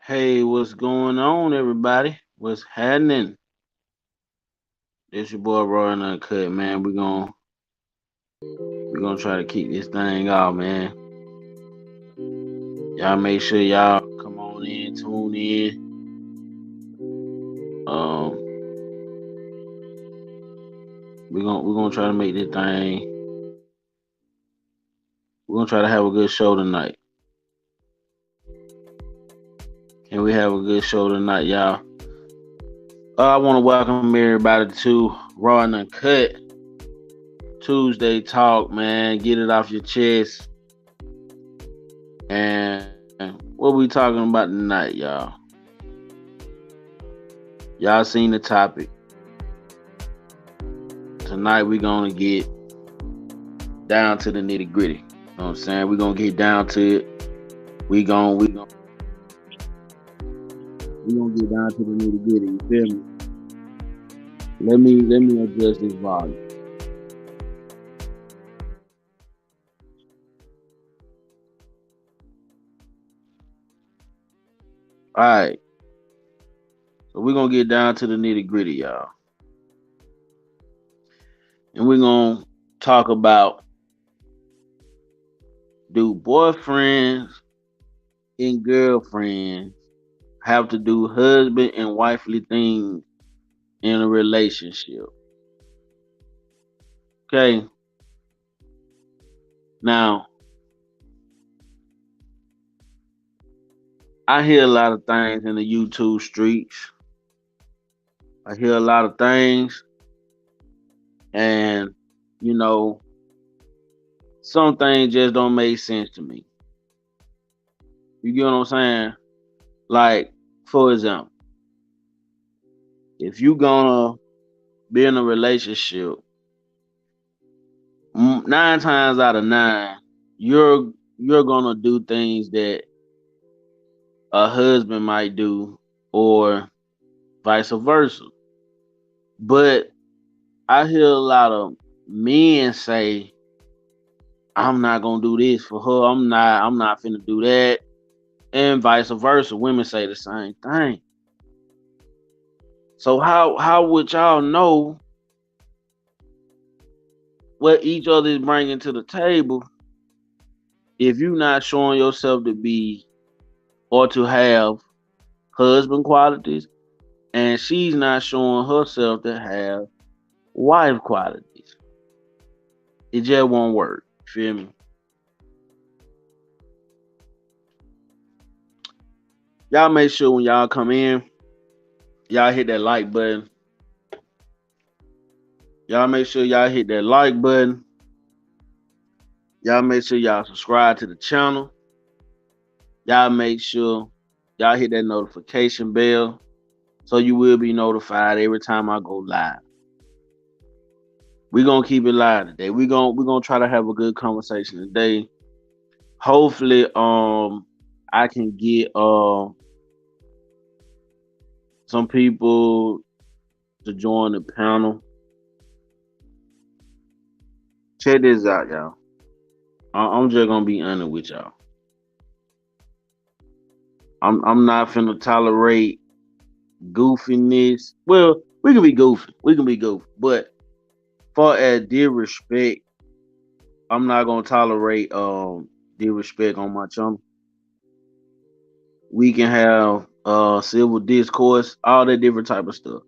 Hey, what's going on, everybody? What's happening? This your boy Roy and Uncut, man. We gonna try to keep this thing out, man. Y'all make sure y'all come on in, tune in. Um, we're gonna try to make this thing. We're gonna try to have a good show tonight. Can we have a good show tonight, y'all? I want to welcome everybody to Raw and Uncut Tuesday Talk, man. Get it off your chest. And what we talking about tonight, y'all? Y'all seen the topic. Tonight we gonna get down to the nitty gritty. You know what I'm saying? We're gonna get down to it. We gonna get down to the nitty gritty. You feel me? Let me adjust this volume. All right. So we're gonna get down to the nitty gritty, y'all. And we're gonna talk about, do boyfriends and girlfriends have to do husband and wifely things in a relationship? Okay. Now, I hear a lot of things in the YouTube streets. I hear a lot of things, and you know, some things just don't make sense to me. You get what I'm saying? Like, for example, if you gonna be in a relationship, 9 times out of nine, you're gonna do things that a husband might do, or vice versa. But I hear a lot of men say, "I'm not gonna do this for her. I'm not finna do that," and vice versa. Women say the same thing. So how would y'all know what each other is bringing to the table if you're not showing yourself to be or to have husband qualities, and she's not showing herself to have wife qualities? It just won't work. Feel me? Y'all make sure when y'all come in, y'all hit that like button. Y'all make sure y'all hit that like button. Y'all make sure y'all subscribe to the channel. Y'all make sure y'all hit that notification bell so you will be notified every time I go live. We're gonna keep it live today. We're gonna try to have a good conversation today. Hopefully, I can get some people to join the panel. Check this out, y'all. I'm just gonna be honest with y'all. I'm not finna tolerate goofiness. Well, we can be goofy. We can be goofy. But for as disrespect, I'm not gonna tolerate disrespect on my channel. We can have civil discourse, all that different type of stuff.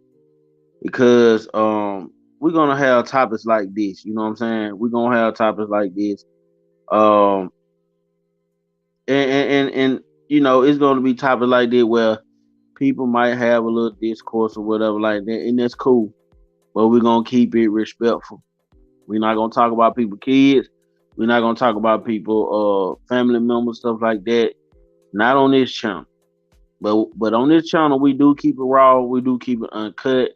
Because we're gonna have topics like this, you know what I'm saying? We're gonna have topics like this. Um and you know, it's gonna be topics like this where people might have a little discourse or whatever like that, and that's cool. But we're gonna keep it respectful. We're not gonna talk about people kids. We're not gonna talk about people family members, stuff like that. Not on this channel. But on this channel we do keep it raw, we do keep it uncut.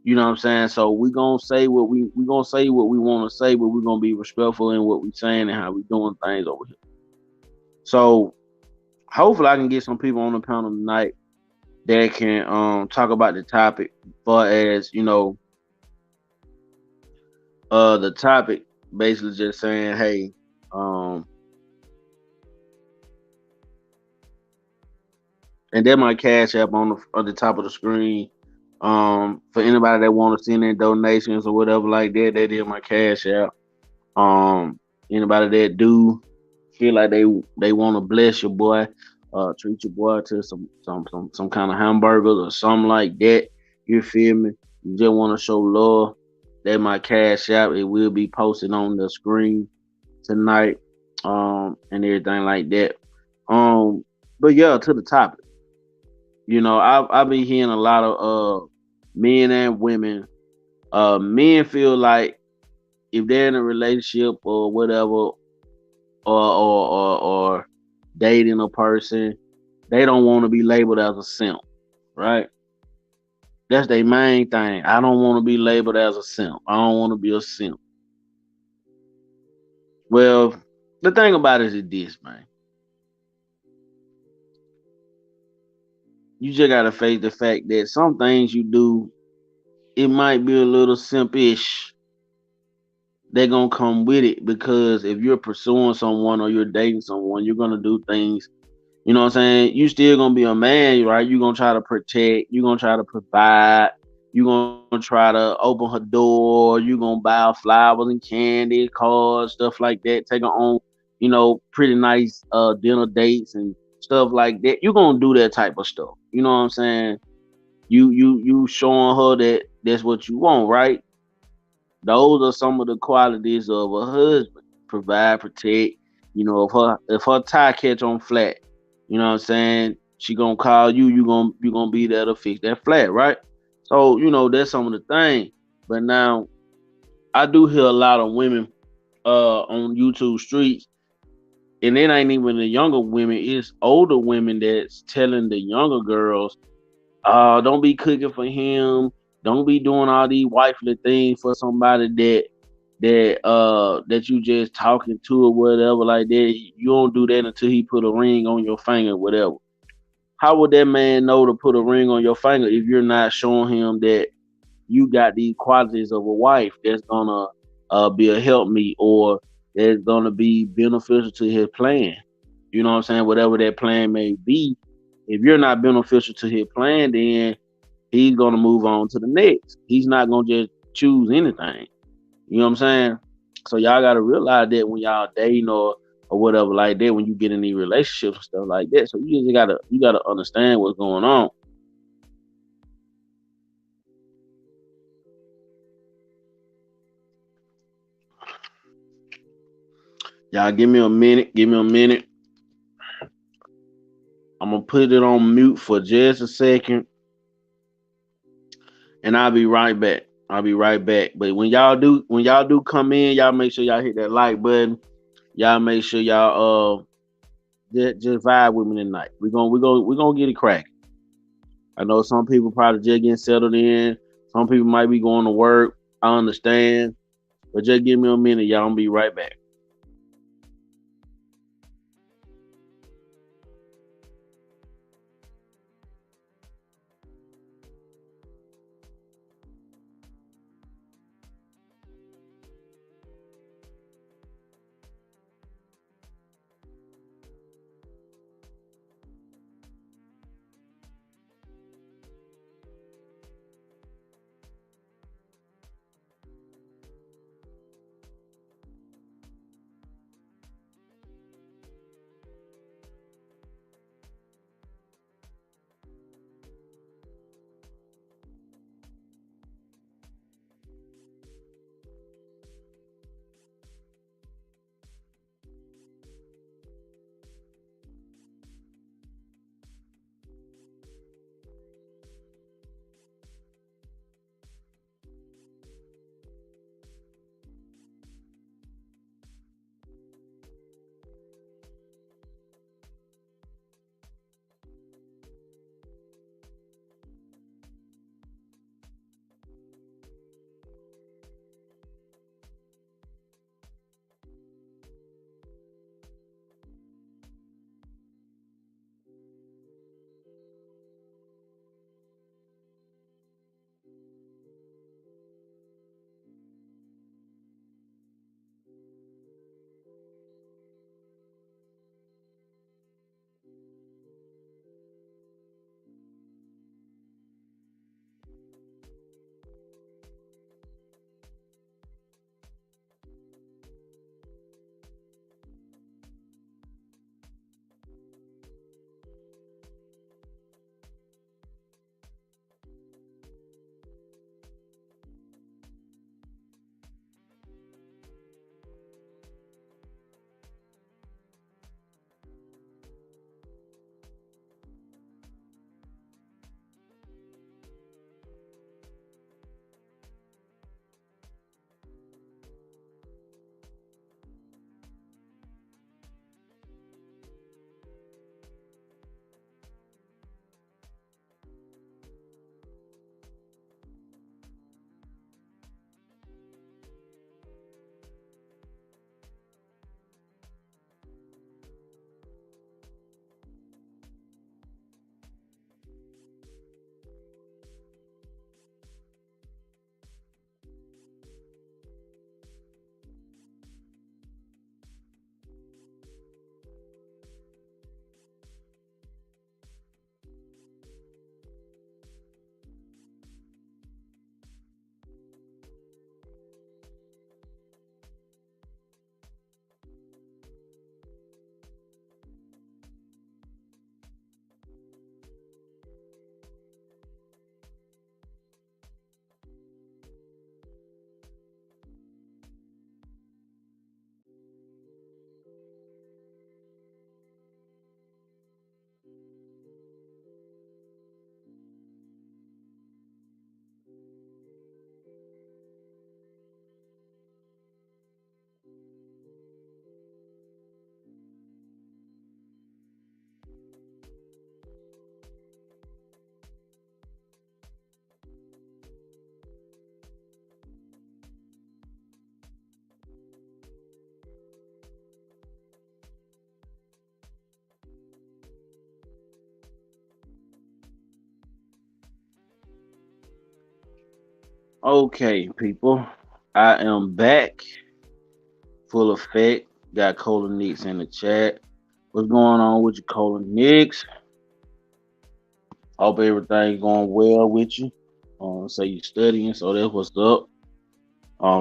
You know what I'm saying? So we gonna say what we wanna say, but we're gonna be respectful in what we saying and how we doing things over here. So hopefully I can get some people on the panel tonight that can talk about the topic, but as you know, the topic basically just saying, hey, um, And then my cash app on the top of the screen. For anybody that want to send in donations or whatever like that, that is my cash app. Um, Anybody that do feel like they want to bless your boy, treat your boy to some kind of hamburgers or something like that. You feel me? You just want to show love. That my cash app. It will be posted on the screen tonight. And everything like that. Um, but yeah, to the topic. I've been hearing a lot of men and women. Men feel like if they're in a relationship or whatever, or dating a person, they don't want to be labeled as a simp, right? That's their main thing. I don't want to be labeled as a simp. I don't want to be a simp. Well, the thing about it is this, man. You just gotta face the fact that some things you do, it might be a little simpish. They're gonna come with it because if you're pursuing someone or you're dating someone, you're gonna do things. You know what I'm saying? You still gonna be a man, right? You're gonna try to protect. You're gonna try to provide. You're gonna try to open her door. You're gonna buy her flowers and candy, cards, stuff like that. Take her on, pretty nice dinner dates and stuff like that. You're gonna do that type of stuff. You know what I'm saying? You showing her that that's what you want, right? Those are some of the qualities of a husband. Provide, protect. If her tie catch on flat, you know what I'm saying? She gonna call you, you gonna be there to fix that flat, right? So, that's some of the things. But now I do hear a lot of women on YouTube streets, and it ain't even the younger women, it's older women that's telling the younger girls, don't be cooking for him. Don't be doing all these wifely things for somebody that you just talking to or whatever like that. You don't do that until he put a ring on your finger, whatever. How would that man know to put a ring on your finger if you're not showing him that you got these qualities of a wife that's gonna be a help me or that's gonna be beneficial to his plan? You know what I'm saying? Whatever that plan may be, if you're not beneficial to his plan, then he's gonna move on to the next. He's not gonna just choose anything. You know what I'm saying? So y'all gotta realize that when y'all dating or whatever like that, when you get in these relationships and stuff like that. So you gotta understand what's going on. Y'all give me a minute. Give me a minute. I'm gonna put it on mute for just a second, and I'll be right back. I'll be right back. But when y'all do come in, y'all make sure y'all hit that like button. Y'all make sure y'all just vibe with me tonight. We're gonna get it cracking. I know some people probably just getting settled in. Some people might be going to work. I understand. But just give me a minute, y'all. I'm gonna be right back. Okay, people. I am back full effect. Got Colin Nicks in the chat. What's going on with you, Colin Nicks? Hope everything going well with you. So you studying, so that's what's up.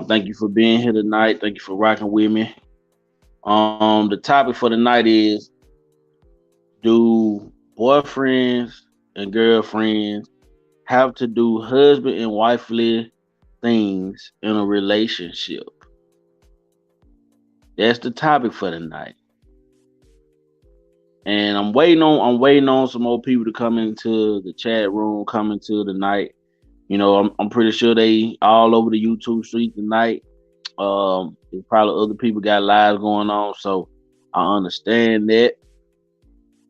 Thank you for being here tonight. Thank you for rocking with me. The topic for the night is: do boyfriends and girlfriends have to do husband and wifely things in a relationship? That's the topic for the night. And I'm waiting on some more people to come into the chat room, come into the night. I'm pretty sure they all over the YouTube street tonight. There's probably other people got lives going on, so I understand that.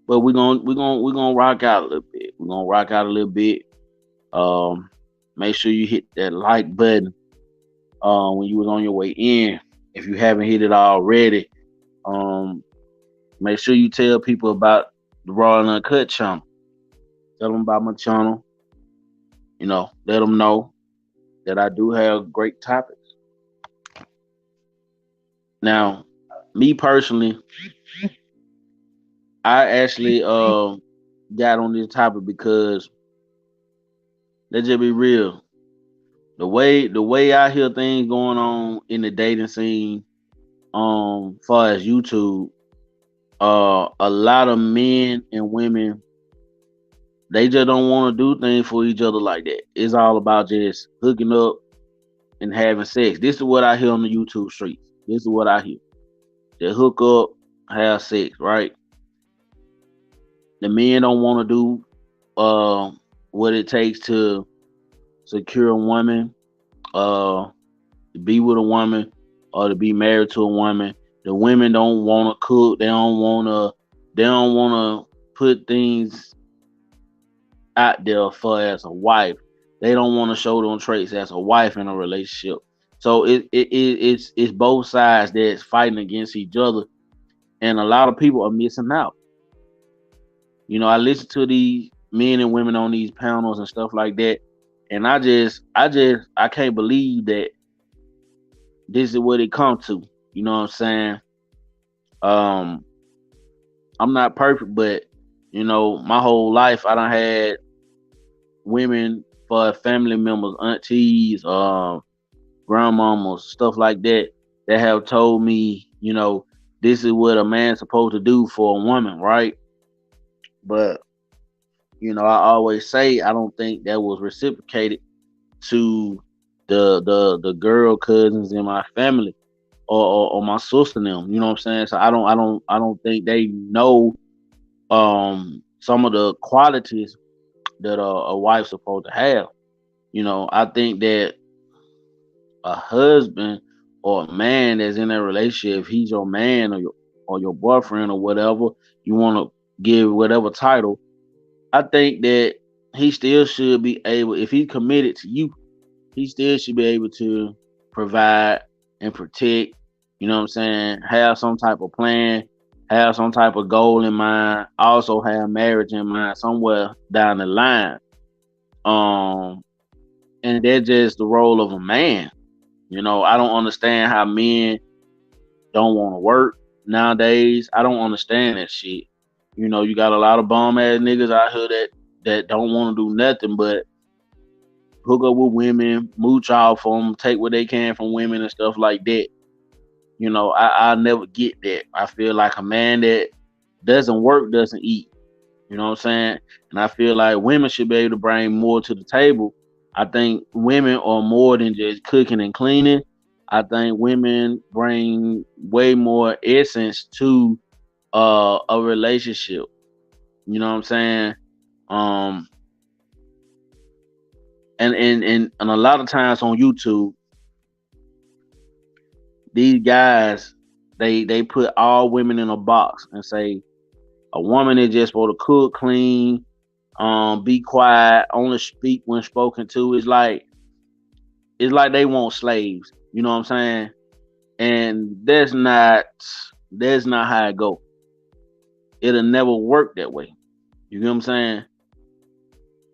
But we're gonna rock out a little bit. We're gonna rock out a little bit. Um, Make sure you hit that like button when you was on your way in. If you haven't hit it already, um, make sure you tell people about the Raw and Uncut channel. Tell them about my channel. Let them know that I do have great topics. Now, me personally, I actually got on this topic because let's just be real. The way I hear things going on in the dating scene, far as YouTube, a lot of men and women, they just don't want to do things for each other like that. It's all about just hooking up and having sex. This is what I hear on the YouTube streets. This is what I hear. They hook up, have sex, right? The men don't want to do what it takes to secure a woman, to be with a woman, or to be married to a woman. The women don't want to cook. They don't want to put things out there for as a wife. They don't want to show them traits as a wife in a relationship. So it's both sides that's fighting against each other, and a lot of people are missing out. I listen to these men and women on these panels and stuff like that, and I can't believe that this is what it comes to. You know what I'm saying? Um, I'm not perfect, but my whole life I done had women for family members, aunties, grandmamas, stuff like that, that have told me, this is what a man's supposed to do for a woman, right? But I always say I don't think that was reciprocated to the girl cousins in my family, or my sister and them. You know what I'm saying? So I don't think they know some of the qualities that a wife's supposed to have. I think that a husband or a man that's in a relationship, if he's your man or your boyfriend or whatever you want to give whatever title, I think that he still should be able, if he's committed to you, he still should be able to provide and protect. You know what I'm saying? Have some type of plan, have some type of goal in mind. Also have marriage in mind somewhere down the line. Um, and that's just the role of a man. I don't understand how men don't want to work nowadays. I don't understand that shit. You got a lot of bum ass niggas out here that don't want to do nothing but hook up with women, mooch off them, take what they can from women and stuff like that. I never get that. I feel like a man that doesn't work doesn't eat. You know what I'm saying? And I feel like women should be able to bring more to the table. I think women are more than just cooking and cleaning. I think women bring way more essence to a relationship. You know what I'm saying? Um, and a lot of times on YouTube, these guys they put all women in a box and say a woman is just supposed to cook, clean, be quiet, only speak when spoken to. It's like they want slaves. You know what I'm saying? And that's not how it go. It'll never work that way. You know what I'm saying?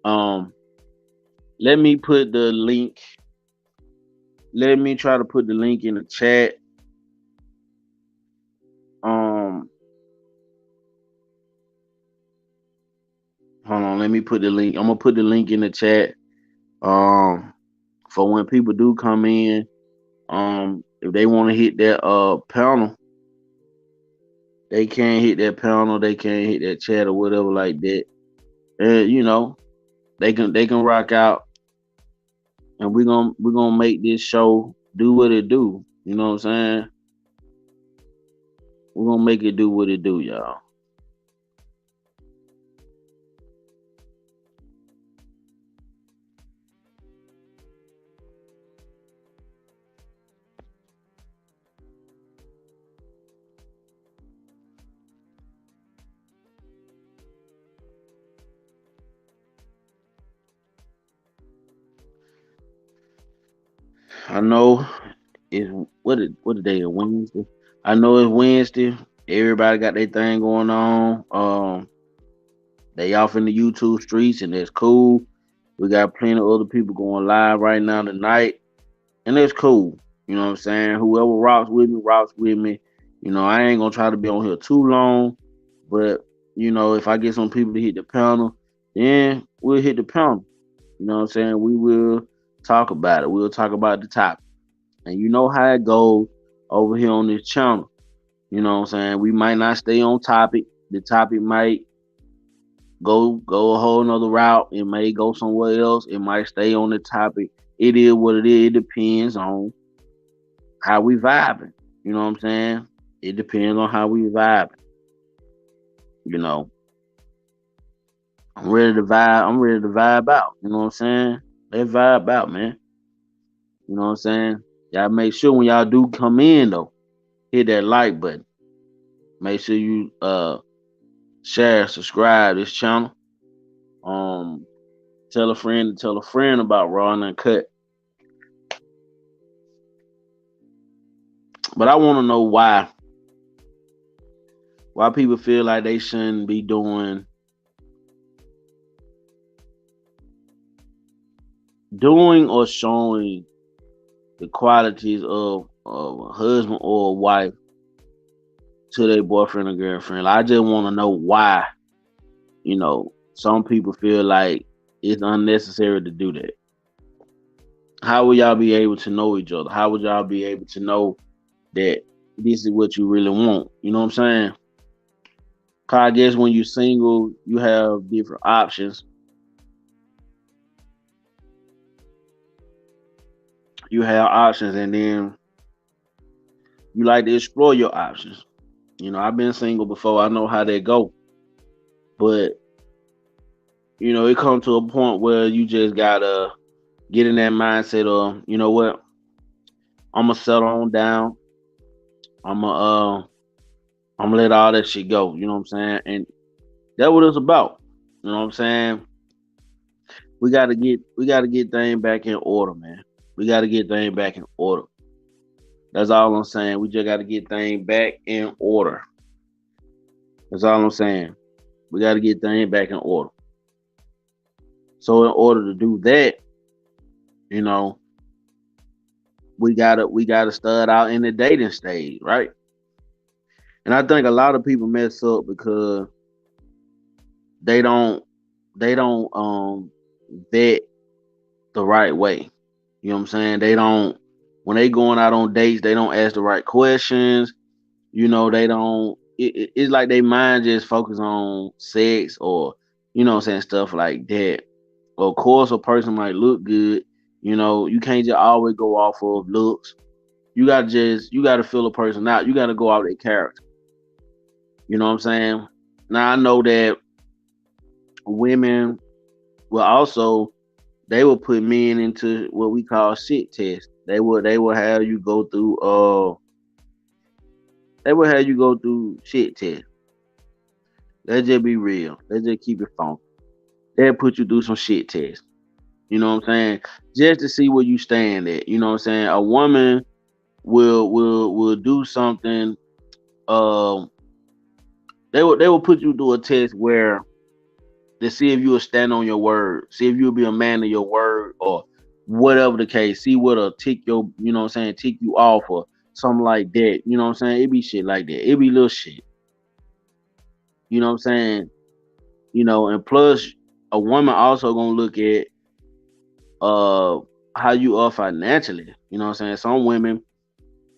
Um, Let me put the link. let me try to put the link in the chat. Um, Hold on, let me put the link. I'm gonna put the link in the chat. Um, for when people do come in, if they want to hit that panel, they can't hit that panel. They can't hit that chat or whatever like that. And they can rock out, and we're gonna make this show do what it do. You know what I'm saying? We're gonna make it do what it do, y'all. I know it's what the day is Wednesday. I know it's Wednesday. Everybody got their thing going on. They off in the YouTube streets, and that's cool. We got plenty of other people going live right now tonight, and that's cool. You know what I'm saying? Whoever rocks with me, rocks with me. I ain't gonna try to be on here too long, but if I get some people to hit the panel, then we'll hit the panel. You know what I'm saying? We will talk about it. We'll talk about the topic. And you know how it goes over here on this channel. You know what I'm saying? We might not stay on topic. The topic might go a whole nother route. It may go somewhere else. It might stay on the topic. It is what it is. It depends on how we vibing. You know what I'm saying? It depends on how we vibing. You know, I'm ready to vibe. I'm ready to vibe out. You know what I'm saying? Let's vibe out, man. You know what I'm saying? Y'all make sure when y'all do come in though, hit that like button. Make sure you share, subscribe this channel. Um, tell a friend about Raw and Uncut. But I want to know why people feel like they shouldn't be doing or showing the qualities of a husband or a wife to their boyfriend or girlfriend. Like, I just want to know why. Some people feel like it's unnecessary to do that. How will y'all be able to know each other? How would y'all be able to know that this is what you really want? You know what I'm saying? Cause I guess when you're single, you have different options. You have options, and then you like to explore your options. I've been single before. I know how they go. But it comes to a point where you just gotta get in that mindset of, you know what, I'm gonna settle on down. I'm gonna I'm gonna let all that shit go. You know what I'm saying? And that's what it's about. You know what I'm saying? We gotta get things back in order, man. We gotta get things back in order. That's all I'm saying. We just gotta get things back in order. That's all I'm saying. We gotta get things back in order. So in order to do that, you know, we gotta start out in the dating stage, right? And I think a lot of people mess up because they don't they don't vet the right way. You know what I'm saying? They don't when they going out on dates, they don't ask the right questions. They don't it's like they mind just focus on sex or what I'm saying, stuff like that. Of course a person might look good. You can't just always go off of looks. You gotta feel a person out. You gotta go out their character. You know what I'm saying? Now I know that women will also they will put men into what we call shit test. They will have you go through shit test. Let's just be real. Let's just keep it funky. They'll put you through some shit test. You know what I'm saying? Just to see where you stand at. You know what I'm saying? A woman will do something. Um, they will put you through a test where to see if you will stand on your word, see if you'll be a man of your word, or whatever the case. See what'll tick your, tick you off or something like that. You know what I'm saying? It be shit like that. It be little shit. You know what I'm saying? And plus a woman also gonna look at uh how you are financially. You know what I'm saying? Some women,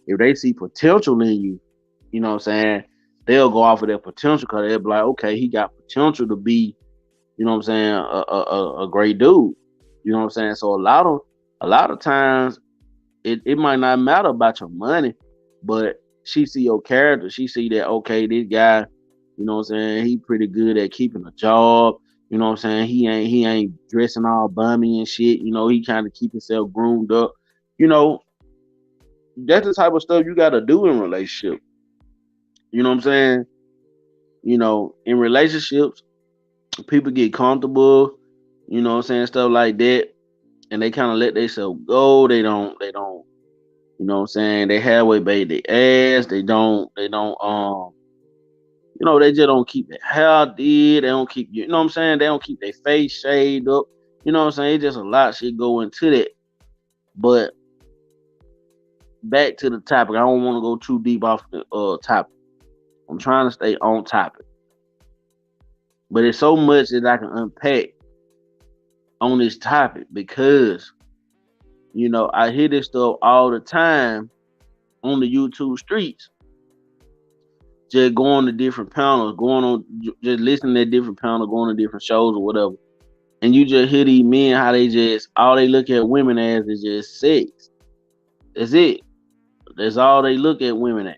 if they see potential in you, you know what I'm saying, they'll go off of their potential because they'll be like, okay, he got potential to be, you know what I'm saying, a great dude. You know what I'm saying? So a lot of times it might not matter about your money, but she see your character. She see that, okay, this guy, you know what I'm saying, he pretty good at keeping a job. You know what I'm saying? He ain't dressing all bummy and shit. He kind of keep himself groomed up. You know, that's the type of stuff you gotta do in relationship. You know what I'm saying? In relationships, people get comfortable, what I'm saying, stuff like that, and they kind of let themselves go. They don't, what I'm saying, they halfway bait their ass. They just don't keep their hair did. They don't keep, you know what I'm saying, they don't keep their face shaved up. You know what I'm saying? It's just a lot of shit go into that. But back to the topic. I don't want to go too deep off the topic. I'm trying to stay on topic. But it's so much that I can unpack on this topic because, I hear this stuff all the time on the YouTube streets. Just going to different panels, just listening to different panels, going to different shows or whatever. And you just hear these men how they just all they look at women as is just sex. That's it. That's all they look at women as.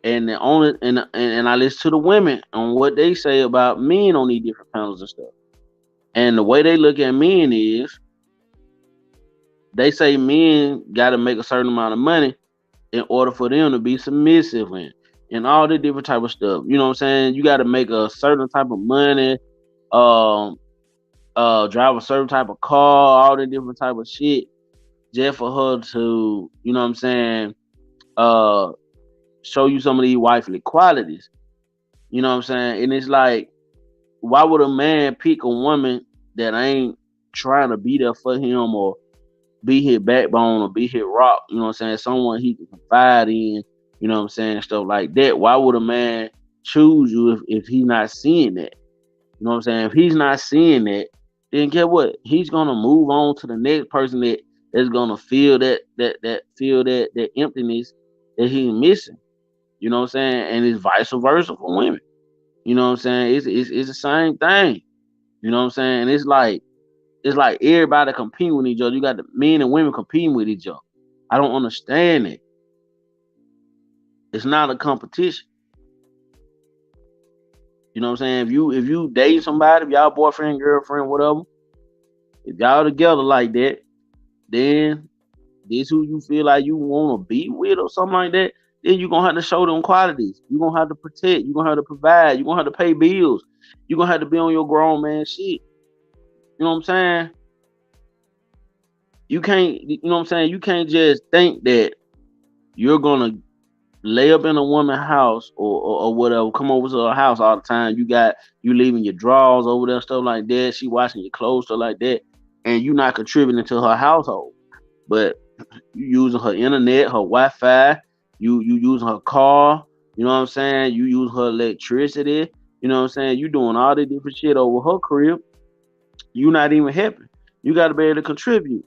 And the only and I listen to the women on what they say about men on these different panels and stuff. And the way they look at men is they say men got to make a certain amount of money in order for them to be submissive and all the different type of stuff. You know what I'm saying? You got to make a certain type of money, um, drive a certain type of car, all the different type of shit, just for her to, you know what I'm saying, uh, show you some of these wifely qualities. You know what I'm saying? And it's like, why would a man pick a woman that ain't trying to be there for him or be his backbone or be his rock? You know what I'm saying? Someone he can confide in, you know what I'm saying? Stuff like that. Why would a man choose you if he's not seeing that? You know what I'm saying? If he's not seeing that, then get what? He's gonna move on to the next person that's gonna feel that emptiness that he's missing. You know what I'm saying? And it's vice versa for women. You know what I'm saying? It's the same thing. You know what I'm saying? And it's like everybody competing with each other. You got the men and women competing with each other. I don't understand it. It's not a competition. You know what I'm saying? If you date somebody, if y'all boyfriend, girlfriend, whatever, if y'all together like that, then this who you feel like you want to be with or something like that, then you're gonna have to show them qualities. You're gonna have to protect, you're gonna have to provide, you're gonna have to pay bills, you're gonna have to be on your grown man shit. You know what I'm saying? You can't, you know what I'm saying? You can't just think that you're gonna lay up in a woman's house or whatever, come over to her house all the time. You leaving your drawers over there, stuff like that. She washing your clothes, stuff like that, and you not contributing to her household. But you using her internet, her Wi-Fi, you using her car, you know what I'm saying? You use her electricity, you know what I'm saying? You doing all the different shit over her crib. You not even helping. You gotta be able to contribute.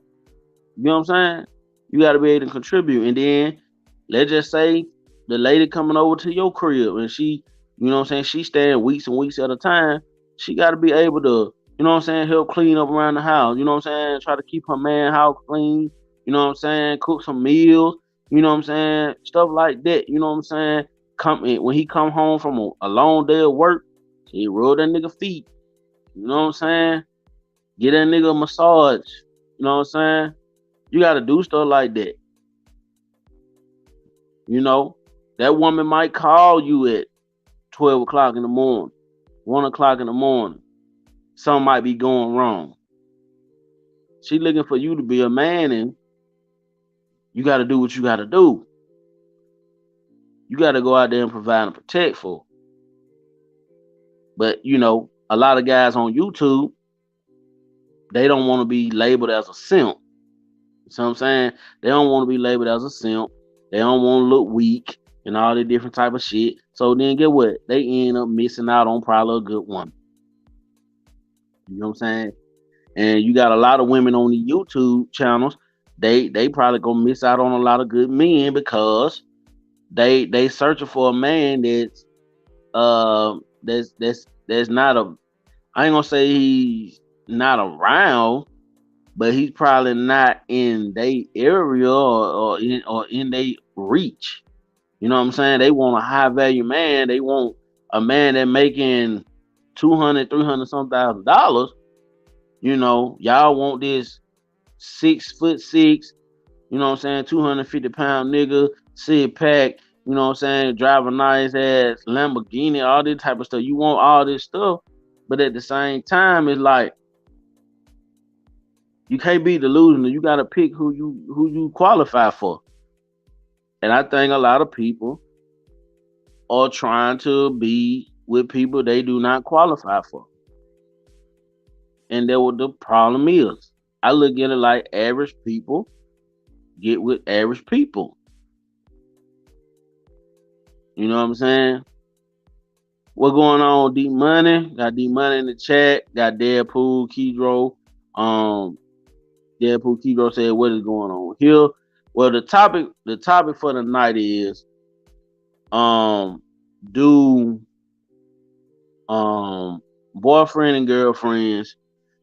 You know what I'm saying? You gotta be able to contribute. And then let's just say the lady coming over to your crib and she, you know what I'm saying, she staying weeks and weeks at a time. She gotta be able to, you know what I'm saying, help clean up around the house. You know what I'm saying? Try to keep her man house clean. You know what I'm saying? Cook some meals. You know what I'm saying? Stuff like that. You know what I'm saying? Come in when he come home from a long day of work, he rub that nigga feet. You know what I'm saying? Get that nigga a massage. You know what I'm saying? You got to do stuff like that. You know, that woman might call you at 12 o'clock in the morning, 1 o'clock in the morning. Something might be going wrong. She looking for you to be a man, and you got to do what you got to do. You got to go out there and provide and protect for. But, a lot of guys on YouTube, they don't want to be labeled as a simp. So I'm saying they don't want to be labeled as a simp. They don't want to look weak and all the different type of shit. So then get what? They end up missing out on probably a good one. You know what I'm saying? And you got a lot of women on the YouTube channels. They probably gonna miss out on a lot of good men because they searching for a man that's not a, I ain't gonna say he's not around, but he's probably not in their area or in their reach. You know what I'm saying? They want a high value man. They want a man that making 200, 300 some $1,000. You know, y'all want this 6'6", you know what I'm saying, 250-pound nigga, sit pack, you know what I'm saying, drive a nice ass Lamborghini, all this type of stuff. You want all this stuff, but at the same time, it's like you can't be delusional. You gotta pick who you qualify for. And I think a lot of people are trying to be with people they do not qualify for. And that what the problem is. I look at it like average people get with average people. You know what I'm saying? What going on, D Money? Got D Money in the chat. Got Deadpool, Kedro. Um, Deadpool Kedro said, "What is going on here?" Well, the topic for the night is, um, do um boyfriend and girlfriends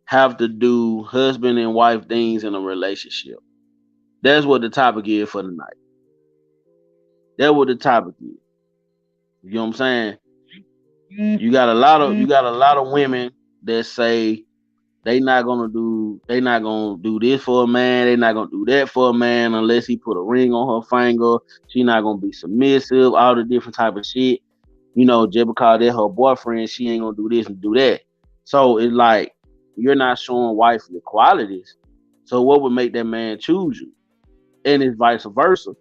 have to do husband and wife things in a relationship? That's what the topic is for the night. That's what the topic is. You know what I'm saying? You got a lot of women that say they not gonna do this for a man, they not gonna do that for a man unless he put a ring on her finger. She not gonna be submissive, all the different type of shit. Just because they're her boyfriend, she ain't gonna do this and do that. So it's like you're not showing wifely qualities. So what would make that man choose you? And it's vice versa.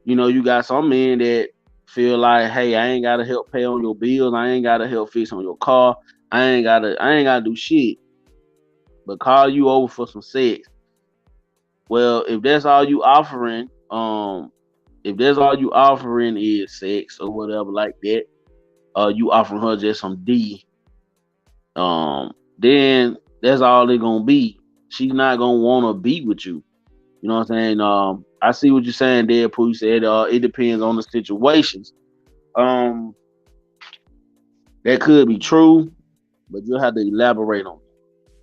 You got some men that feel like, hey, I ain't gotta help pay on your bills, I ain't gotta help fix on your car, I ain't gotta do shit, but call you over for some sex. Well, if that's all you offering is sex or whatever like that, you offering her just some D, then that's all they gonna be. She's not gonna wanna be with you. You know what I'm saying? I see what you're saying, Deadpool. You said it depends on the situations. Um, that could be true, but you'll have to elaborate on it.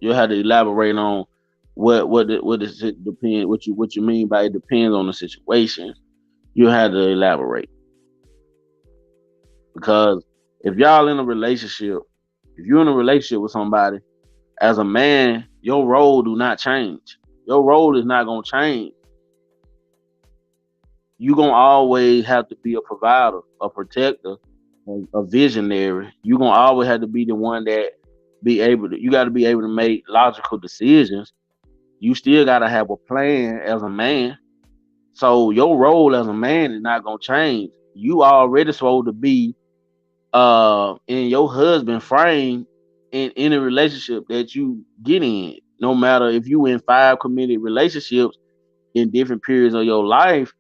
You'll have to elaborate on what does it depend, what you mean by it depends on the situation. You'll have to elaborate, because if y'all in a relationship, if you're in a relationship with somebody, as a man, your role do not change. Your role is not gonna change. You gonna always have to be a provider, a protector, a visionary. You gonna always have to be the one that be able to. You got to be able to make logical decisions. You still got to have a plan as a man. So your role as a man is not gonna change. You already supposed to be in your husband frame in any relationship that you get in. No matter if you in 5 committed relationships in different periods of your life,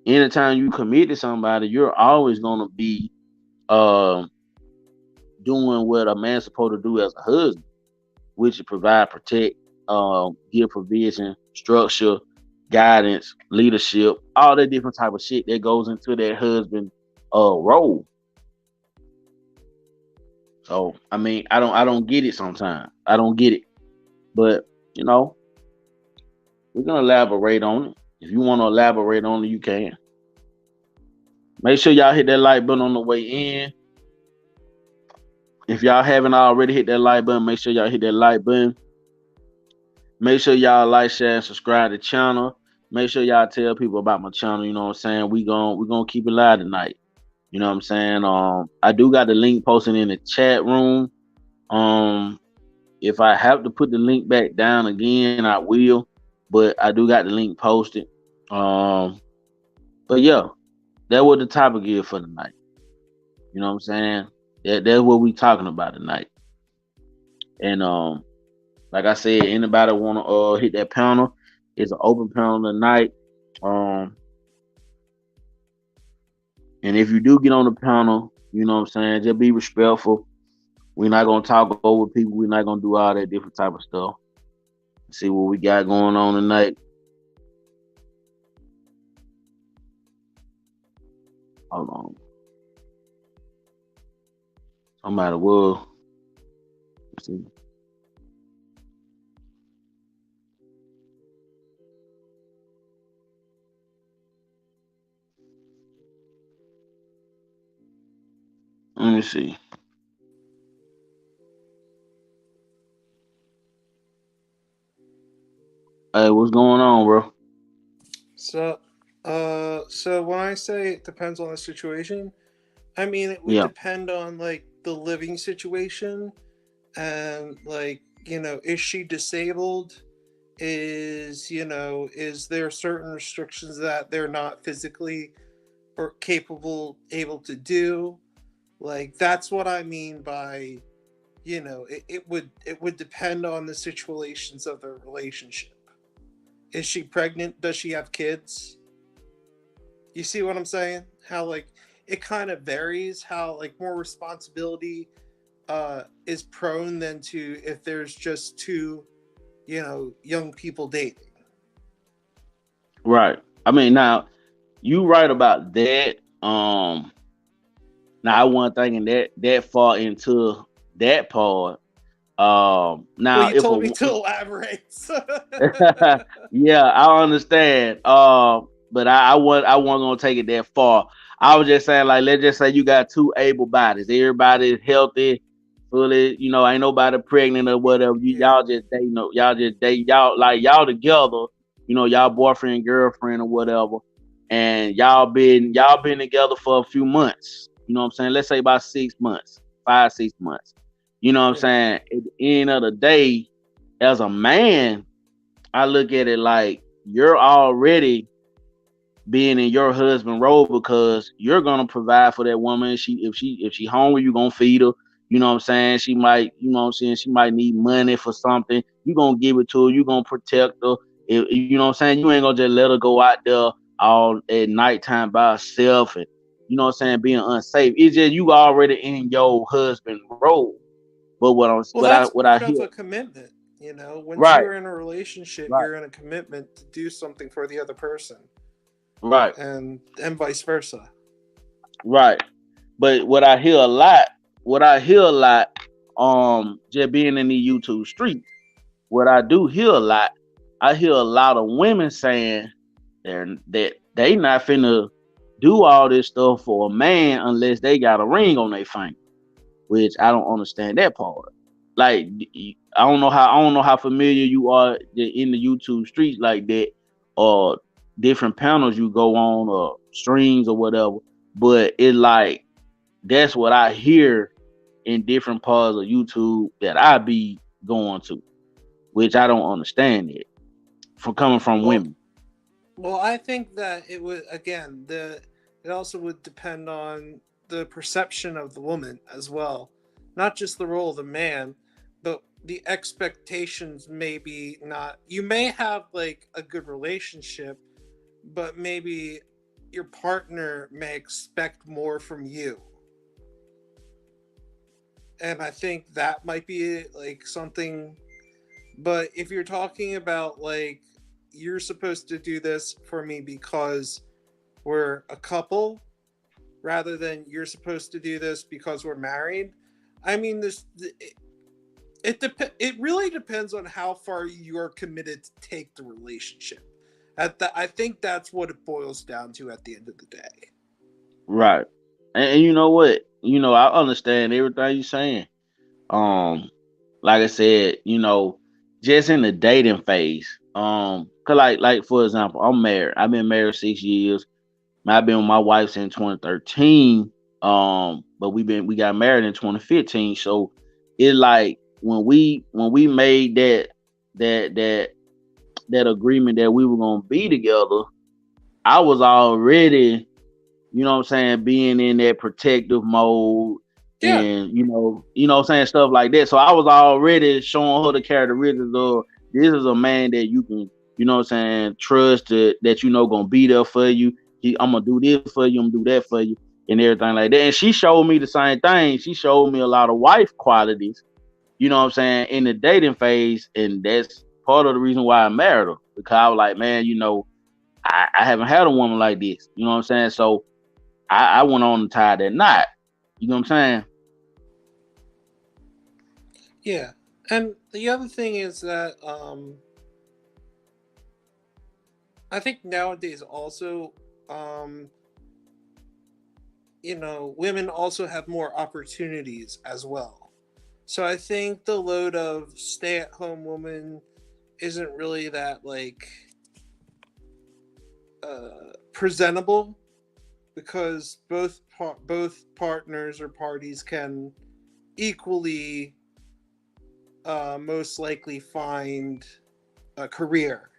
anytime you commit to somebody, you're always gonna be uh, doing what a man's supposed to do as a husband, which is provide, protect, give provision, structure, guidance, leadership, all that different type of shit that goes into that husband role. So I mean, I don't get it sometimes. I don't get it. But you know, we're gonna elaborate on it. If you want to elaborate on it, you can. Make sure y'all hit that like button on the way in. If y'all haven't already hit that like button, make sure y'all hit that like button. Make sure y'all like, share, and subscribe to the channel. Make sure y'all tell people about my channel. You know what I'm saying? We gonna keep it live tonight. You know what I'm saying? I do got the link posted in the chat room. Um, if I have to put the link back down again, I will. But I do got the link posted. Um, but yeah, that what the topic is for tonight. You know what I'm saying? That's what we talking about tonight. And like I said, anybody wanna hit that panel? It's an open panel tonight. Um, and if you do get on the panel, you know what I'm saying, just be respectful. We're not gonna talk over people. We're not gonna do all that different type of stuff. See what we got going on tonight. Hold on. Somebody will. Let's see. Let me see. Hey, what's going on, bro? So, so when I say it depends on the situation, I mean it would Yeah. depend on like the living situation and like is she disabled? Is there certain restrictions that they're not physically or capable able to do? Like that's what I mean by it would depend on the situations of the relationship. Is she pregnant? Does she have kids? You see what I'm saying? How like it kind of varies. How like more responsibility is prone than to if there's just two young people dating. Right. I mean, now you right about that. Now I wasn't thinking that far into that part. Well, Now you if told me a to elaborate. yeah, I understand. But I wasn't gonna take it that far. I was just saying, like, let's just say you got two able bodies. Everybody is healthy, fully. Ain't nobody pregnant or whatever. Yeah. Y'all just date. Y'all just date. Y'all like y'all together. Y'all boyfriend girlfriend or whatever, and y'all been together for a few months. You know what I'm saying? Let's say about 6 months, 5 6 months. You know what I'm Yeah. saying? At the end of the day, as a man, I look at it like you're already being in your husband role because you're gonna provide for that woman. If she hungry, you gonna feed her. You know what I'm saying? She might, she might need money for something. You gonna give it to her. You gonna protect her. You know what I'm saying? You ain't gonna just let her go out there all at nighttime by herself and being unsafe. It's just you already in your husband role. But Well, that's what I part hear, of a commitment. Once right, you're in a relationship, right, you're in a commitment to do something for the other person, right, and vice versa. right. But what I hear a lot, just being in the YouTube streets, what I do hear a lot, I hear a lot of women saying that they not finna do all this stuff for a man unless they got a ring on their finger, which I don't understand that part. Like I don't know how familiar you are in the YouTube streets like that, or different panels you go on or streams or whatever. But it like that's what I hear in different parts of YouTube that I be going to, which I don't understand it from coming from Well, women. I think that it would again the it also would depend on the perception of the woman as well, not just the role of the man, but the expectations. Maybe not. You may have like a good relationship, but maybe your partner may expect more from you, and I think that might be like something. But if you're talking about like you're supposed to do this for me because we're a couple rather than you're supposed to do this because we're married. I mean, it really depends on how far you're committed to take the relationship. I think that's what it boils down to at the end of the day. Right. And you know what? I understand everything you're saying. Um, like I said, just in the dating phase. Cause like for example, I'm married. I've been married 6 years. I've been with my wife since 2013. But we got married in 2015. So it like when we made that that that agreement that we were gonna be together, I was already, what I'm saying, being in that protective mode Yeah. and what I'm saying, stuff like that. So I was already showing her the characteristics of this is a man that you know what I'm saying, trust that you know gonna be there for you. I'm gonna do this for you, I'm gonna do that for you, and everything like that. And she showed me the same thing. She showed me a lot of wife qualities, you know what I'm saying, in the dating phase, and that's part of the reason why I married her. Because I was like, man, you know, I haven't had a woman like this, you know what I'm saying? So I went on to tie that knot. You know what I'm saying? Yeah. And the other thing is that I think nowadays also um, women also have more opportunities as well. So I think the load of stay-at-home woman isn't really that like presentable because both partners or parties can equally most likely find a career.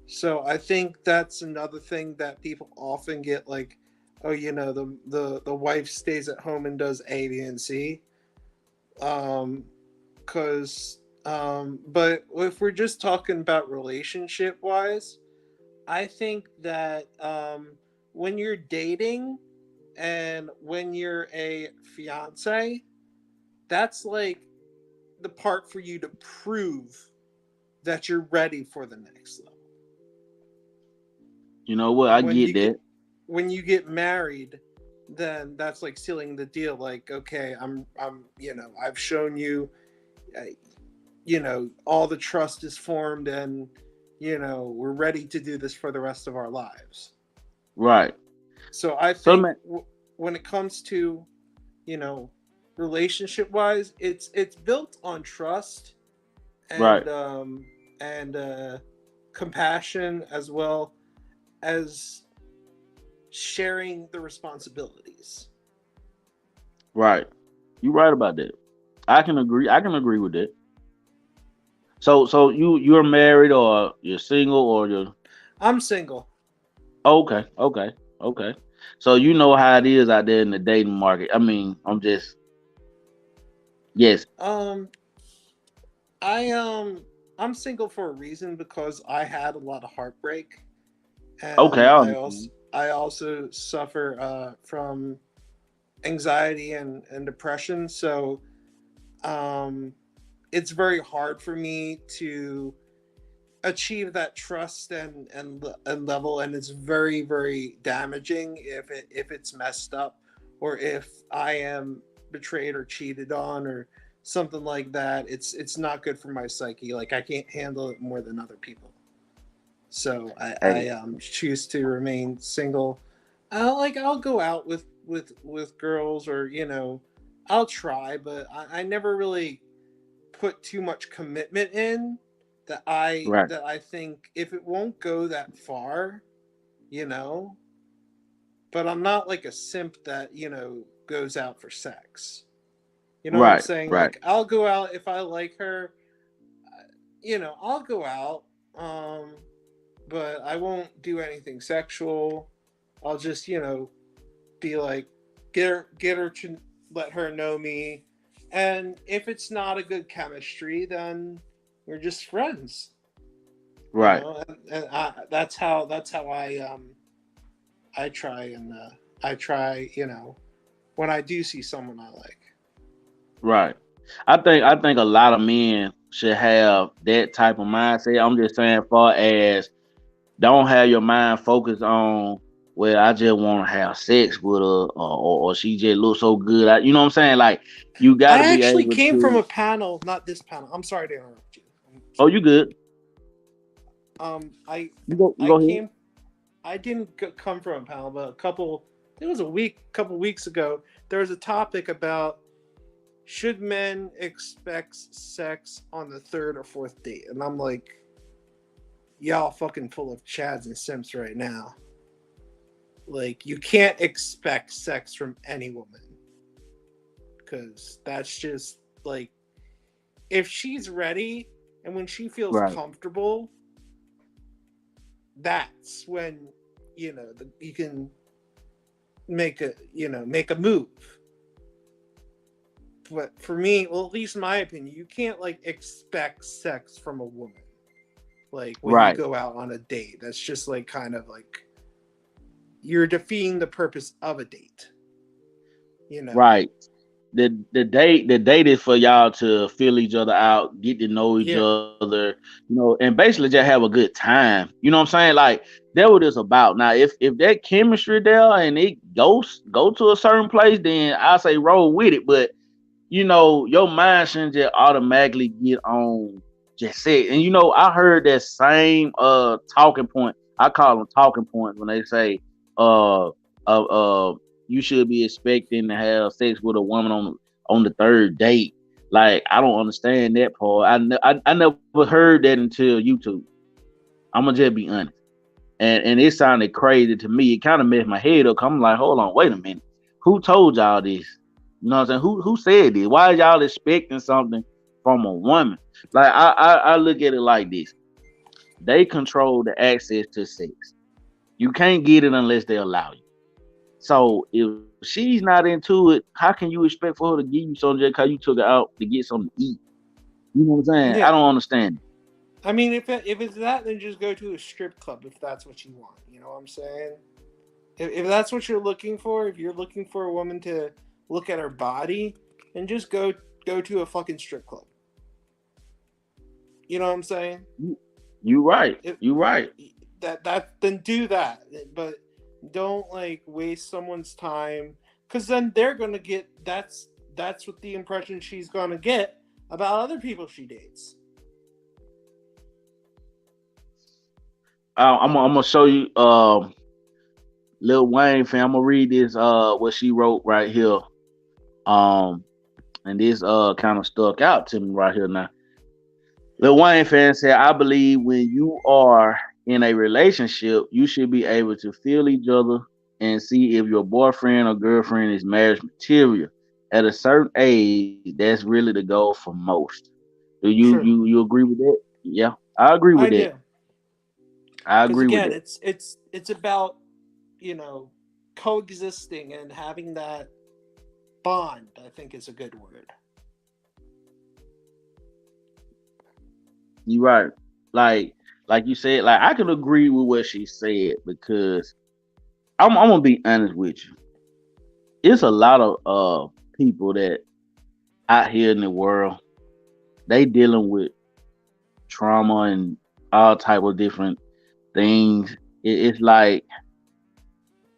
So I think that's another thing that people often get like, oh, the wife stays at home and does A, B, and C. Because but if we're just talking about relationship wise, I think that when you're dating and when you're a fiance, that's like the part for you to prove that you're ready for the next level. You know what? I When get you get that. when you get married, then that's like sealing the deal. Like, okay, I've shown you, uh, all the trust is formed, and we're ready to do this for the rest of our lives. Right. So I So think man, when it comes to you know relationship wise, it's built on trust right, and compassion as well as sharing the responsibilities. right. You right about that. I can agree. I can agree with that. So you're married or you're single or you're I'm single. okay, okay, okay. So you know how it is out there in the dating market. I mean, I'm just yes. Um, I I'm single for a reason because I had a lot of heartbreak, Okay, and I I understand. also suffer from anxiety and depression. So um, it's very hard for me to achieve that trust and level, and it's very very damaging if it's messed up, or if I am betrayed or cheated on or something like that. It's not good for my psyche. Like, I can't handle it more than other people. So I Hey, choose to remain single. I'll go out with girls, or I'll try, but I never really put too much commitment in right, that I think if it won't go that far, you know, but I'm not like a simp that, goes out for sex. You know what I'm right, saying? right, Like, I'll go out if I like her, I'll go out, um but I won't do anything sexual. I'll just, be like, get her to let her know me. And if it's not a good chemistry, then we're just friends. right, That's how I try and I try, when I do see someone I like. right. I think a lot of men should have that type of mindset. I'm just saying, far as don't have your mind focused on, well, I just want to have sex with her, or she just looks so good. You know what I'm saying? Like, you got to I be actually able came from to. a panel, not this panel. I'm sorry to interrupt you. Oh, you good? Um, I You I go ahead. came. I didn't come from a panel, but it was couple weeks ago. There was a topic about should men expect sex on the third or fourth date, and I'm like, y'all fucking full of chads and simps right now. Like, you can't expect sex from any woman because that's just like, if she's ready and when she feels Right, comfortable, that's when you can make a move. But for me, well, at least in my opinion, you can't like expect sex from a woman. like when you Right. go out on a date. That's just like kind of like you're defeating the purpose of a date, you know. Right. The date is for y'all to feel each other out, get to know each Yeah, other, and basically just have a good time. You know what I'm saying? Like that's what it's about. Now, if that chemistry there and it go to a certain place, then I say roll with it. But your mind shouldn't just automatically get on just say. And I heard that same talking point. I call them talking points when they say uh you should be expecting to have sex with a woman on the third date. Like I don't understand that part. I never heard that until YouTube. I'm gonna just be honest. And it sounded crazy to me. It kind of messed my head up. I'm like, hold on, wait a minute. Who told y'all this? You know what I'm saying? Who said this? Why y'all expecting something from a woman? Like I look at it like this. They control the access to sex. You can't get it unless they allow you. So if she's not into it, how can you expect for her to give you something just because you took her out to get something to eat? You know what I'm saying? I yeah. don't understand. I mean, if it's that, then just go to a strip club if that's what you want. You know what I'm saying? If that's what you're looking for, if you're looking for a woman to look at her body, then just go to a fucking strip club. You know what I'm saying? You right. If, You right. that then do that, but don't like waste someone's time because then they're gonna get that's what the impression she's gonna get about other people she dates. I'm gonna show you Lil Wayne fan. I'm gonna read this what she wrote right here. Um and this kind of stuck out to me right here now. Lil Wayne fan said, I believe when you are in a relationship, you should be able to feel each other and see if your boyfriend or girlfriend is marriage material. At a certain age, that's really the goal for most. Do you Sure, you you agree with that? Yeah, I agree with I that. do, I because agree with again, that. it's about you know coexisting and having that bond. I think is a good word. You're right. Like you said, like I can agree with what she said because I'm gonna be honest with you. It's a lot of people that out here in the world they dealing with trauma and all type of different things. It's like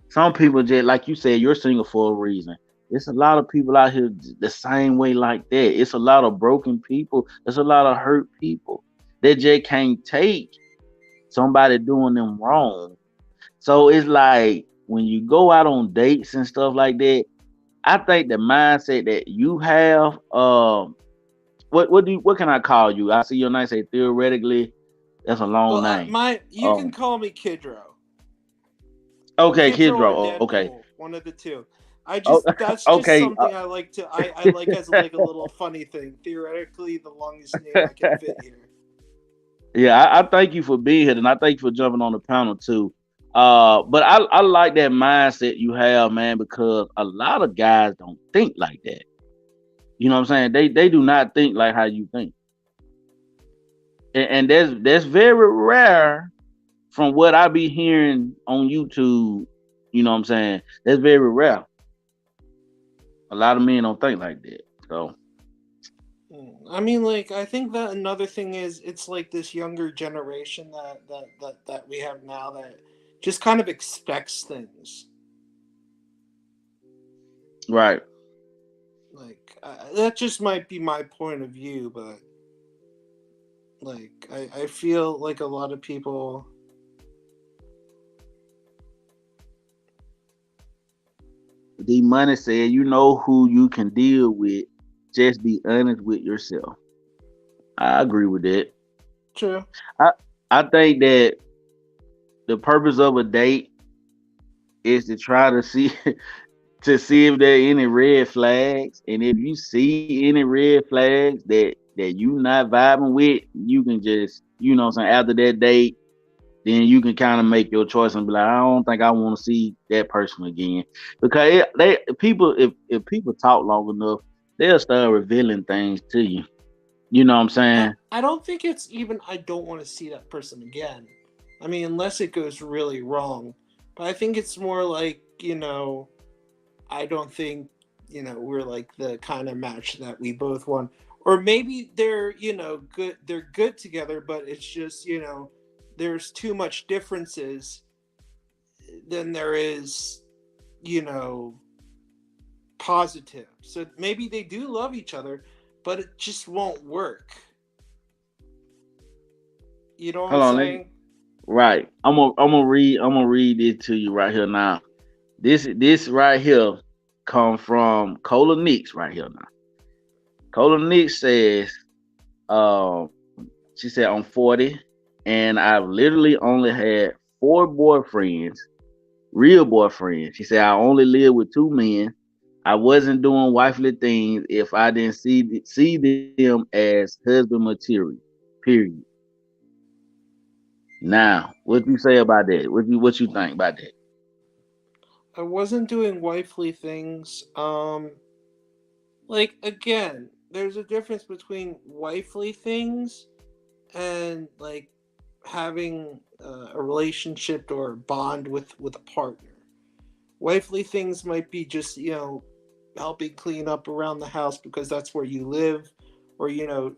some people just like you said, you're single for a reason. It's a lot of people out here the same way like that. It's a lot of broken people. There's a lot of hurt people that just can't take somebody doing them wrong. So it's like when you go out on dates and stuff like that, I think the mindset that you have, what can I call you? I see your name say theoretically. That's a long Well, name. my you can Um, call me Kidro. okay, Kidro or Kidro. Okay, Deadpool, one of the two. I oh, just that's just okay. something I like to I like as like a little funny thing. Theoretically, the longest name I can fit here. Yeah, I thank you for being here, and I thank you for jumping on the panel too. But I like that mindset you have, man, because a lot of guys don't think like that. You know what I'm saying? They do not think like how you think, and that's very rare from what I be hearing on YouTube. You know what I'm saying? That's very rare. A lot of men don't think like that. So I mean, like I think that another thing is it's like this younger generation that we have now that just kind of expects things. right. Like that just might be my point of view, but like I feel like a lot of people. The money said, you know who you can deal with. Just be honest with yourself. I agree with that. True. I I think that the purpose of a date is to try to see to see if there are any red flags, and if you see any red flags that you not vibing with, you can just what I'm saying after that date, then you can kind of make your choice and be like, I don't think I want to see that person again because they people if people talk long enough, they'll start revealing things to you. You know what I'm saying? I don't think it's even I don't want to see that person again. I mean, unless it goes really wrong. But I think it's more like, I don't think, we're like the kind of match that we both want. Or maybe they're, good they're good together, but it's just, there's too much differences than there is, you know, positive. So maybe they do love each other, but it just won't work. You know what I'm Hold on, saying? right. I'm gonna read it to you right here now. This right here come from Cola Nix right here now. Cola Nix says, she said I'm 40 and I've literally only had four boyfriends, real boyfriends. She said I only lived with two men. I wasn't doing wifely things if I didn't see them as husband material. Period. Now, what you say about that? What you think about that? I wasn't doing wifely things. Like again, there's a difference between wifely things and like having a relationship or a bond with a partner. Wifely things might be just helping clean up around the house because that's where you live, or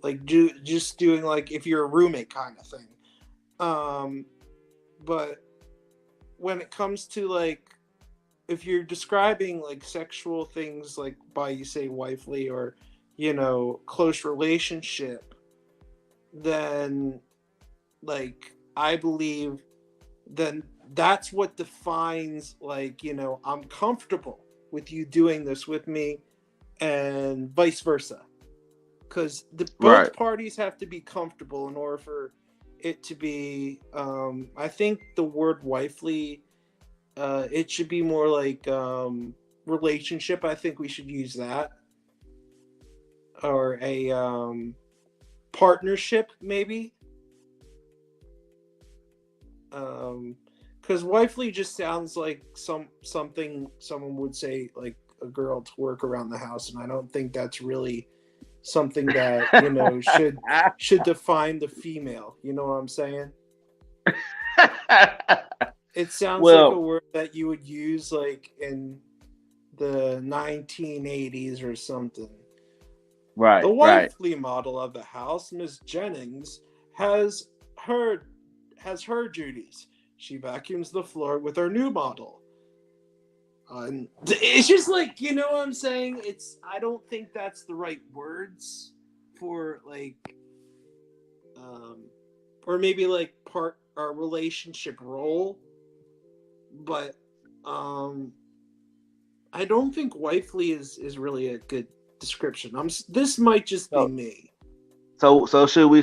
like just doing like if you're a roommate kind of thing. Um, but when it comes to like if you're describing like sexual things like by you say wifely or close relationship, then like I believe then that's what defines like I'm comfortable with you doing this with me and vice versa, because the Right. both parties have to be comfortable in order for it to be I think the word wifely it should be more like relationship. I think we should use that, or a partnership maybe. Because wifely just sounds like something someone would say like a girl to work around the house, and I don't think that's really something that should define the female. You know what I'm saying? It sounds like a Well, word that you would use like in the 1980s or something. right, The right. wifely model of the house, Miss Jennings, has her her duties. She vacuums the floor with our new model. And it's just like what I'm saying. I don't think that's the right words for like, um, or maybe like part our relationship role, but um, I don't think wifely is really a good description. This might just be So, me. so should we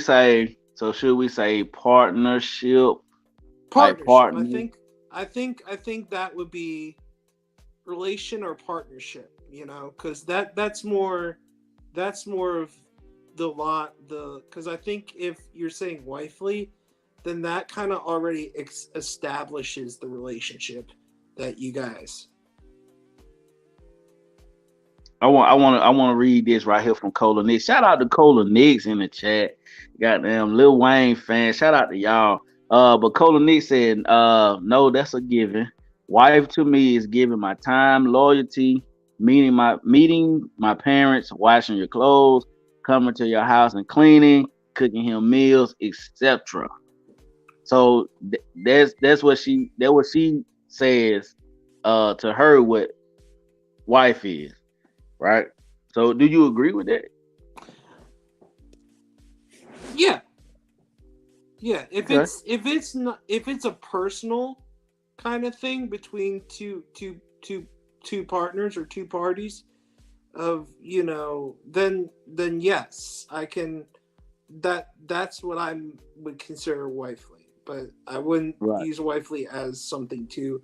say partnership, like Partnership. I partner? think I think that would be relation or partnership. Because that's more of the lot the because I think if you're saying wifely, then that kind of already establishes the relationship that you guys. I want to read this right here from Cola Nix. Shout out to Cola Nix in the chat. Goddamn Lil Wayne fan. Shout out to y'all. But Cola Nix said, no, that's a given. Wife to me is giving my time, loyalty, meeting my parents, washing your clothes, coming to your house and cleaning, cooking him meals, etc. So that's what she says to her what wife is, right? So do you agree with that? Yeah, yeah. If Okay. it's not if it's a personal kind of thing between two partners or two parties of then yes I can that's what I would consider wifely, but I wouldn't Right. use wifely as something to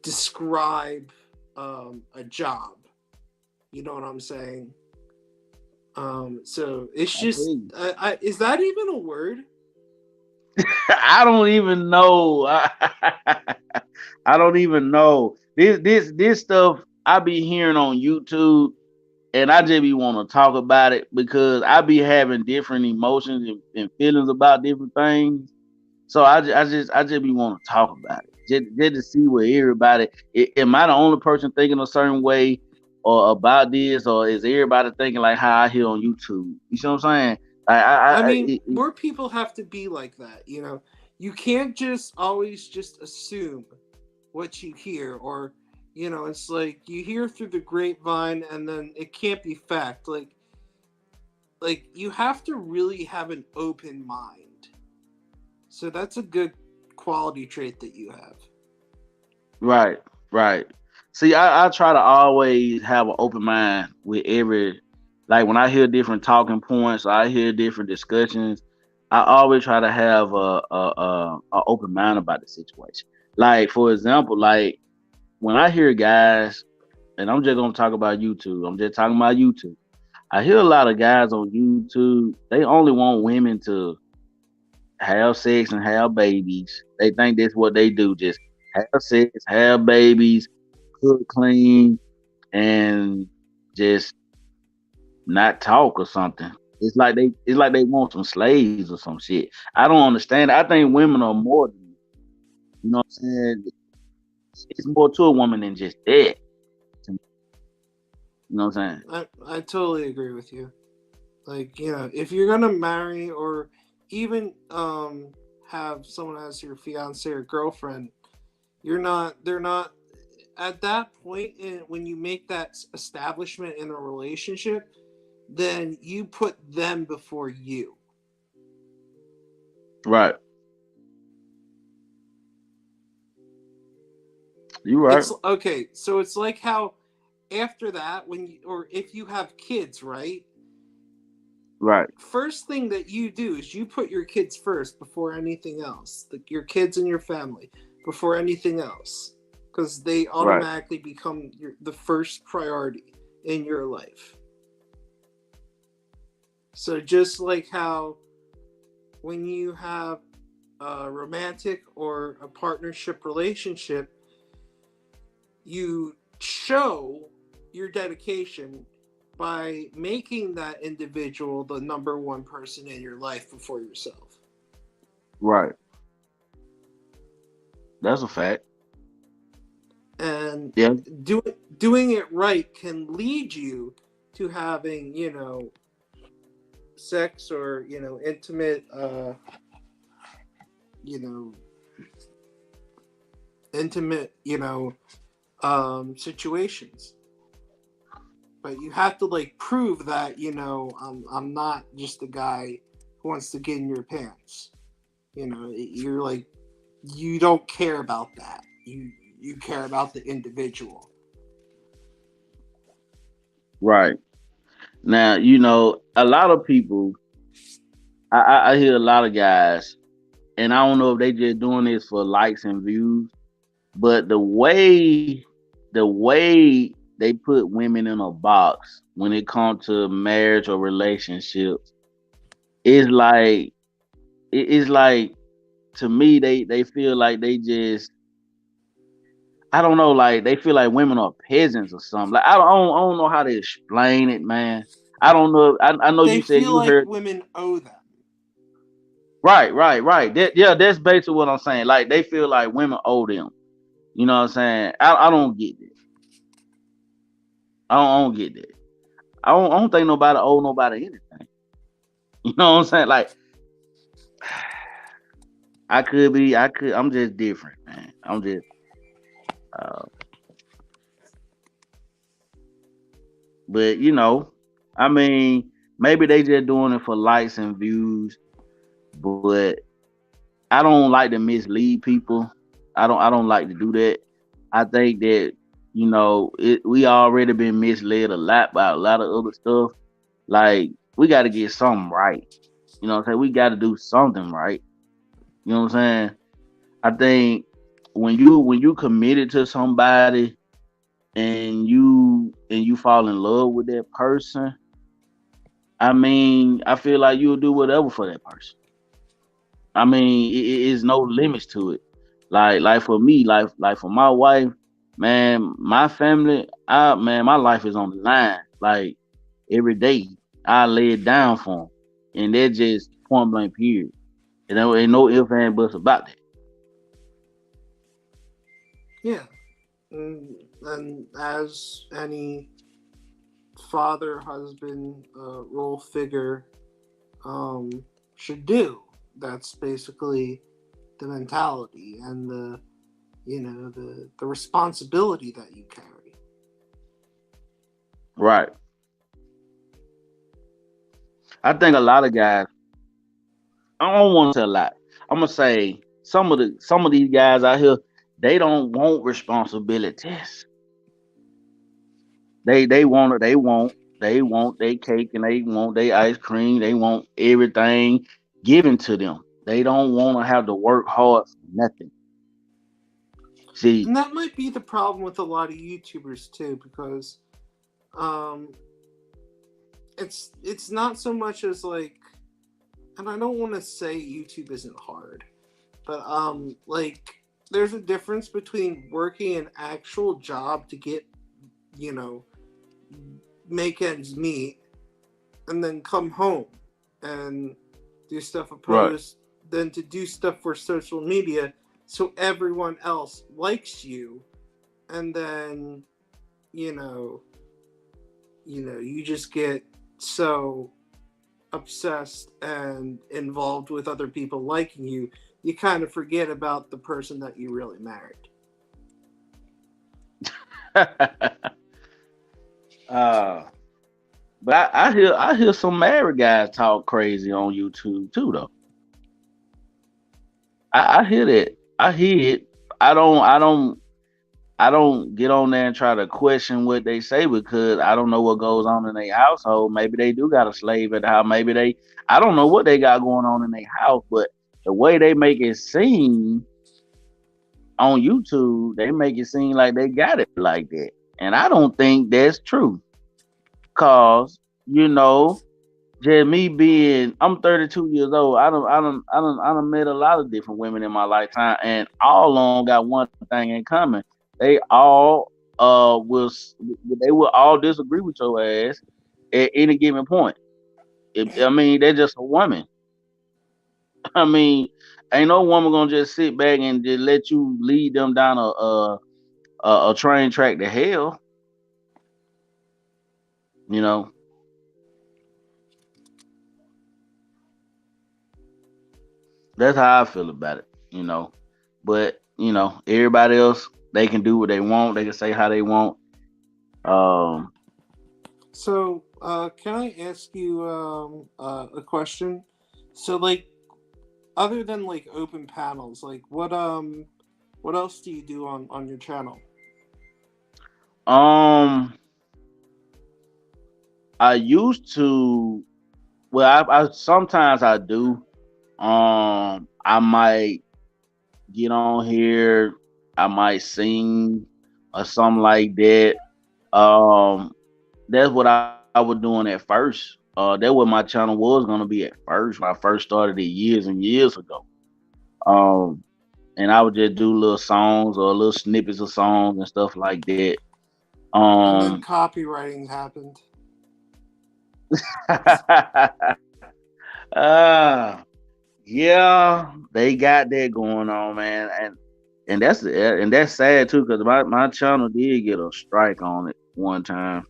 describe a job. You know what I'm saying? So it's I just feel you. is that even a word? I don't even know. I don't even know. This stuff I be hearing on YouTube, and I just be want to talk about it because I be having different emotions and feelings about different things. So I just be want to talk about it, just to see where everybody. Am I the only person thinking a certain way or about this, or is everybody thinking like how I hear on YouTube? You see what I'm saying? I mean, more people have to be like that, you know. You can't just always just assume what you hear, or you know, it's like you hear through the grapevine and then it can't be fact. Like you have to really have an open mind. So that's a good quality trait that you have. Right, right. See, I try to always have an open mind with every, like when I hear different talking points, I hear different discussions. I always try to have a open mind about the situation. Like for example, like when I hear guys, and I'm just gonna talk about YouTube. I'm just talking about YouTube. I hear a lot of guys on YouTube. They only want women to have sex and have babies. They think that's what they do. Just have sex, have babies, cook, clean, and just not talk or something. It's like they want some slaves or some shit. I don't understand. I think women are more than, you know what I'm saying. It's more to a woman than just that. You know what I'm saying? I totally agree with you. Like, you know, if you're gonna marry or even have someone as your fiance or girlfriend, they're not at that point when you make that establishment in a relationship, then you put them before you. Right. You right. It's okay, so it's like how after that, when you, or if you have kids, right? Right. First thing that you do is you put your kids first before anything else. Your kids and your family before anything else, because they Right. automatically become the first priority in your life. So just like how when you have a romantic or a partnership relationship, you show your dedication by making that individual the number one person in your life before yourself. Right. That's a fact. And Yeah. doing it right can lead you to having, you know, sex or, you know, intimate, you know, you know, situations. But you have to like prove that, you know, I'm not just the guy who wants to get in your pants. You know, you're like, you don't care about that. You care about the individual. Right. Now, a lot of people, I hear a lot of guys, and I don't know if they just doing this for likes and views, but the way they put women in a box when it comes to marriage or relationships is like it's like, to me, they feel like they just, I don't know, like they feel like women are peasants or something. Like I don't know how to explain it, man. I don't know. I know They you said feel you like heard. women owe them. Right, right, right. Yeah, that's basically what I'm saying. Like they feel like women owe them. You know what I'm saying? I don't get that. I don't get that. I don't think nobody owe nobody anything. You know what I'm saying? Like I'm just different, man. I'm just uh but I mean, maybe they just doing it for likes and views, but I don't like to mislead people. I don't like to do that. I think that we already been misled a lot by a lot of other stuff. Like we got to get something right. You know what I'm saying? We got to do something right. You know what I'm saying? I think when you committed to somebody and you fall in love with that person, I mean, I feel like you'll do whatever for that person. I mean, it is no limits to it. Like for me, like for my wife, man, my family, my life is on the line. Like every day. I lay it down for them, and that's just point blank period. And there ain't no ifs and buts about that. Yeah. And as any father, husband, role figure um, should do, that's basically the mentality and the responsibility that you carry. Right. I think a lot of guys. I don't want to say a lot. I'm gonna say some of these guys out here, they don't want responsibilities. They want it. They want their cake and they want their ice cream. They want everything given to them. They don't want to have to work hard for nothing. See, And that might be the problem with a lot of YouTubers too, because um, it's not so much as like, and I don't want to say YouTube isn't hard, but like there's a difference between working an actual job to get, you know, make ends meet, and then come home and do stuff right. opposed than to do stuff for social media so everyone else likes you, and then you know you just get so obsessed and involved with other people liking you, you kind of forget about the person that you really married. uh, but I hear some married guys talk crazy on YouTube too though. I hear that. I hear it. I don't get on there and try to question what they say because I don't know what goes on in their household. Maybe they do got a slave at the house. Maybe I don't know what they got going on in their house, but the way they make it seem on YouTube, they make it seem like they got it like that. And I don't think that's true. Cause, you know, just me being, I'm 32 years old. I done met a lot of different women in my lifetime, and all of them got one thing in common. They all they will all disagree with your ass at any given point. I mean, they're just a woman. I mean, ain't no woman gonna just sit back and just let you lead them down a train track to hell. You know, that's how I feel about it. But everybody else, they can do what they want. They can say how they want. Um, So, can I ask you a question? So, like, other than like open panels, like what else do you do on your channel? um, I used to. Well, I sometimes I do. I might get on here. I might sing or something like that. Um, that's what I was doing at first. That's what my channel was gonna be at first when I first started it years and years ago. Um, and I would just do little songs or little snippets of songs and stuff like that. And then Um, copywriting happened. uh, yeah, they got that going on, man, and that's sad too, because my channel did get a strike on it one time.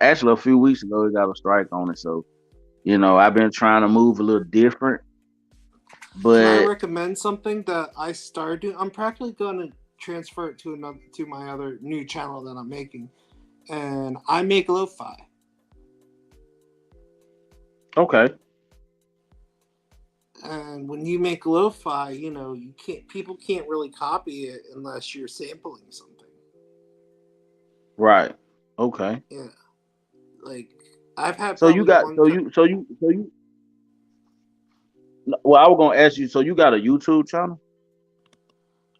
Actually, a few weeks ago, it got a strike on it. So I've been trying to move a little different, Can I but recommend something that I started doing? I'm practically going to transfer it to another to my other new channel that I'm making, and I make lo-fi. okay, And when you make lo-fi, you can't people can't really copy it unless you're sampling something. right, okay. Yeah, like I've had So you probably got one. so you. Well, I was gonna ask you. So you got a YouTube channel?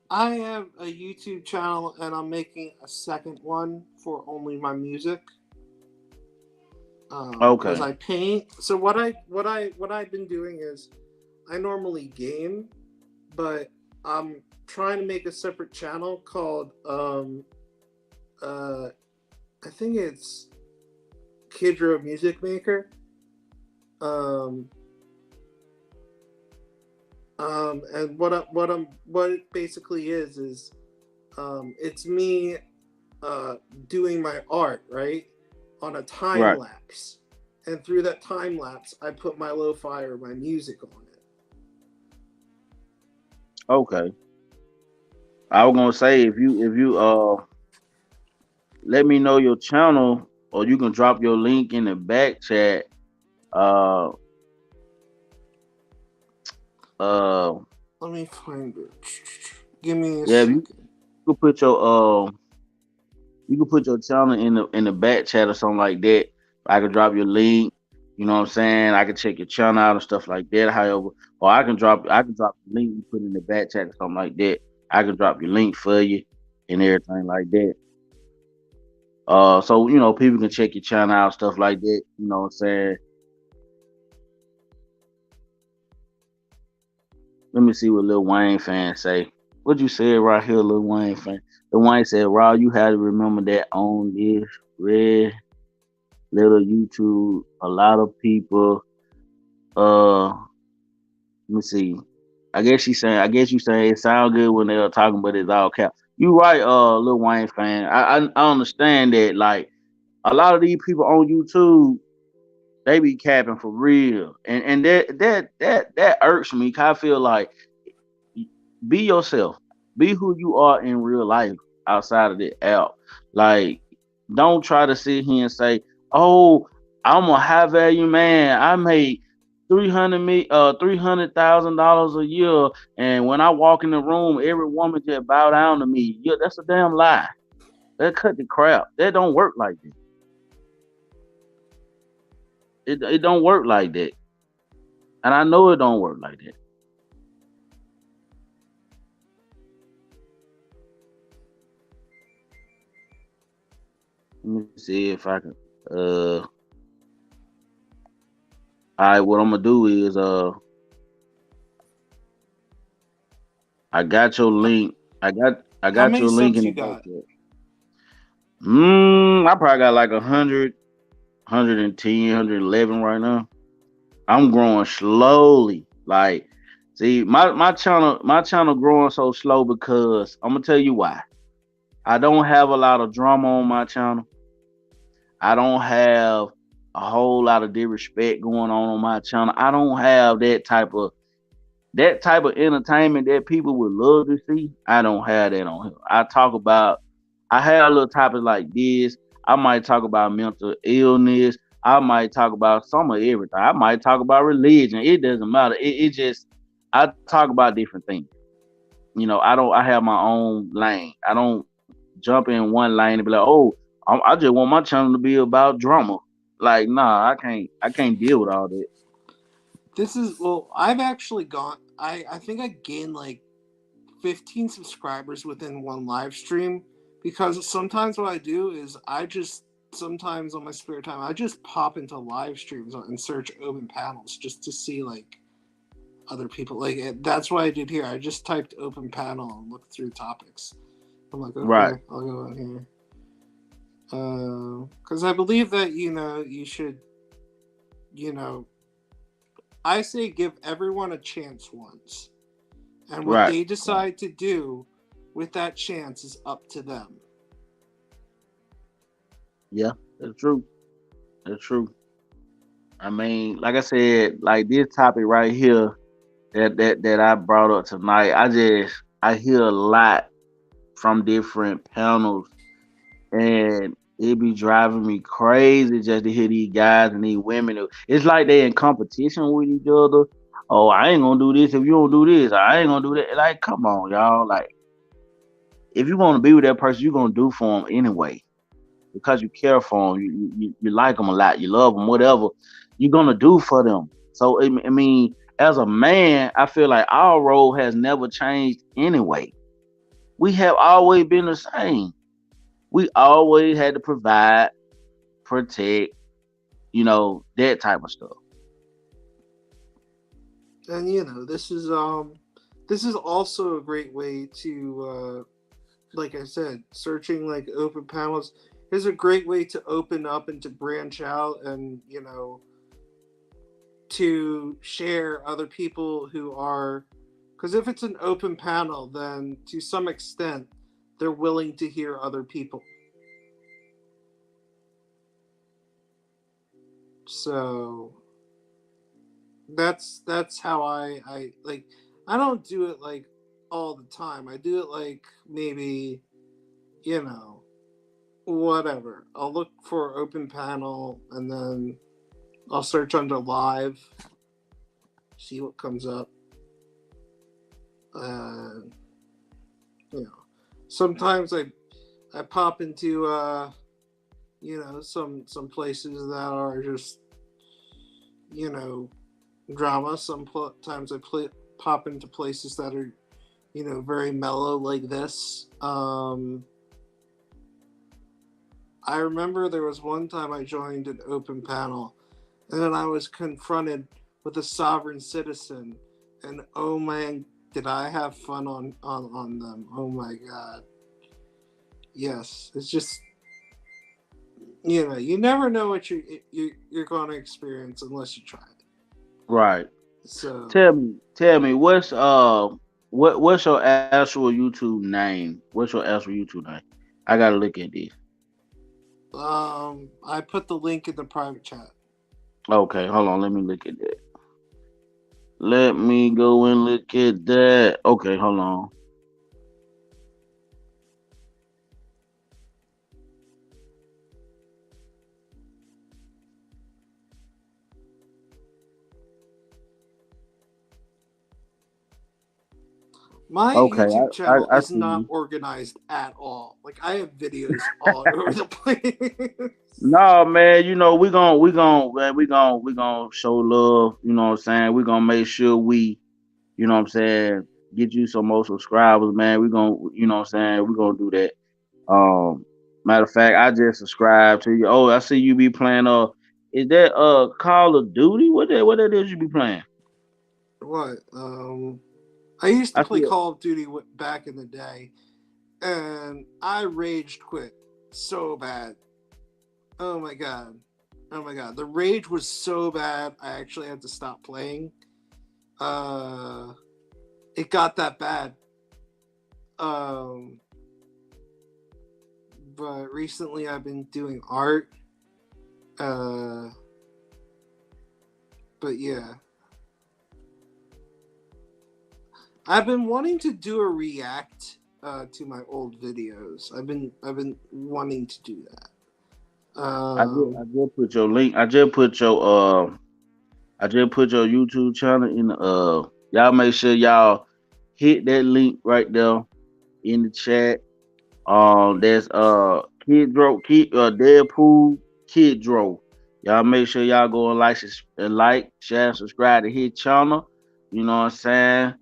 I have a YouTube channel, and I'm making a second one for only my music. Because Okay, I paint. So what I've been doing is I normally game, but I'm trying to make a separate channel called uh I think it's Kidro Music Maker. Um, and what it basically is it's me doing my art, right, on a time Right. lapse, and through that time lapse, I put my lo-fi or my music on it. Okay. I was gonna say if you let me know your channel, or you can drop your link in the back chat. Uh uh Let me find it. Give me a yeah, if you second. could put your you can put your channel in the back chat or something like that. I can drop your link. You know what I'm saying? I can check your channel out and stuff like that. However, or I can drop the link you put in the back chat or something like that. I can drop your link for you and everything like that. So people can check your channel out, stuff like that. You know what I'm saying? Let me see what Lil Wayne fans say. What you said right here, Lil Wayne fan. Lil Wayne said, "Raw, you had to remember that on this red little YouTube, a lot of people. Let me see. I guess you saying it sound good when they are talking, but it's all cap. You right, Lil Wayne fan. I understand that. Like a lot of these people on YouTube, they be capping for real, and that irks me. 'Cause I feel like be yourself, be who you are in real life outside of the app. Like, don't try to sit here and say, "Oh, I'm a high value man. I make 300,000 a year, and when I walk in the room, every woman just bow down to me." Yeah, that's a damn lie. That cut the crap. That don't work like that. It don't work like that, and I know it don't work like that. Let me see if I can. All right. What I'm gonna do is I got your link. I How got many your link subs in the you back got? chat. I probably got like 100, 110, 111 right now. I'm growing slowly. Like, see, my channel growing so slow because I'm gonna tell you why. I don't have a lot of drama on my channel. I don't have a whole lot of disrespect going on my channel. I don't have that type of entertainment that people would love to see. I don't have that on here. I have little topics like this. I might talk about mental illness. I might talk about some of everything. I might talk about religion. It doesn't matter. It just I talk about different things. I have my own lane. I don't jump in one lane and be like, oh, I just want my channel to be about drama. Like, nah, I can't deal with all that. This is well. I've actually gone. I think I gained like 15 subscribers within one live stream, because sometimes what I do is I just sometimes on my spare time I just pop into live streams and search open panels just to see like other people. That's what I did here. I just typed open panel and looked through topics. I'm like, Right, okay, I'll go in here. Because I believe that you should, you know I say give everyone a chance once, and what right, they right. decide to do with that chance is up to them. Yeah, that's true. That's true. I mean, like I said, like this topic right here that I brought up tonight, I hear a lot from different panels, and it be driving me crazy just to hear these guys and these women. It's like they in competition with each other. Oh, I ain't gonna do this if you don't do this. I ain't gonna do that. Like, come on, y'all. Like, if you want to be with that person, you're gonna do for them anyway because you care for them. You like them a lot. You love them. Whatever you're gonna do for them. So I mean, as a man, I feel like our role has never changed anyway. We have always been the same. We always had to provide, protect, that type of stuff. And this is also a great way to like I said, searching like open panels. here's a great way to open up and to branch out, and to share other people who are, because if it's an open panel, then to some extent they're willing to hear other people. So that's how I like. I don't do it like all the time. I do it like maybe, whatever. I'll look for open panel, and then I'll search under live, see what comes up. Sometimes I pop into some places that are just drama. Sometimes I pop into places that are very mellow, like this. I remember there was one time I joined an open panel, and then I was confronted with a sovereign citizen, and oh man, did I have fun on them. Oh my god. Yes, it's just, you never know what you're going to experience unless you try it. Right. So Tell me, what's your actual YouTube name? What's your actual YouTube name? I gotta look at this. I put the link in the private chat. Okay, hold on. Let me look at that. Let me go and look at that. Okay, hold on. My Okay, YouTube channel I is see not you. organized at all. Like, I have videos all over the place. No, man, we gonna show love, you know what I'm saying? We're gonna make sure you know what I'm saying, get you some more subscribers, man. We're gonna, you know what I'm saying, we're gonna do that. Matter of fact, I just subscribed to you. Oh, I see you be playing is that Call of Duty? What that is you be playing? What? I used to I play see it. Call of Duty back in the day, and I raged quit so bad. Oh my god. Oh my god. The rage was so bad, I actually had to stop playing. Uh, it got that bad. Um, but recently I've been doing art. Uh, but yeah, I've been wanting to do a react to my old videos. I've been wanting to do that. I just put your link. I just put your YouTube channel in the y'all make sure y'all hit that link right there in the chat. There's Kid Deadpool Kid Dro. Y'all make sure y'all go and share, subscribe to his channel. You know what I'm saying?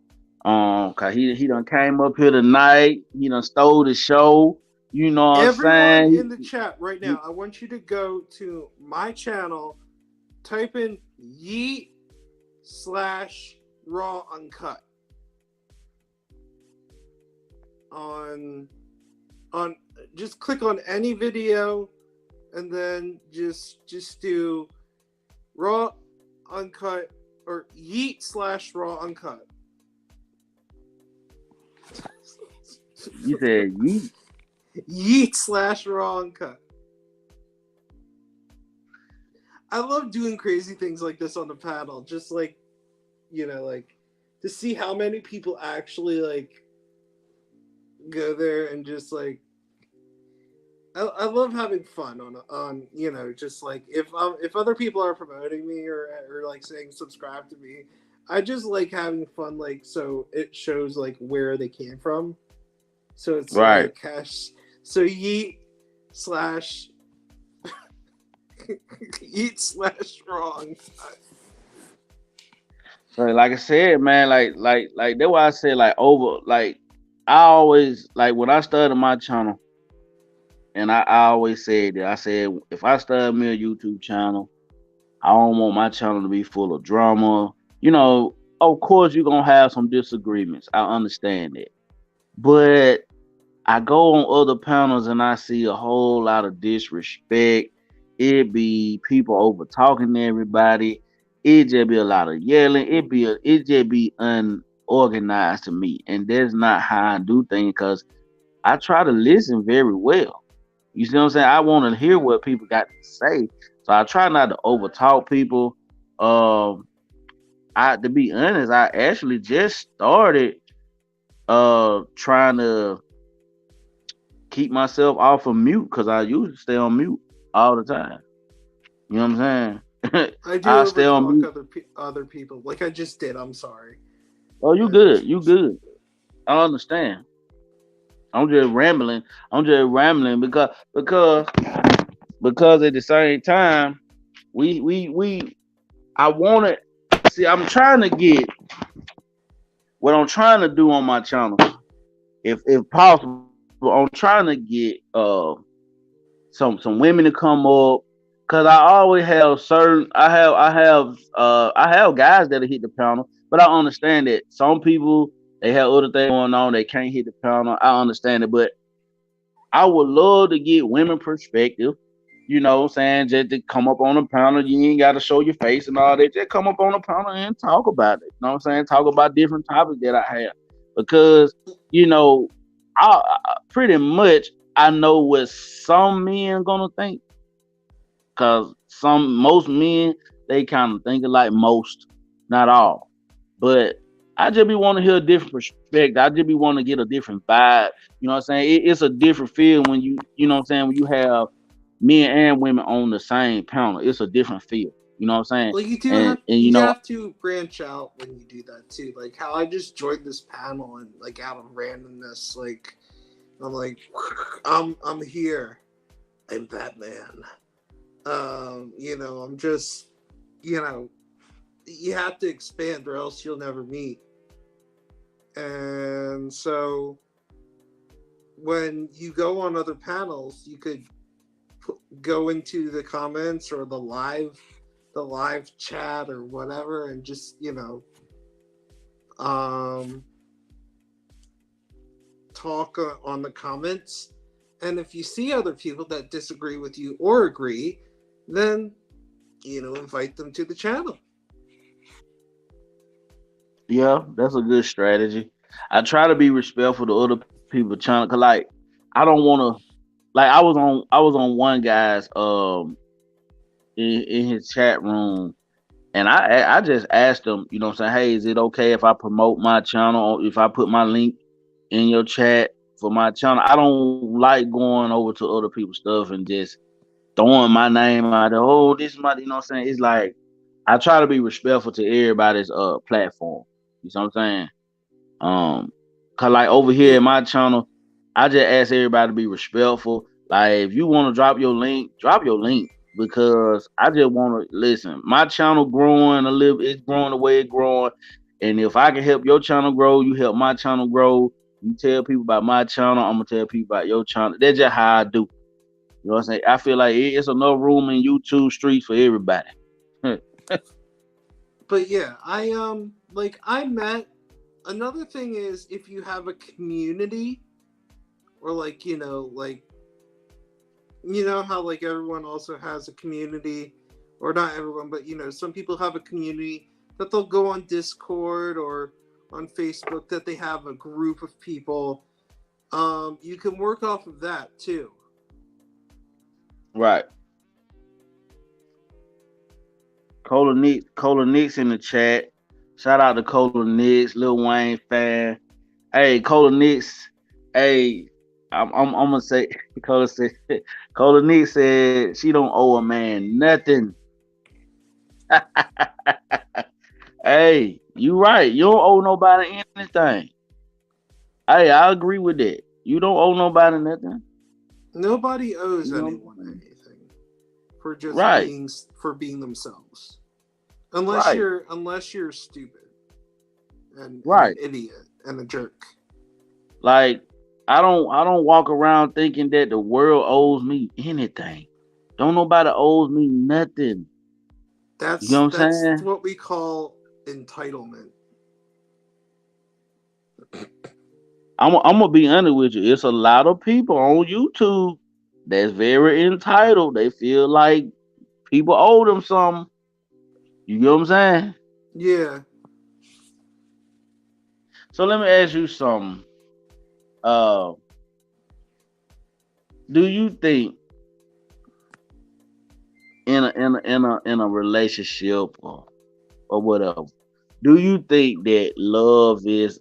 Cause he done came up here tonight. He done stole the show. You know what I'm Everyone saying? in the chat right now, I want you to go to my channel, type in Yeet/Raw Uncut on just click on any video, and then just do Raw Uncut or Yeet/Raw Uncut. You said yeet. Yeet/Raw Uncut. I love doing crazy things like this on the panel, just like, like to see how many people actually like go there and just like. I love having fun on just like if other people are promoting me or like saying subscribe to me, I just like having fun, like, so it shows like where they came from. So it's Right. like cash. So Yeet slash Yeet/wrong. So like I said, man, like that's why I said like over like I always like when I started my channel, and I always said that I said if I start me a YouTube channel, I don't want my channel to be full of drama. Of course you're gonna have some disagreements. I understand that. But I go on other panels and I see a whole lot of disrespect. It be people over talking to everybody. It just be a lot of yelling. It just be unorganized to me, and that's not how I do things. Cause I try to listen very well. You see what I'm saying? I want to hear what people got to say, so I try not to overtalk people. Um, to be honest, I actually just started trying to keep myself off of mute because I usually stay on mute all the time. You know what I'm saying? I I do stay on overtalk mute. other people, like I just did. I'm sorry. Oh, you Uh, good? You good? I understand. I'm just rambling. I'm just rambling because at the same time we I want to see. I'm trying to get what I'm trying to do on my channel, if possible. I'm trying to get some women to come up because I always have certain I have guys that'll hit the panel, but I understand that some people they have other things going on, they can't hit the panel. I understand it, but I would love to get women perspective. You know what I'm saying? Just to come up on the panel, you ain't gotta show your face and all that. Just come up on the panel and talk about it. You know what I'm saying? Talk about different topics that I have. Because, you know, pretty much I know what some men gonna think. Cause most men they kind of think like most, not all. But I just be want to hear a different perspective. I just be want to get a different vibe. You know what I'm saying? It's a different feel when you know what I'm saying, when you have men and women on the same panel. It's a different feel. You know what I'm saying? Like And you you know, have to branch out when you do that too. Like how I just joined this panel and like out of randomness, like I'm like I'm here. I'm Batman. I'm just you know, you have to expand or else you'll never meet. And so when you go on other panels, you could go into the comments or the live chat or whatever and just um talk on the comments. And if you see other people that disagree with you or agree, then invite them to the channel. yeah, that's a good strategy. I try to be respectful to other people channel. Cause like I don't want to like I was on one guy's in his chat room. And I just asked them, you know what I'm saying, hey, is it okay if I promote my channel, if I put my link in your chat for my channel? I don't like going over to other people's stuff and just throwing my name out there. Oh, this is my, you know what I'm saying? It's like I try to be respectful to everybody's platform. You know what I'm saying? Um, cause like over here in Yeah, my channel, I just ask everybody to be respectful. Like if you want to drop your link, drop your link because I just want to listen. My channel growing a little, it's growing the way it's growing, and if I can help your channel grow, you help my channel grow. You tell people about my channel, I'm gonna tell people about your channel. That's just how I do. You know what I'm saying? I feel like it's enough room in YouTube streets for everybody. but yeah, I met. Another thing is if you have a community or how like everyone also has a community, or not everyone, but some people have a community that they'll go on Discord or on Facebook, that they have a group of people. You can work off of that too. Right. Cola Nicks in the chat. Shout out to Cola Nicks, Lil Wayne fan. Hey, Cola Nicks. Hey, I'm gonna say Cola said Cola Nicks said she don't owe a man nothing. Hey, you right. You don't owe nobody anything. Hey, I agree with that. You don't owe nobody nothing. Nobody owes You know what anyone I'm saying? anything for just Right, being themselves, right, unless you're stupid and an right. idiot and a jerk. Like I don't walk around thinking that the world owes me anything. Don't nobody owes me nothing. You know what I'm That's saying? what we call entitlement. I'm gonna be honest with you. It's a lot of people on YouTube that's very entitled. They feel like people owe them something. You get what I'm saying? Yeah. So let me ask you something. Uh, do you think in a relationship or whatever, do you think that love is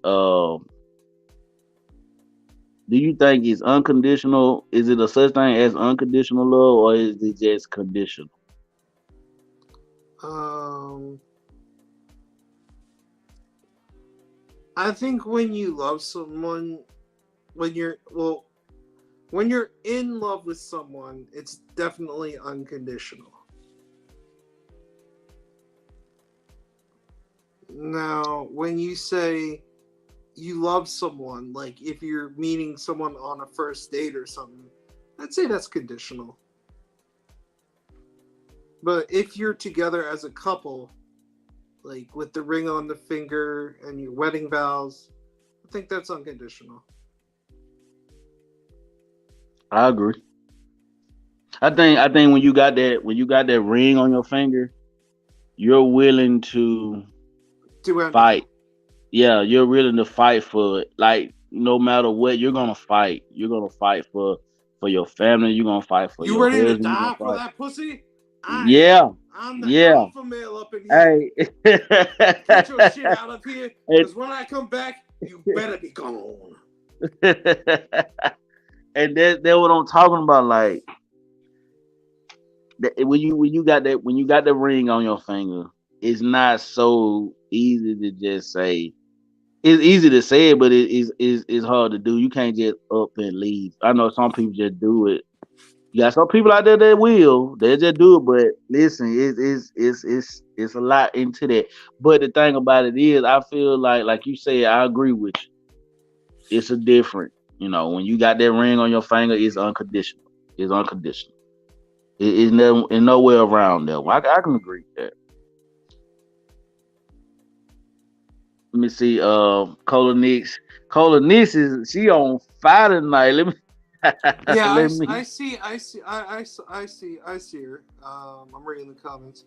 do you think it's unconditional? Is it a such thing as unconditional love, or is it just conditional? Um, I think when you love someone, when you're well, when you're in love with someone, it's definitely unconditional. Now, when you say you love someone, like if you're meeting someone on a first date or something, I'd say that's conditional. But if you're together as a couple, like with the ring on the finger and your wedding vows, I think that's unconditional. I agree. I think when you got that ring on your finger, you're willing to Do anything. fight. Yeah, you're willing to fight for it. Like no matter what, you're gonna fight. You're gonna fight for your family. You're gonna fight for You your ready to husband. You're die gonna for fight. that pussy? I am. Yeah, I'm the yeah. alpha male up in here. Hey, Get your shit out of here, and, because when I come back, you better be gone. and that's what I'm talking about. Like when you got that ring on your finger, it's not so easy to just say. It's easy to say it, but it's hard to do. You can't just up and leave. I know some people just do it. You got some people out there that will. They just do it. But listen, it's a lot into that. But the thing about it is, I feel like you said, I agree with you. It's a different. When you got that ring on your finger, it's unconditional. It's unconditional. It's no, in nowhere around there. I can agree with that. Let me see. Cola Nix. Cola Nix is she on fire tonight. Let me Yeah, let me. I see her. I'm reading the comments,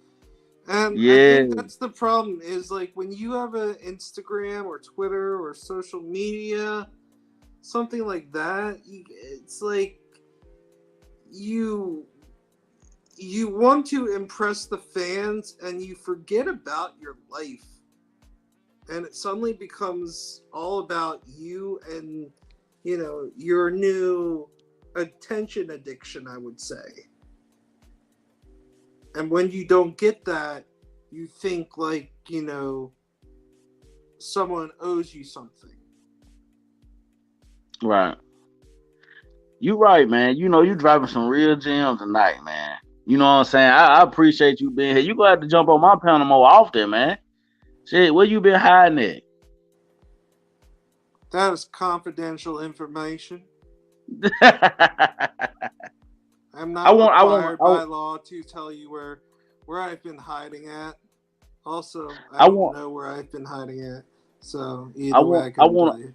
and I Yeah, think that's the problem. Is like when you have an Instagram or Twitter or social media, something like that. It's like you you want to impress the fans, and you forget about your life, and it suddenly becomes all about you and your new attention addiction, I would say. And when you don't get that, you think like someone owes you something. right. You right, man. You driving some real gems tonight, man. You know what I'm saying? I appreciate you being here. You gonna have to jump on my panel more often, man. Shit, where you been hiding at? That is confidential information. I I'm not want, I want, required I by want, law to tell you where I've been hiding at. Also, I I don't want, know where I've been hiding at. So I either way, want, I I couldn't want, tell you.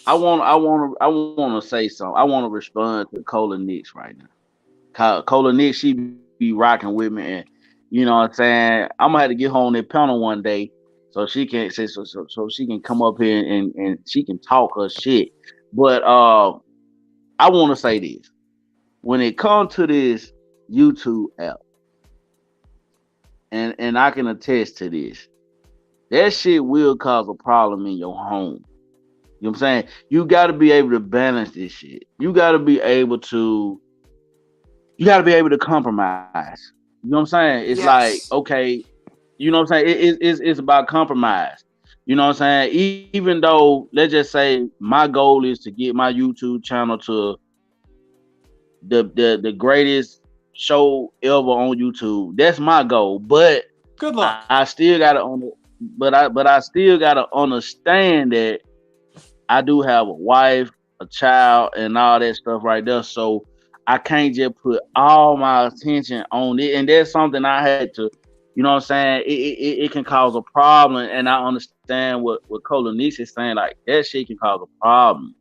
I want to say something. I want to respond to Cola Nix right now. Cola Nix, she be rocking with me, and you know what I'm saying. I'm gonna have to get her on that panel one day, so she can say so she can come up here and she can talk her shit. But I want to say this: when it comes to this YouTube app, and I can attest to this, that shit will cause a problem in your home. You know what I'm saying? You got to be able to balance this shit. You got to be able to compromise. You know what I'm saying? It's like, Yes. okay, you know what I'm saying? It's about compromise. You know what I'm saying? Even though, let's just say my goal is to get my YouTube channel to the greatest show ever on YouTube. That's my goal. But Good I luck. still gotta but I still gotta understand that I do have a wife, a child, and all that stuff right there. So I can't just put all my attention on it. And that's something I had to You know what I'm saying? It can cause a problem, and I understand what Colonice is saying. Like that shit can cause a problem.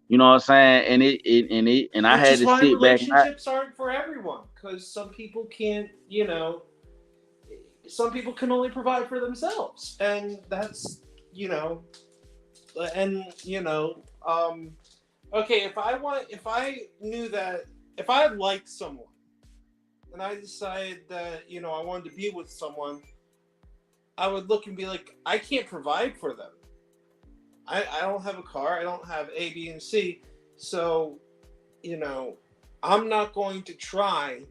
You know what I'm saying? And I Which had is to why sit back. relationships aren't for everyone, because some people can't, some people can only provide for themselves, and that's, you know, and okay, if I knew that, if I liked someone and I decided that, I wanted to be with someone, I would look and be like, I can't provide for them. I don't have a car, I don't have A, B, and C, so, you know, I'm not going to try,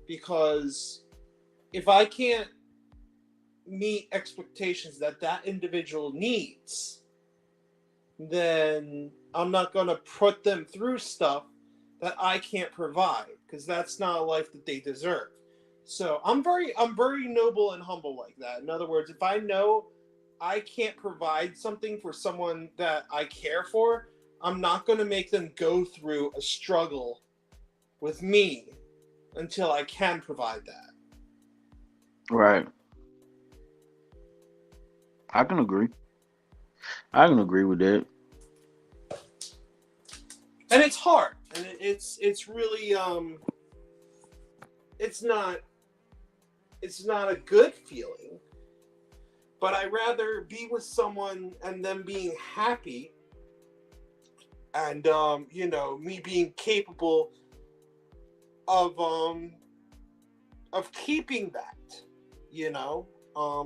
because if I can't meet expectations that that individual needs, then I'm not going to put them through stuff that I can't provide, because that's not a life that they deserve. So I'm very noble and humble like that. In other words, if I know I can't provide something for someone that I care for, I'm not going to make them go through a struggle with me until I can provide that. Right. I can agree. I can agree with that. And it's hard, and it's really it's not it's not a good feeling, but I rather be with someone and them being happy, and me being capable of keeping that, you know.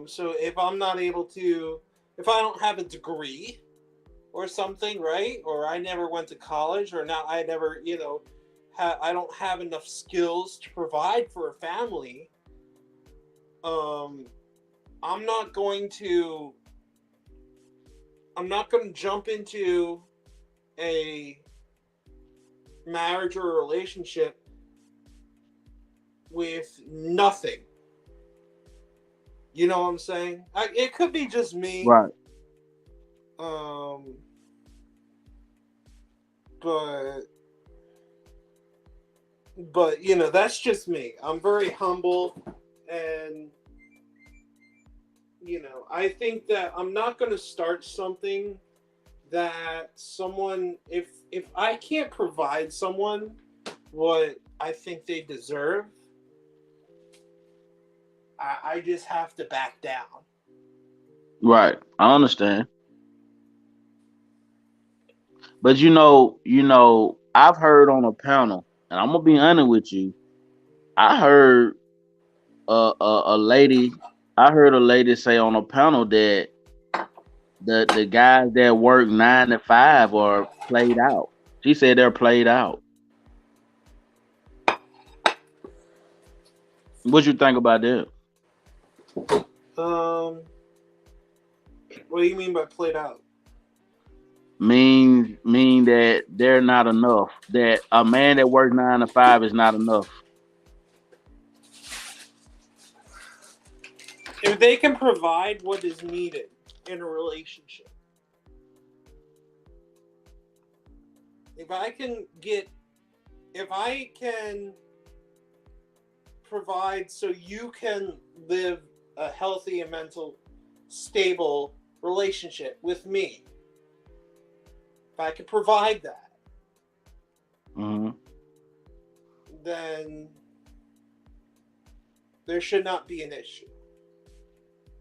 So if I'm not able to, if I don't have a degree or something, right? Or I never went to college, or now I never, I don't have enough skills to provide for a family. Um, I'm not going to. I'm not going to jump into a marriage or a relationship with nothing. You know what I'm saying? It could be just me. Right. Um, but that's just me. I'm very humble, and I think that I'm not going to start something that someone, if I can't provide someone what I think they deserve, I just have to back down. Right. I understand. But I've heard on a panel, and I'm gonna be honest with you. I heard a lady. I heard a lady say on a panel that the guys that work 9 to 5 are played out. She said they're played out. What you think about that? Um, what do you mean by played out? Mean that they're not enough. That a man that works 9 to 5 is not enough. If they can provide what is needed in a relationship, if I can get, if I can provide so you can live a healthy and mental stable relationship with me, if I can provide that, Hmm. then there should not be an issue.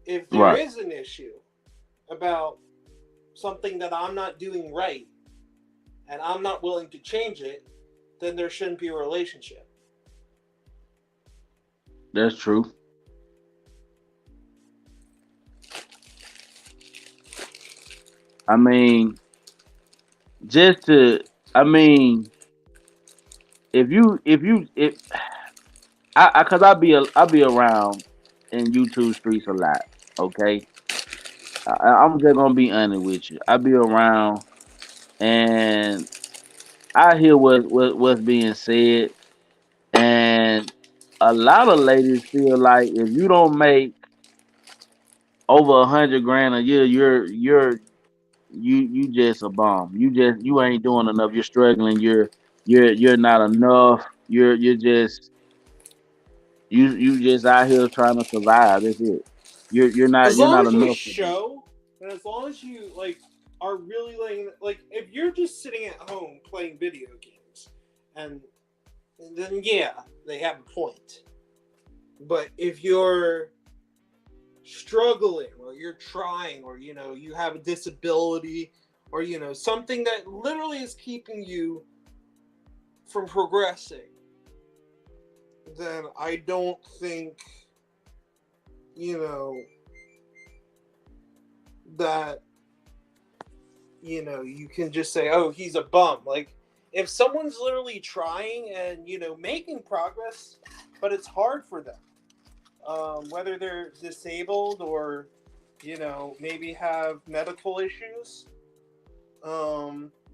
If there Right. is an issue about something that I'm not doing right and I'm not willing to change it, then there shouldn't be a relationship. That's true. I mean, just to. I mean, if cause I be around in YouTube streets a lot. Okay, I'm just gonna be honest with you. I be around and I hear what's being said, and a lot of ladies feel like if you don't make over 100 grand a year, you just a bum. You ain't doing enough. You're struggling. You're not enough. You're just You just out here trying to survive. That's it. As You're long not as you enough for them. show, and as long as you like are really like if you're just sitting at home playing video games, and then yeah, they have a point. But if you're struggling or you're trying or you have a disability or something that literally is keeping you from progressing, then I don't think you know that you can just say, oh, he's a bum. Like, if someone's literally trying and making progress, but it's hard for them, whether they're disabled or maybe have medical issues,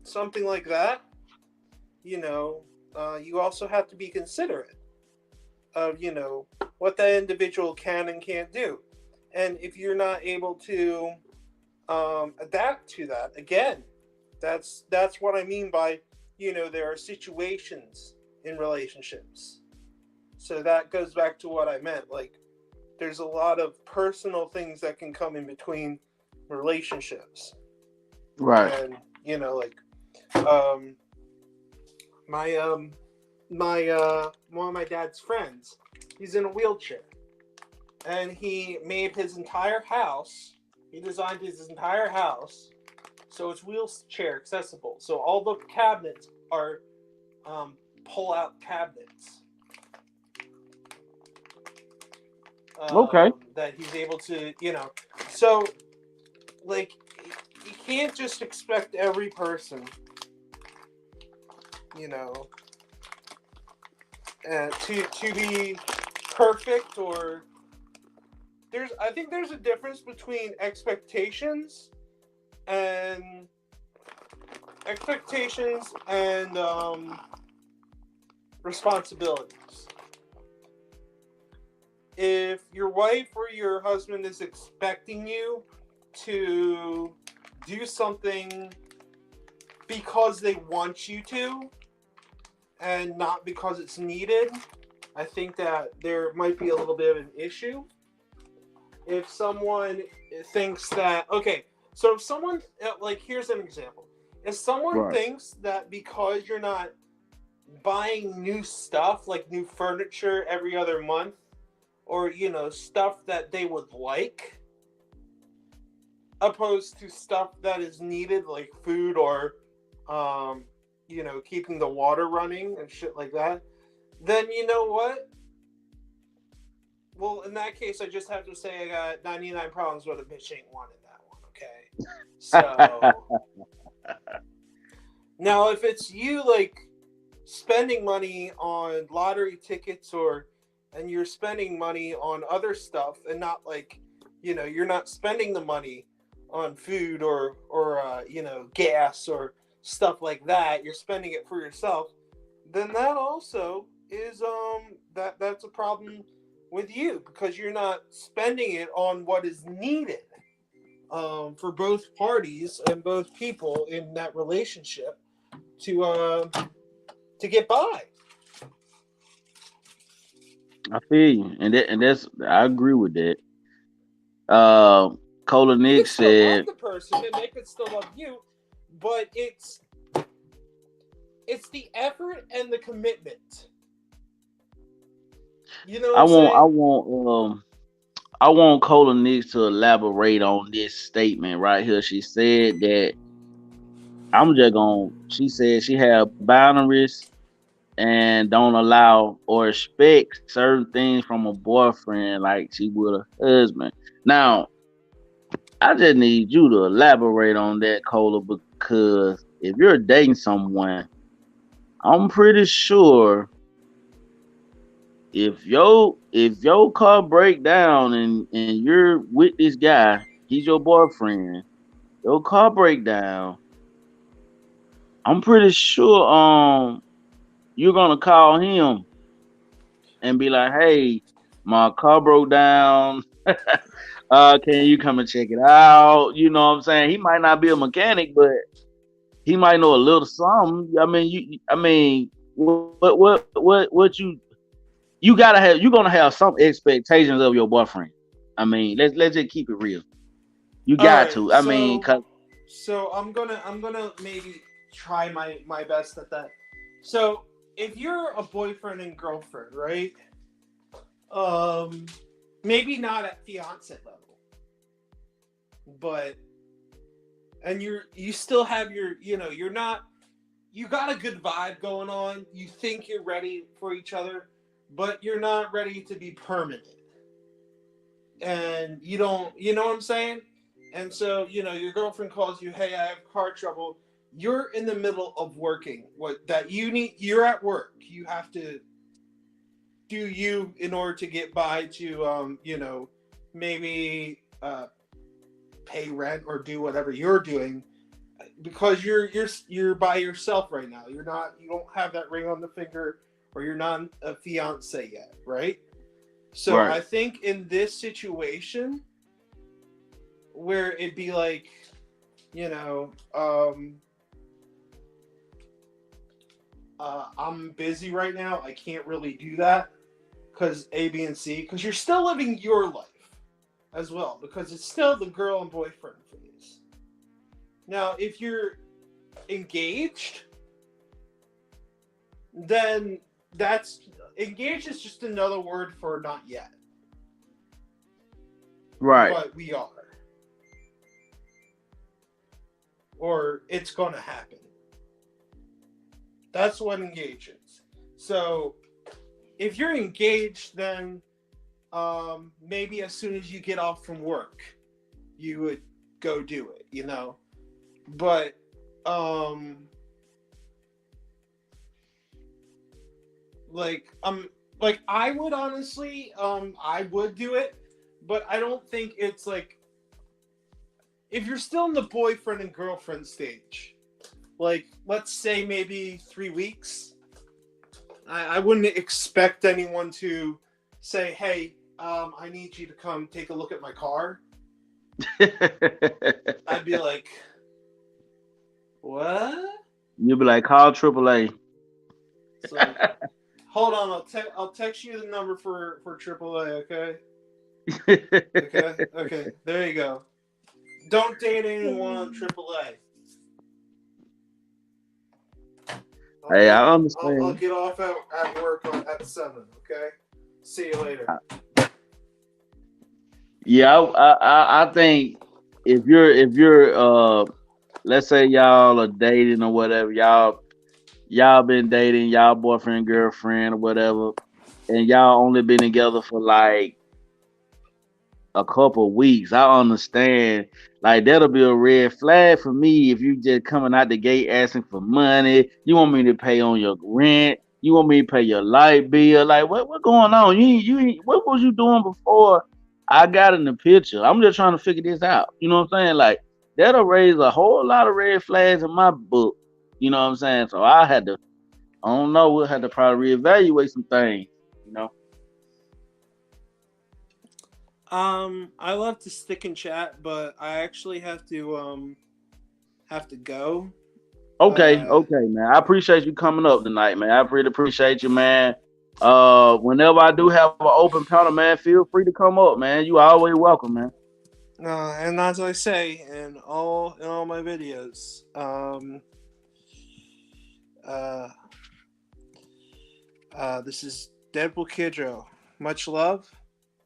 something like that, you also have to be considerate of what that individual can and can't do. And if you're not able to adapt to that, again, that's what I mean by there are situations in relationships. So that goes back to what I meant. Like, there's a lot of personal things that can come in between relationships. Right. And like, um my one of my dad's friends, he's in a wheelchair, and he made his entire house. He designed his entire house so it's wheelchair accessible. So all the cabinets are pull-out cabinets Okay. that he's able to, So, like, you can't just expect every person, you know, to be perfect. Or I think there's a difference between expectations and responsibilities. If your wife or your husband is expecting you to do something because they want you to and not because it's needed, I think that there might be a little bit of an issue. If someone thinks that, okay, so if someone, like, here's an example. If someone Right. thinks that because you're not buying new stuff, like new furniture every other month, or stuff that they would like, opposed to stuff that is needed, like food or keeping the water running and shit like that, then you know what, well, in that case, I just have to say I got 99 problems with a bitch ain't one in that one. Okay, so now if it's you, like, spending money on lottery tickets, and you're spending money on other stuff, and not, like, you're not spending the money on food or gas or stuff like that, you're spending it for yourself, then that also is that's a problem with you, because you're not spending it on what is needed for both parties and both people in that relationship to get by. I feel you, and that's I agree with that. Uh, Cola You Nick can still love said, the person and they could still love you, but it's the effort and the commitment. You know what "I I'm want, saying? I want Cola Nick to elaborate on this statement right here." She said that I'm just gonna. She said she have boundaries and don't allow or expect certain things from a boyfriend like she would a husband. Now, I just need you to elaborate on that, Cola, because if you're dating someone, I'm pretty sure if your car break down and you're with this guy, he's your boyfriend, your car break down, I'm pretty sure you're gonna call him and be like, "Hey, my car broke down. Can you come and check it out?" You know what I'm saying? He might not be a mechanic, but he might know a little something. I mean, I mean, what you you're gonna have some expectations of your boyfriend. I mean, let's just keep it real. You All got right, to. I mean, cause I'm gonna maybe try my best at that. So if you're a boyfriend and girlfriend, right? Um, maybe not at fiance level, but and you still have your, you're not, you got a good vibe going on. You think you're ready for each other, but you're not ready to be permanent. And you don't, you know what I'm saying? And so, your girlfriend calls you, "Hey, I have car trouble." You're in the middle of working. What that you need, you're at work. You have to do you in order to get by to, maybe pay rent or do whatever you're doing, because you're by yourself right now. You don't have that ring on the finger, or you're not a fiance yet, right? So right, I think in this situation where it'd be like, you know, I'm busy right now. I can't really do that because A, B, and C. Because you're still living your life as well. Because it's still the girl and boyfriend phase. Now, if you're engaged, then that's engaged is just another word for not yet. right. But we are. Or it's going to happen. That's what engaged is. So if you're engaged, then maybe as soon as you get off from work, you would go do it, But like I would honestly, I would do it, but I don't think it's like, if you're still in the boyfriend and girlfriend stage, like let's say maybe 3 weeks, I wouldn't expect anyone to say, "Hey, I need you to come take a look at my car." I'd be like, "What?" You'll be like, call AAA. It's like, hold on, I'll text you the number for AAA, okay? Okay, there you go. Don't date anyone on AAA. Hey, I I'll understand. get off at work at 7, okay? See you later. Yeah, I think if you're let's say y'all are dating or whatever, y'all been dating, y'all boyfriend, girlfriend or whatever, and y'all only been together for like a couple of weeks. I understand. Like that'll be a red flag for me if you just coming out the gate asking for money. You want me to pay on your rent. You want me to pay your light bill. Like what going on? What was you doing before I got in the picture? I'm just trying to figure this out. You know what I'm saying? Like that'll raise a whole lot of red flags in my book. You know what I'm saying? So I don't know, we'll have to probably reevaluate some things, you know. I love to stick and chat, but I actually have to go. Okay, Uh, okay, man. I appreciate you coming up tonight, man. I really appreciate you, man. Whenever I do have an open panel, man, feel free to come up, man. You always welcome, man. and as I say in all my videos, uh, this is Deadpool Kidro. Much love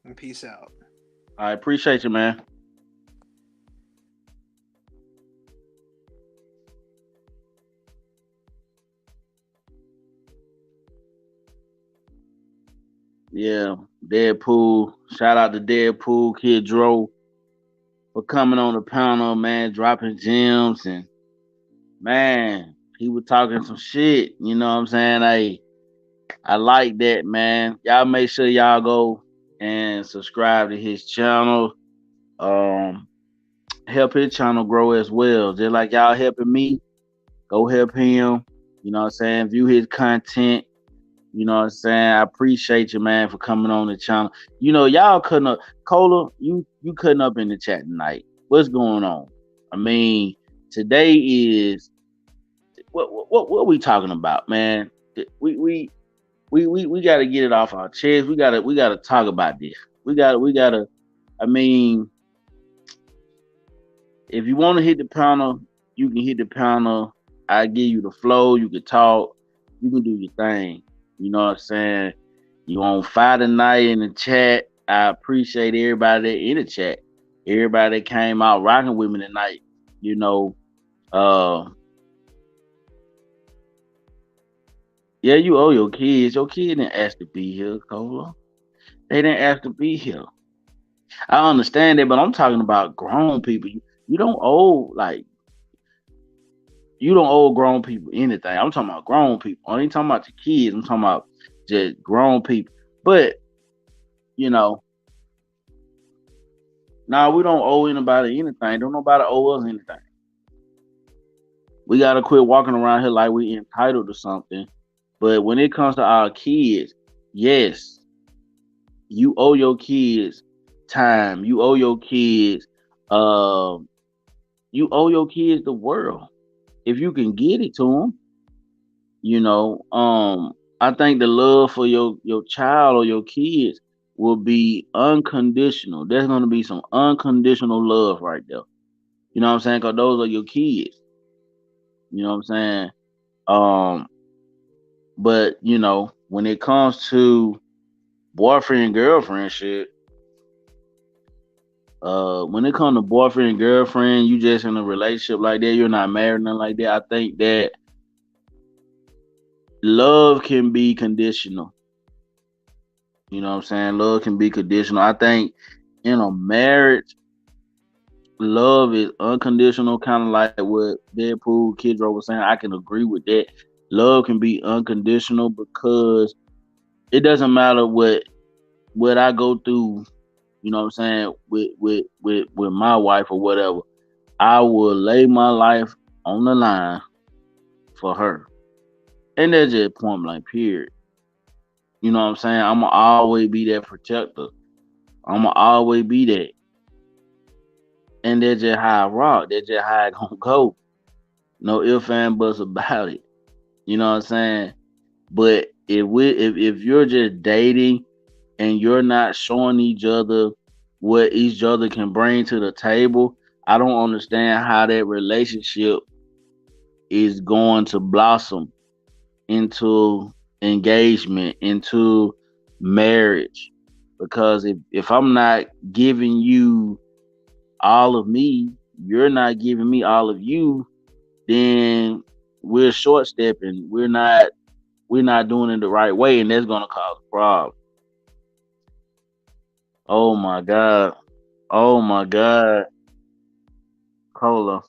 and peace out. I appreciate you, man. Yeah, Deadpool. Shout out to Deadpool Kid Dro for coming on the panel, man, dropping gems and man, he was talking some shit. You know what I'm saying? I like that, man. Y'all make sure y'all go and subscribe to his channel. Um, help his channel grow as well. Just like y'all helping me, go help him. You know what I'm saying? View his content. You know what I'm saying? I appreciate you, man, for coming on the channel. You know, y'all couldn't up Cola, you couldn't up in the chat tonight. What's going on? I mean, today is what we talking about, man? We we gotta get it off our chest. We gotta talk about this. We gotta I mean, if you wanna hit the panel, you can hit the panel. I give you the flow, you can talk, you can do your thing. You know what I'm saying? You on fire tonight in the chat. I appreciate everybody that in the chat. Everybody that came out rocking with me tonight. You know, uh yeah, you owe your kids. Your kid didn't ask to be here, Cola. They didn't ask to be here. I understand that, but I'm talking about grown people. You don't owe like you don't owe grown people anything. I'm talking about grown people. I ain't talking about the kids. I'm talking about just grown people. But you know, now we don't owe anybody anything. Don't nobody owe us anything. We gotta quit walking around here like we entitled to something. But when it comes to our kids, yes, you owe your kids time. You owe your kids, uh, you owe your kids the world if you can get it to them. You know, I think the love for your child or your kids will be unconditional. There's gonna be some unconditional love right there. You know what I'm saying? Cause those are your kids. You know what I'm saying? Um, but you know, when it comes to boyfriend girlfriend shit, when it comes to boyfriend girlfriend, you just in a relationship like that, you're not married nothing like that. I think that love can be conditional. You know what I'm saying? Love can be conditional. I think in a marriage, love is unconditional, kind of like what Deadpool Kidro was saying. I can agree with that. Love can be unconditional because it doesn't matter what I go through, you know what I'm saying, with my wife or whatever. I will lay my life on the line for her. And that's just point blank period. You know what I'm saying? I'ma always be that protector. I'ma always be that. And that's just how I rock. That's just how I gonna go. No ifs and buts about it. You know what I'm saying? But if you're just dating and you're not showing each other what each other can bring to the table, I don't understand how that relationship is going to blossom into engagement, into marriage. Because if I'm not giving you all of me, you're not giving me all of you, then we're short stepping. We're not doing it the right way, and that's gonna cause a problem. Oh my god. Oh my god. Cola.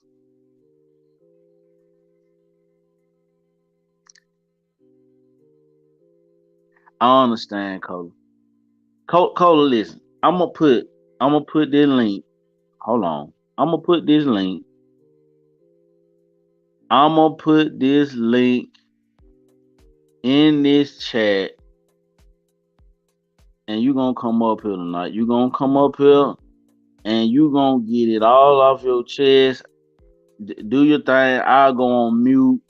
I understand, Cola. Cola, listen. I'm gonna put this link. Hold on. I'm gonna put this link. I'm gonna put this link in this chat, and you gonna come up here tonight. You gonna come up here, and you gonna get it all off your chest. Do your thing. I'll go on mute.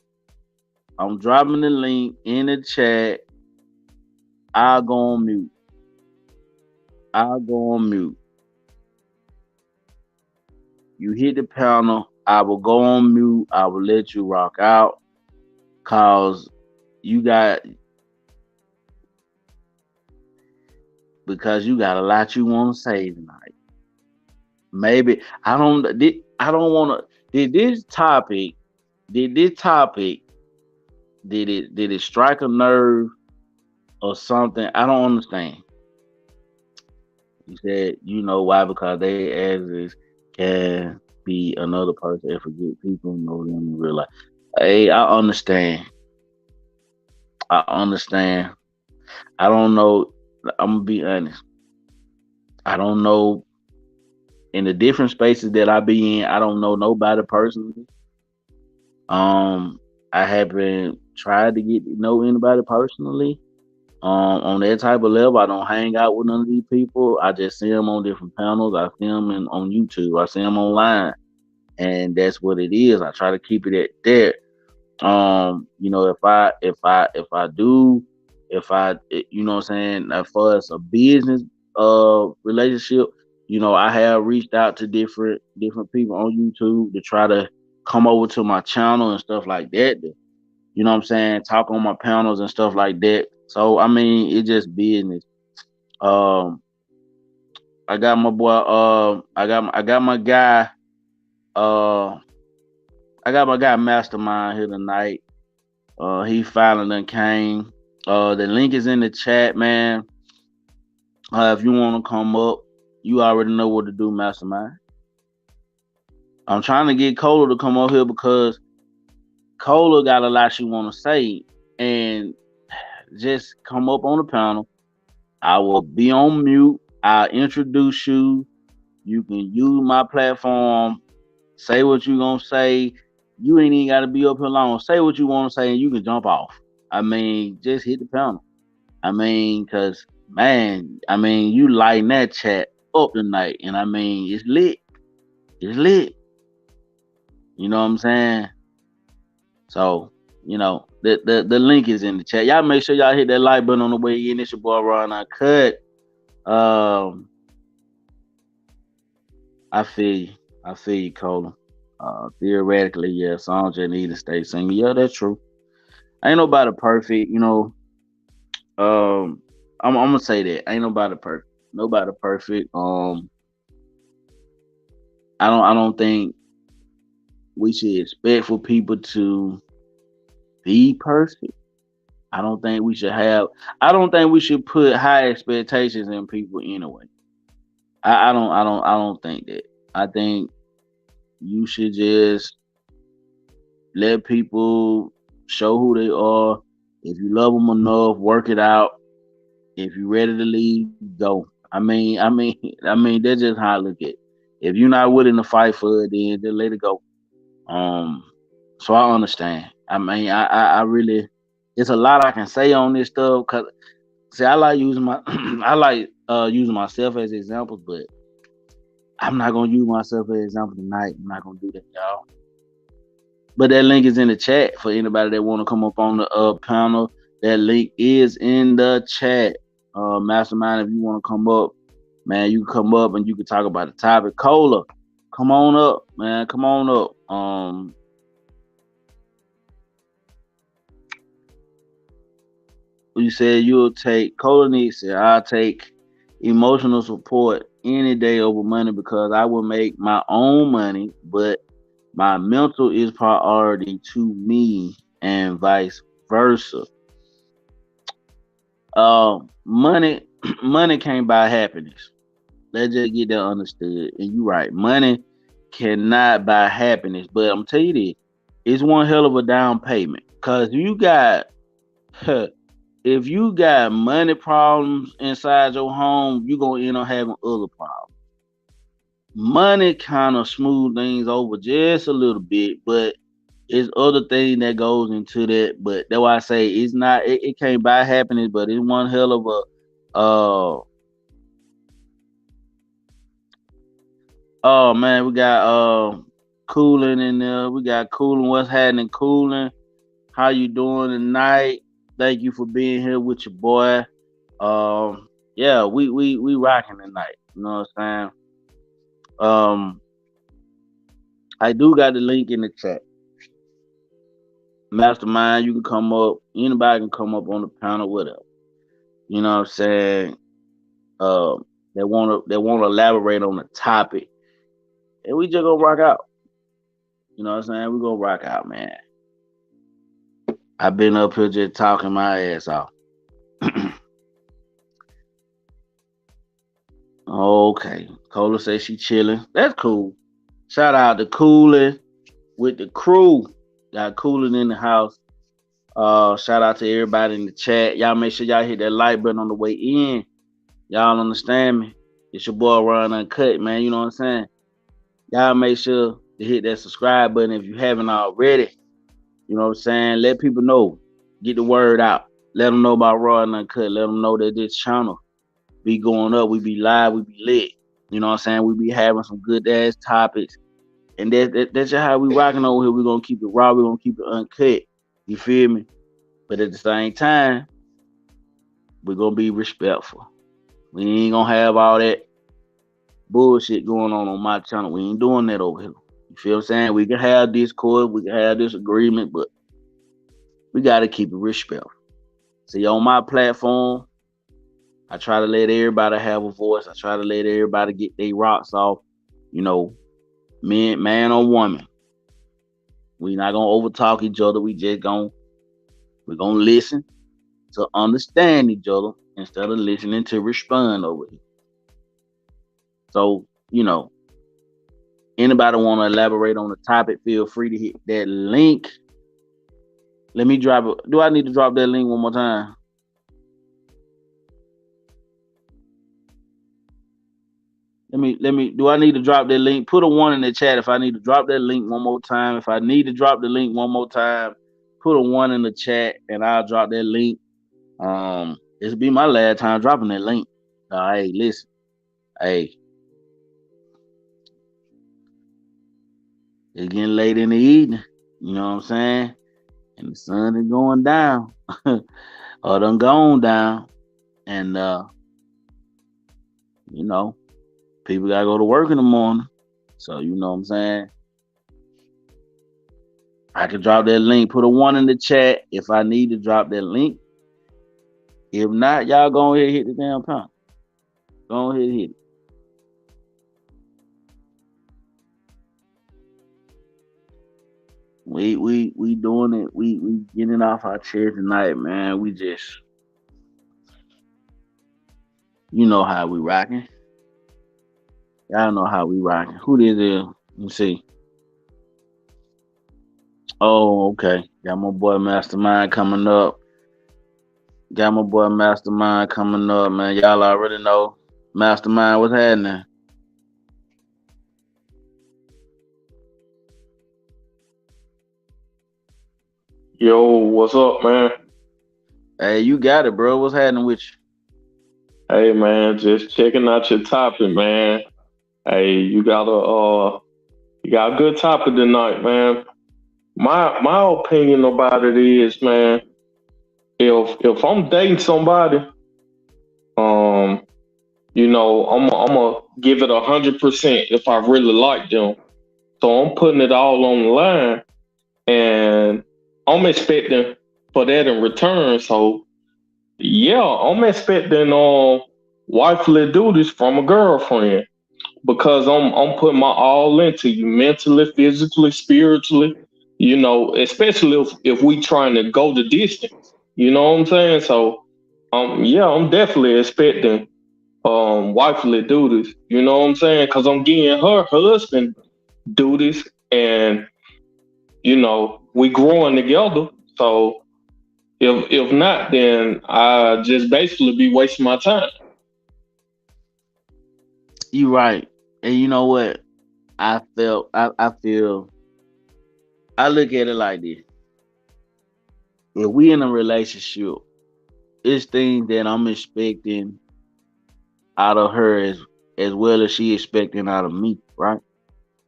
I'm dropping the link in the chat. I'll go on mute. I'll go on mute. You hit the panel. I will go on mute. I will let you rock out. Cause you got because you got a lot you want to say tonight. Maybe I don't want to. Did this topic? Did this topic? Did it strike a nerve or something? I don't understand. He said, you know why? Because they exes can be another person and forget people know them in real life. Hey, I understand. I understand. I don't know. I'm gonna be honest. I don't know in the different spaces that I be in. I don't know nobody personally. Um, I haven't tried to get to know anybody personally. On that type of level, I don't hang out with none of these people. I just see them on different panels. I see them on YouTube. I see them online, and that's what it is. I try to keep it at that. You know, if I do If you know what I'm saying, for us a business relationship, you know, I have reached out to different people on YouTube to try to come over to my channel and stuff like that. You know what I'm saying, talk on my panels and stuff like that. So I mean, it's just business. Um, I got my boy. I got my guy. Uh, I got my guy Mastermind here tonight. He finally done came. The link is in the chat, man. If you want to come up, you already know what to do, Mastermind. I'm trying to get Cola to come up here because Cola got a lot she want to say, and just come up on the panel. I will be on mute. I'll introduce you. You can use my platform. Say what you gonna say. You ain't even gotta be up here long. Say what you want to say, and you can jump off. I mean, just hit the panel. I mean, cause man, I mean, you lighting that chat up tonight, and I mean, it's lit. It's lit. You know what I'm saying? So, you know, the link is in the chat. Y'all make sure y'all hit that like button on the way in. It's your boy Ron Uncut. I feel you. I feel you, Cola. Theoretically, yeah, songs just need to stay singing. Yeah, that's true. Ain't nobody perfect, you know. I'm gonna say that ain't nobody perfect. Nobody perfect. I don't think we should expect for people to be perfect. I don't think we should have. I don't think we should put high expectations in people anyway. I don't think that. I think you should just let people show who they are. If you love them enough, work it out. If you're ready to leave, go. That's just how I look at it. If you're not willing to fight for it, then just let it go. Um, so I understand. I really, it's a lot I can say on this stuff. Cause see, I like using my, I like using myself as examples, but I'm not gonna use myself as an example tonight. I'm not gonna do that, y'all. But that link is in the chat for anybody that want to come up on the panel. That link is in the chat. Mastermind, if you want to come up, man, you can come up and you can talk about the topic. Cola, come on up, man. Come on up. You said you'll take Cola needs said I'll take emotional support any day over money because I will make my own money, but my mental is priority to me and vice versa. Money money can't buy happiness. Let's just get that understood. And you're right, money cannot buy happiness. But I'm tell you this, it's one hell of a down payment. Cause you got if you got money problems inside your home, you're gonna end up having other problems. Money kind of smooth things over just a little bit, but it's other thing that goes into that. But that's why I say it's not it can't buy happiness, but it's one hell of a oh man, we got cooling in there. We got cooling. What's happening, cooling? How you doing tonight? Thank you for being here with your boy. Yeah, we rocking tonight. You know what I'm saying? I do got the link in the chat. Mastermind, you can come up. Anybody can come up on the panel, whatever. You know what I'm saying? They want to elaborate on the topic, and we just gonna rock out. You know what I'm saying? We gonna rock out, man. I've been up here just talking my ass off. Okay, Cola says she chilling. That's cool. Shout out to Cooling with the crew. Got Cooling in the house. Shout out to everybody in the chat. Y'all make sure y'all hit that like button on the way in. Y'all understand me? It's your boy Ron Uncut, man. You know what I'm saying? Y'all make sure to hit that subscribe button if you haven't already. You know what I'm saying? Let people know. Get the word out. Let them know about Ron Uncut. Let them know that this channel be going up. We be live. We be lit. You know what I'm saying? We be having some good ass topics. And that's just how we rocking over here. We're going to keep it raw. We're going to keep it uncut. You feel me? But at the same time, We're gonna be respectful. We ain't gonna have all that bullshit going on my channel. We ain't doing that over here. You feel what I'm saying? We can have discord, we can have disagreement, but we gotta keep it respectful. See, on my platform, I try to let everybody have a voice. I try to let everybody get their rocks off. You know, man or woman. We not gonna overtalk each other. We're gonna listen to understand each other instead of listening to respond over here. So, anybody want to elaborate on the topic, feel free to hit that link. Let me drop it. Do I need to drop that link one more time? Do I need to drop that link? Put a one in the chat if I need to drop that link one more time. If I need to drop the link one more time, put a one in the chat and I'll drop that link. This will be my last time dropping that link. Hey, listen. Hey. It's getting late in the evening. You know what I'm saying? And the sun is going down. Or done gone down. And people gotta go to work in the morning. So you know what I'm saying? I can drop that link. Put a one in the chat if I need to drop that link. If not, y'all go ahead and hit the damn pound. Go ahead and hit it. We doing it. We getting off our chair tonight, man. We just, you know how we rocking. Y'all know how we rocking. Who this is? Let me see. Oh, okay. Got my boy Mastermind coming up. Got my boy Mastermind coming up, man. Y'all already know. Mastermind, what's happening? Yo, what's up, man? Hey, you got it, bro. What's happening with you? Hey, man, just checking out your topic, man. Hey, you got a good topic tonight, man. My opinion about it is, man, if I'm dating somebody, um, I'm gonna give it 100% if I really like them. So I'm putting it all on the line, and I'm expecting for that in return. So yeah, I'm expecting wifely duties from a girlfriend because I'm putting my all into you mentally, physically, spiritually. Especially if we trying to go the distance. You know what I'm saying? So yeah, I'm definitely expecting wifely duties. You know what I'm saying? Because I'm getting her husband duties, and we growing together. So if not, then I just basically be wasting my time. You right. And you know what? I feel I look at it like this. If we in a relationship, it's things that I'm expecting out of her as well as she expecting out of me, right?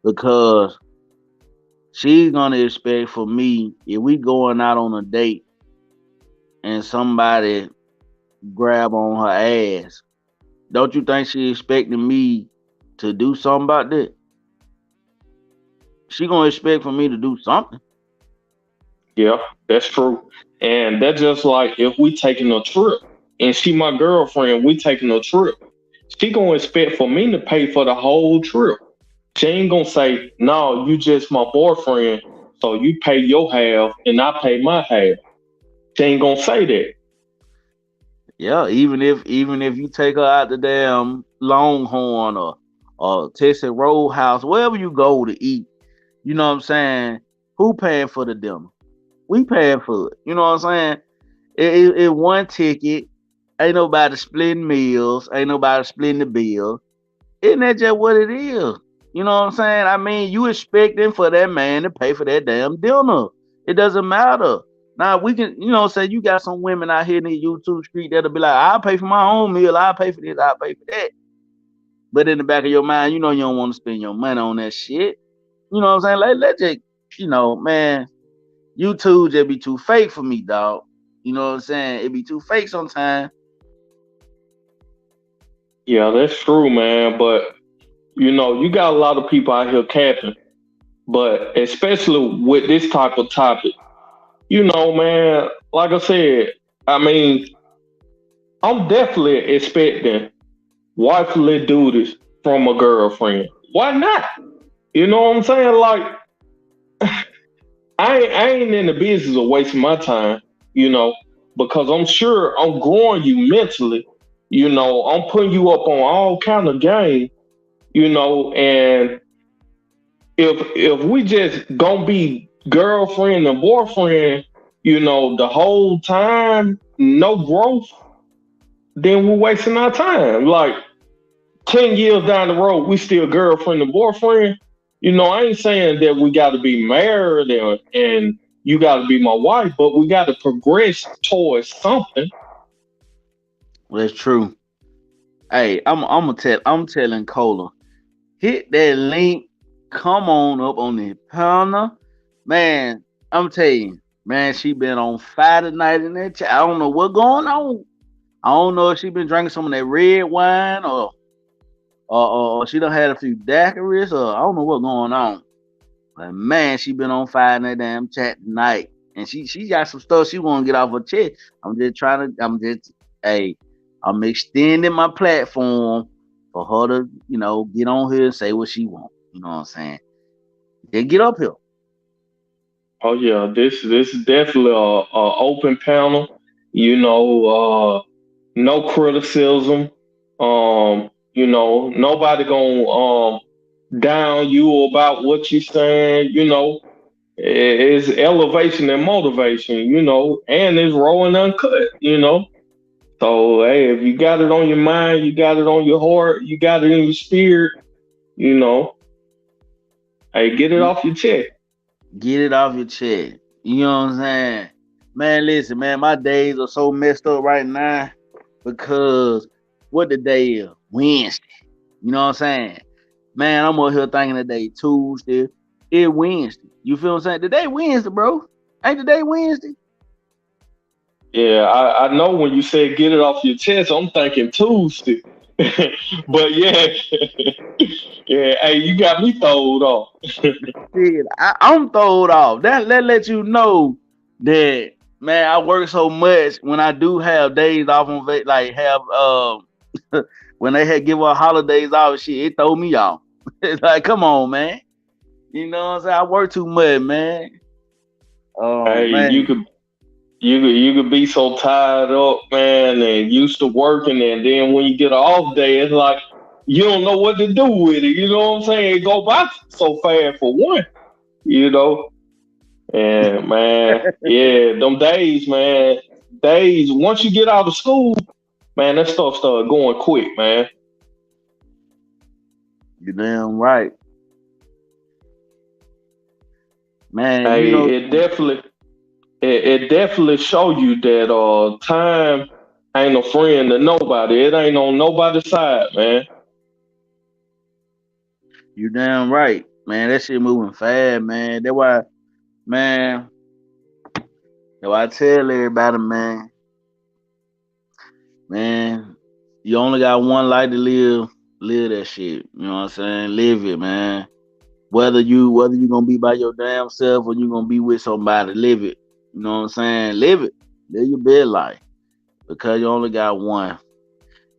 Because she's gonna expect for me if we going out on a date and somebody grab on her ass, don't you think she expecting me to do something about that? She gonna expect for me to do something. Yeah, that's true. And that's just like if we taking a trip and she my girlfriend, we taking a trip. She gonna expect for me to pay for the whole trip. She ain't gonna say, no, you just my boyfriend, so you pay your half and I pay my half. She ain't gonna say that. Yeah, even if you take her out the damn Longhorn or Texas Roadhouse, wherever you go to eat, you know what I'm saying? Who paying for the dinner? We paying for it. You know what I'm saying? It one ticket. Ain't nobody splitting meals. Ain't nobody splitting the bill. Isn't that just what it is? You know what I'm saying? I mean, you expecting for that man to pay for that damn dinner. It doesn't matter. Now we can, say you got some women out here in the YouTube street that'll be like, I'll pay for my own meal, I'll pay for this, I'll pay for that. But in the back of your mind, you know you don't want to spend your money on that shit. You know what I'm saying? Like, let's just, man, YouTube just be too fake for me, dog. You know what I'm saying? It be too fake sometimes. Yeah, that's true, man. But you got a lot of people out here capping. But especially with this type of topic, man, like I said, I mean, I'm definitely expecting wifely duties from a girlfriend. Why not? You know what I'm saying? Like, I ain't in the business of wasting my time, you know, because I'm sure I'm growing you mentally. I'm putting you up on all kind of game, and if we just gonna be girlfriend and boyfriend, the whole time, no growth, then we're wasting our time. Like 10 years down the road, we still girlfriend and boyfriend. I ain't saying that we got to be married and you got to be my wife, but we got to progress towards something. Well, that's true. Hey, I'm telling Cola, hit that link. Come on up on the panel, man. I'm telling you, man. She been on fire tonight in that chat. I don't know what's going on. I don't know if she been drinking some of that red wine or she done had a few daiquiris or I don't know what's going on. But man, she been on fire in that damn chat tonight, and she got some stuff she want to get off her chest. Hey, I'm extending my platform for her to get on here and say what she want. You know what I'm saying? Then get up here. Oh yeah, this is definitely a open panel. No criticism. Nobody gonna down you about what you're saying. It's elevation and motivation. And it's raw and uncut. So hey, if you got it on your mind, you got it on your heart, you got it in your spirit. You know, hey, get it off your chest. Get it off your chest. You know what I'm saying? Man, listen, man, my days are so messed up right now because what the day is? Wednesday. You know what I'm saying? Man, I'm over here thinking the day Tuesday. It Wednesday. You feel what I'm saying? Today Wednesday, bro. Ain't today Wednesday? Yeah, I know when you said get it off your chest, I'm thinking Tuesday. But yeah, yeah, hey, you got me throwed off. Shit, I'm throwed off. That let you know that man, I work so much when I do have days off on like have when they had give us holidays off shit, it throw me off. It's like, come on, man. You know what I'm saying? I work too much, man. Oh Hey, you man. could you could be so tired up, man, and used to working, and then when you get an off day, it's like you don't know what to do with it. You know what I'm saying? It go by so fast for one, you know. And man, yeah, them days, man, days. Once you get out of school, man, that stuff started going quick, man. You damn right. Man, Hey, it definitely show you that time ain't a friend to nobody. It ain't on nobody's side, man. you damn right. Man, that shit moving fast, man. Man, that's why I tell everybody, man, you only got one life to live that shit. You know what I'm saying? Live it, man. Whether you gonna be by your damn self or you gonna be with somebody, live it. You know what I'm saying? Live it. Live your best life. Because you only got one.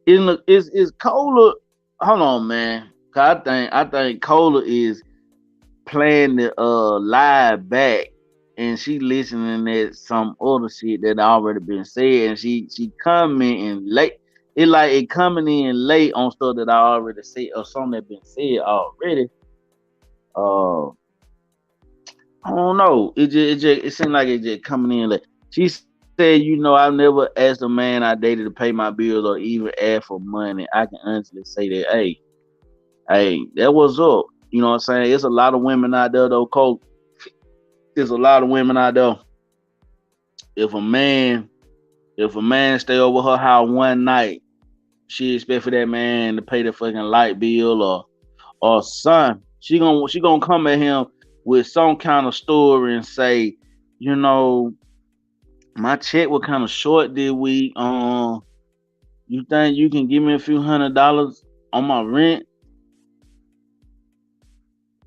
Is Cola hold on, man. 'Cause I think Cola is playing the live back and she listening at some other shit that already been said and she coming in late. It like it coming in late on stuff that I already said or something that been said already. Uh I don't know. It seemed like it just coming in late. She said, I never asked a man I dated to pay my bills or even ask for money. I can honestly say that, hey, that was up. You know what I'm saying? There's a lot of women out there though, Cole. There's a lot of women out there. If a man, if a man stay over her house one night, she expect for that man to pay the fucking light bill or son. She gonna come at him with some kind of story and say, you know, my check was kind of short this week. You think you can give me a few $100 on my rent?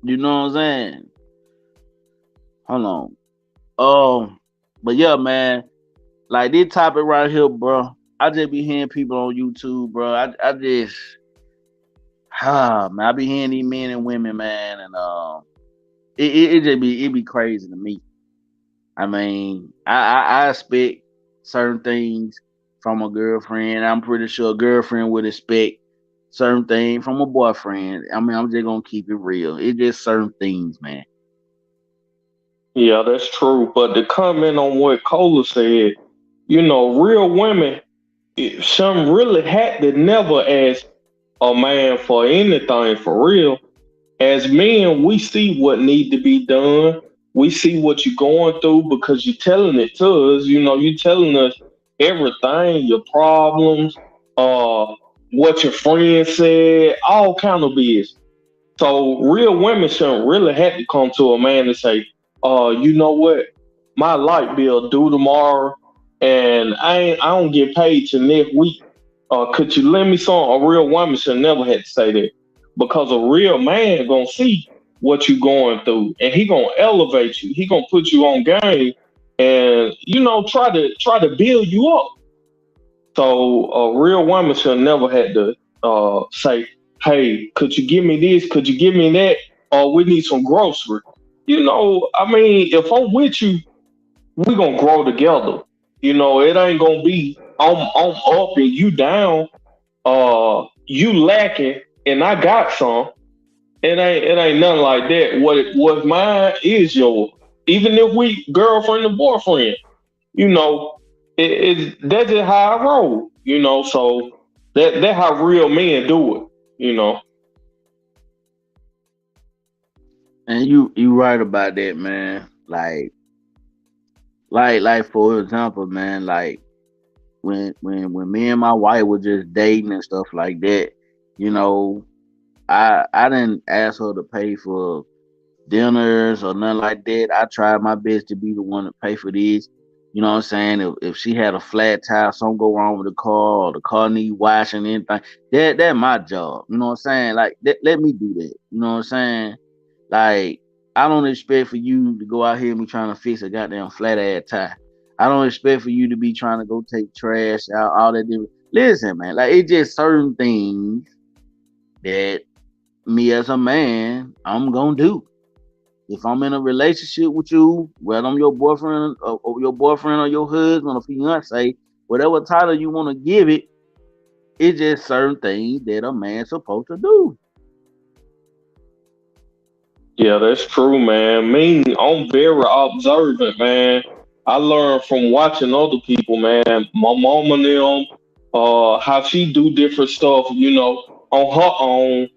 You know what I'm saying? Hold on. But yeah, man, like this topic right here, bro. I just be hearing people on YouTube, bro. I just, man, I be hearing these men and women, man, and it just be crazy to me. I mean, I expect certain things from a girlfriend. I'm pretty sure a girlfriend would expect certain things from a boyfriend. I mean, I'm just gonna keep it real. It's just certain things, man. Yeah, that's true. But to comment on what Cola said, real women, some really had to never ask a man for anything for real. As men, we see what need to be done. We see what you're going through because you're telling it to us. You're telling us everything, your problems, uh, what your friends said, all kind of business. So real women shouldn't really have to come to a man and say, you know what? My light bill due tomorrow and I don't get paid till next week. Could you lend me some? A real woman should never have to say that. Because a real man gonna see what you going through and he gonna elevate you. He gonna put you on game and try to build you up. So a real woman should never have to say, "Hey, could you give me this? Could you give me that? Or we need some grocery." I mean, if I'm with you, we gonna grow together. It ain't gonna be I'm up and you down. You lacking and I got some. It ain't nothing like that. What's mine is yours. Even if we girlfriend and boyfriend, you know, that's just how I roll. So that how real men do it. You know. And you right about that, man. Like for example, man, like when me and my wife were just dating and stuff like that, you know, I didn't ask her to pay for dinners or nothing like that. I tried my best to be the one to pay for these. You know what I'm saying? If she had a flat tire, something go wrong with the car, or the car need washing, anything, that's my job. You know what I'm saying? Like let me do that. You know what I'm saying? Like I don't expect for you to go out here and be trying to fix a goddamn flat ass tire. I don't expect for you to be trying to go take trash out, all that different. Listen, man, like it's just certain things that me as a man, I'm gonna do. If I'm in a relationship with you, whether I'm your boyfriend or your husband or fiance, whatever title you want to give it, it's just certain things that a man's supposed to do. Yeah, that's true, man. Me, I'm very observant, man. I learn from watching other people, man. My mom and them, how she do different stuff, on her own.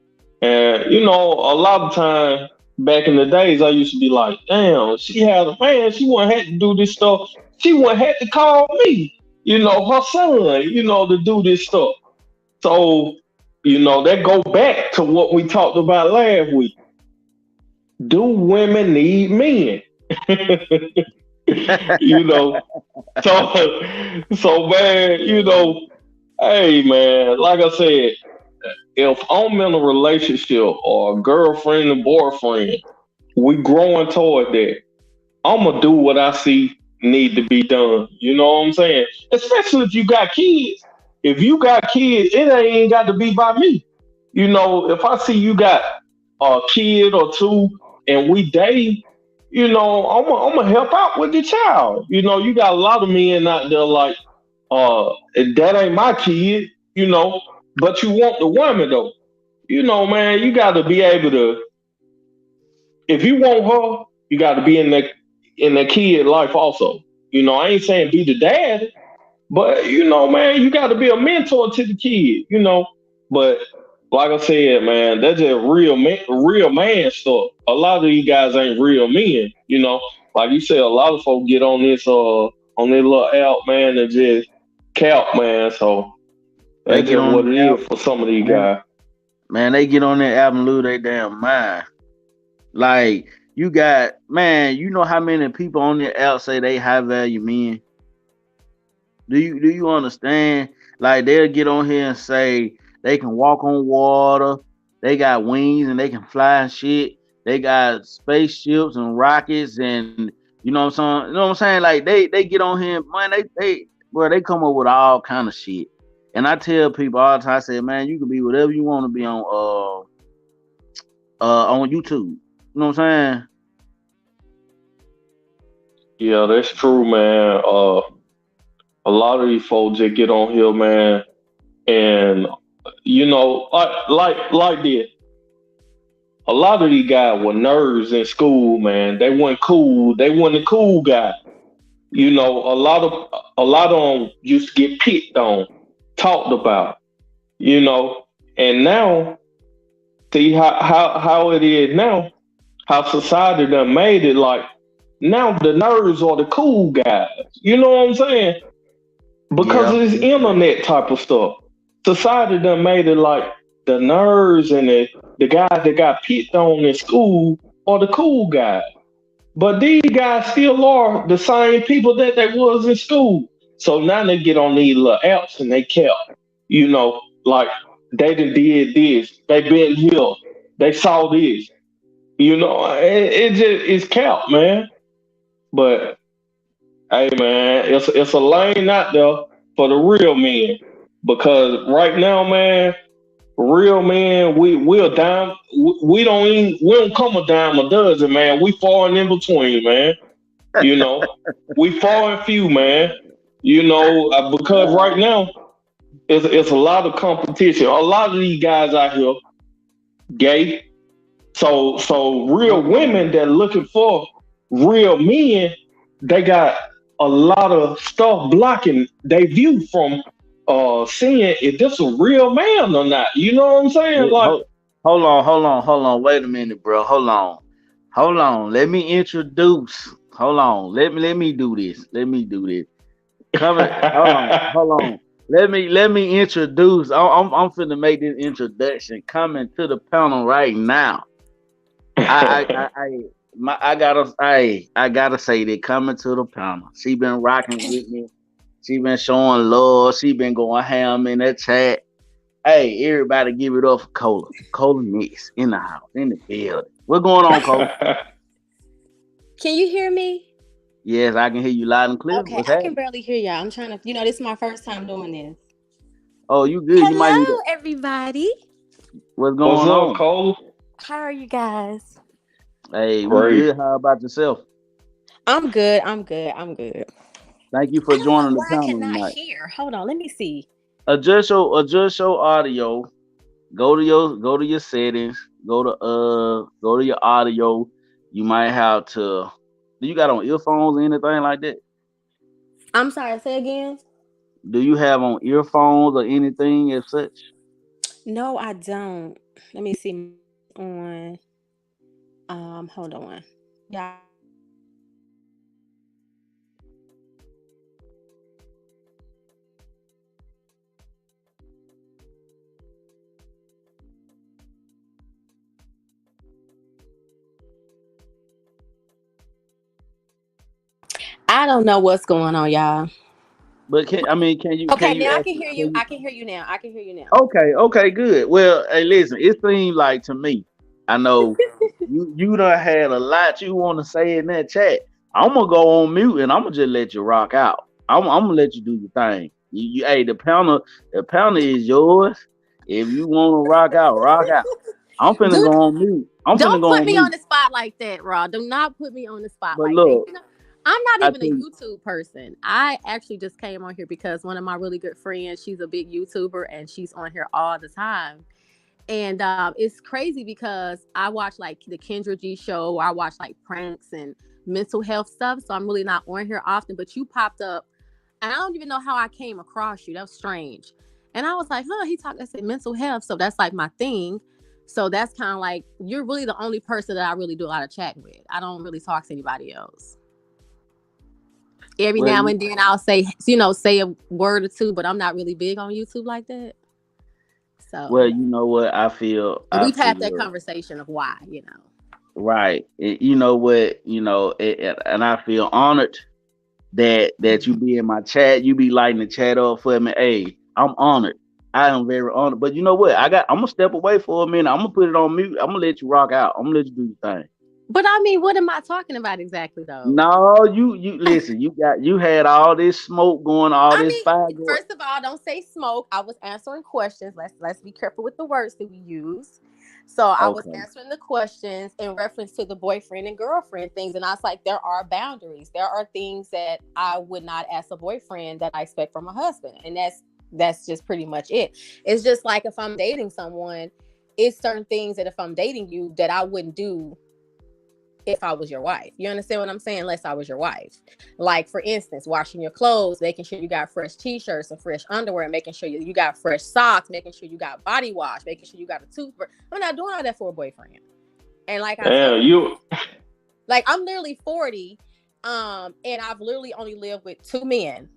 And a lot of time back in the days, I used to be like, "Damn, she had a man. She wouldn't have to do this stuff. She wouldn't have to call me, her son, to do this stuff." So, that go back to what we talked about last week. Do women need men? you know, so man, hey man, like I said, if I'm in a relationship or a girlfriend and boyfriend, we growing toward that. I'm gonna do what I see need to be done. You know what I'm saying? Especially if you got kids. If you got kids, it ain't got to be by me. If I see you got a kid or two and we date, I'm gonna help out with the child. You got a lot of men out there like, that ain't my kid, but you want the woman though. Man, you got to be able to. If you want her, you got to be in the kid life also. I ain't saying be the dad, but man, you got to be a mentor to the kid. But like I said, man, that's just real man stuff. A lot of these guys ain't real men. Like you said, a lot of folks get on this little app, man, and just cap, man. So They that's get just on what it the app, is for some of these man. guys. Man, they get on that app and lose their damn mind. Like you got, man, you know how many people on the app say they high value men? Do you understand? Like they'll get on here and say they can walk on water, they got wings and they can fly and shit. They got spaceships and rockets and you know what I'm saying. You know what I'm saying? Like they get on here, man. They come up with all kind of shit. And I tell people all the time, I say, man, you can be whatever you want to be on YouTube. You know what I'm saying? Yeah, that's true, man. A lot of these folks that get on here, man, and like this. A lot of these guys were nerds in school, man. They weren't cool. They weren't a cool guy. A lot of them used to get picked on, talked about, you know. And now, see how it is now, how society done made it like now the nerds are the cool guys. You know what I'm saying? Because of this internet type of stuff. Society done made it like the nerds and the guys that got picked on in school are the cool guys. But these guys still are the same people that they was in school. So now they get on these little apps and they kept, like they done did this, they been here, they saw this. It just it's cap, man. But hey, man, it's a lane out there for the real men because right now, man, real men, we're down. We don't come a dime a dozen, man. We falling in between, man. We far and few, man. Because right now it's a lot of competition. A lot of these guys out here gay. So real women that looking for real men, they got a lot of stuff blocking their view from seeing if this a real man or not. You know what I'm saying? Like, hold on. Wait a minute, bro. Hold on. Let me introduce. Hold on. Let me do this. Hold on. Let me introduce. I'm finna make this introduction. Coming to the panel right now. I gotta say that coming to the panel. She been rocking with me. She been showing love. She been going ham in that chat. Hey, everybody give it up for Cola. Cola Mix in the house, in the building. What's going on, Cola? Can you hear me? Yes, I can hear you loud and clear. Okay, I can barely hear y'all. I'm trying to, this is my first time doing this. Oh, you good? Hello, you might need to... everybody. What's going on, Cola? How are you guys? Hey, we're good. How about yourself? I'm good. Thank you for joining the panel tonight. I cannot hear. Hold on, let me see. Adjust your audio. Go to your settings. Go to your audio. You might have to. Do you got on earphones or anything like that? I'm sorry. Say again. Do you have on earphones or anything as such? No, I don't. Let me see. On. Hold on. Yeah. I don't know what's going on, y'all. But can you? Okay, now I can hear you. I can hear you now. Okay, good. Well, hey, listen. It seems like to me, I know you done had a lot you want to say in that chat. I'm gonna go on mute and I'm gonna just let you rock out. I'm gonna let you do your thing. Hey, the panel is yours. If you want to rock out, rock out. I'm finna go on mute. Don't put me on the spot like that, Rod. Do not put me on the spot like that. I'm not even a YouTube person. I actually just came on here because one of my really good friends, she's a big YouTuber and she's on here all the time. And it's crazy because I watch like the Kendra G show, or I watch like pranks and mental health stuff. So I'm really not on here often, but you popped up and I don't even know how I came across you. That was strange. And I was like, I said mental health. So that's like my thing. So that's kind of like, you're really the only person that I really do a lot of chatting with. I don't really talk to anybody else. Every now and then I'll say a word or two, but I'm not really big on YouTube like that. So you know what I feel. We've had that conversation of why, Right. You know what, and I feel honored that you be in my chat. You be lighting the chat up for me. Hey, I'm honored. I am very honored. But you know what? I'm gonna step away for a minute. I'm gonna put it on mute. I'm gonna let you rock out. I'm gonna let you do your thing. But I mean, what am I talking about exactly though? No, you listen, you had all this smoke going, fire going. First of all, don't say smoke. I was answering questions. Let's be careful with the words that we use. So I was answering the questions in reference to the boyfriend and girlfriend things. And I was like, there are boundaries. There are things that I would not ask a boyfriend that I expect from a husband. And that's just pretty much it. It's just like if I'm dating someone, it's certain things that if I'm dating you that I wouldn't do if I was your wife. You understand what I'm saying? Unless I was your wife. Like, for instance, washing your clothes, making sure you got fresh t-shirts and fresh underwear, making sure you got fresh socks, making sure you got body wash, making sure you got a toothbrush. I'm not doing all that for a boyfriend. And like I said, like I'm literally 40, and I've literally only lived with 2 men.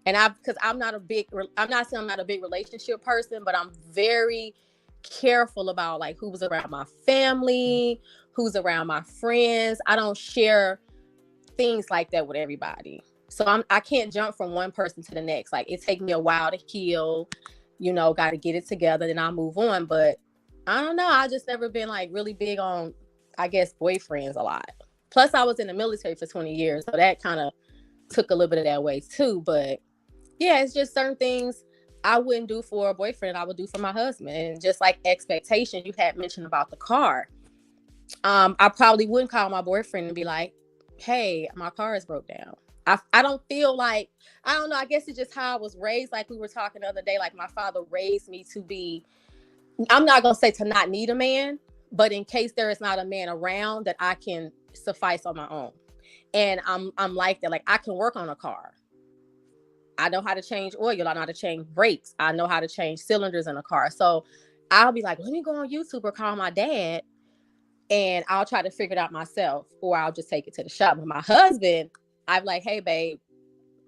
And because I'm not saying I'm not a big relationship person, but I'm very careful about like who's around my family, who's around my friends. I don't share things like that with everybody. So I can't jump from one person to the next. Like, it takes me a while to heal, got to get it together, then I'll move on. But I don't know. I just never been like really big on, I guess, boyfriends a lot. Plus I was in the military for 20 years. So that kind of took a little bit of that way too. But yeah, it's just certain things I wouldn't do for a boyfriend, I would do for my husband. And just like expectation, you had mentioned about the car. I probably wouldn't call my boyfriend and be like, hey, my car is broke down. I don't feel like, I don't know, I guess it's just how I was raised. Like we were talking the other day, like my father raised me to be, I'm not going to say to not need a man, but in case there is not a man around, that I can suffice on my own. And I'm like that. Like, I can work on a car. I know how to change oil. I know how to change brakes. I know how to change cylinders in a car. So I'll be like, let me go on YouTube or call my dad and I'll try to figure it out myself, or I'll just take it to the shop. With my husband, I'm like, hey, babe,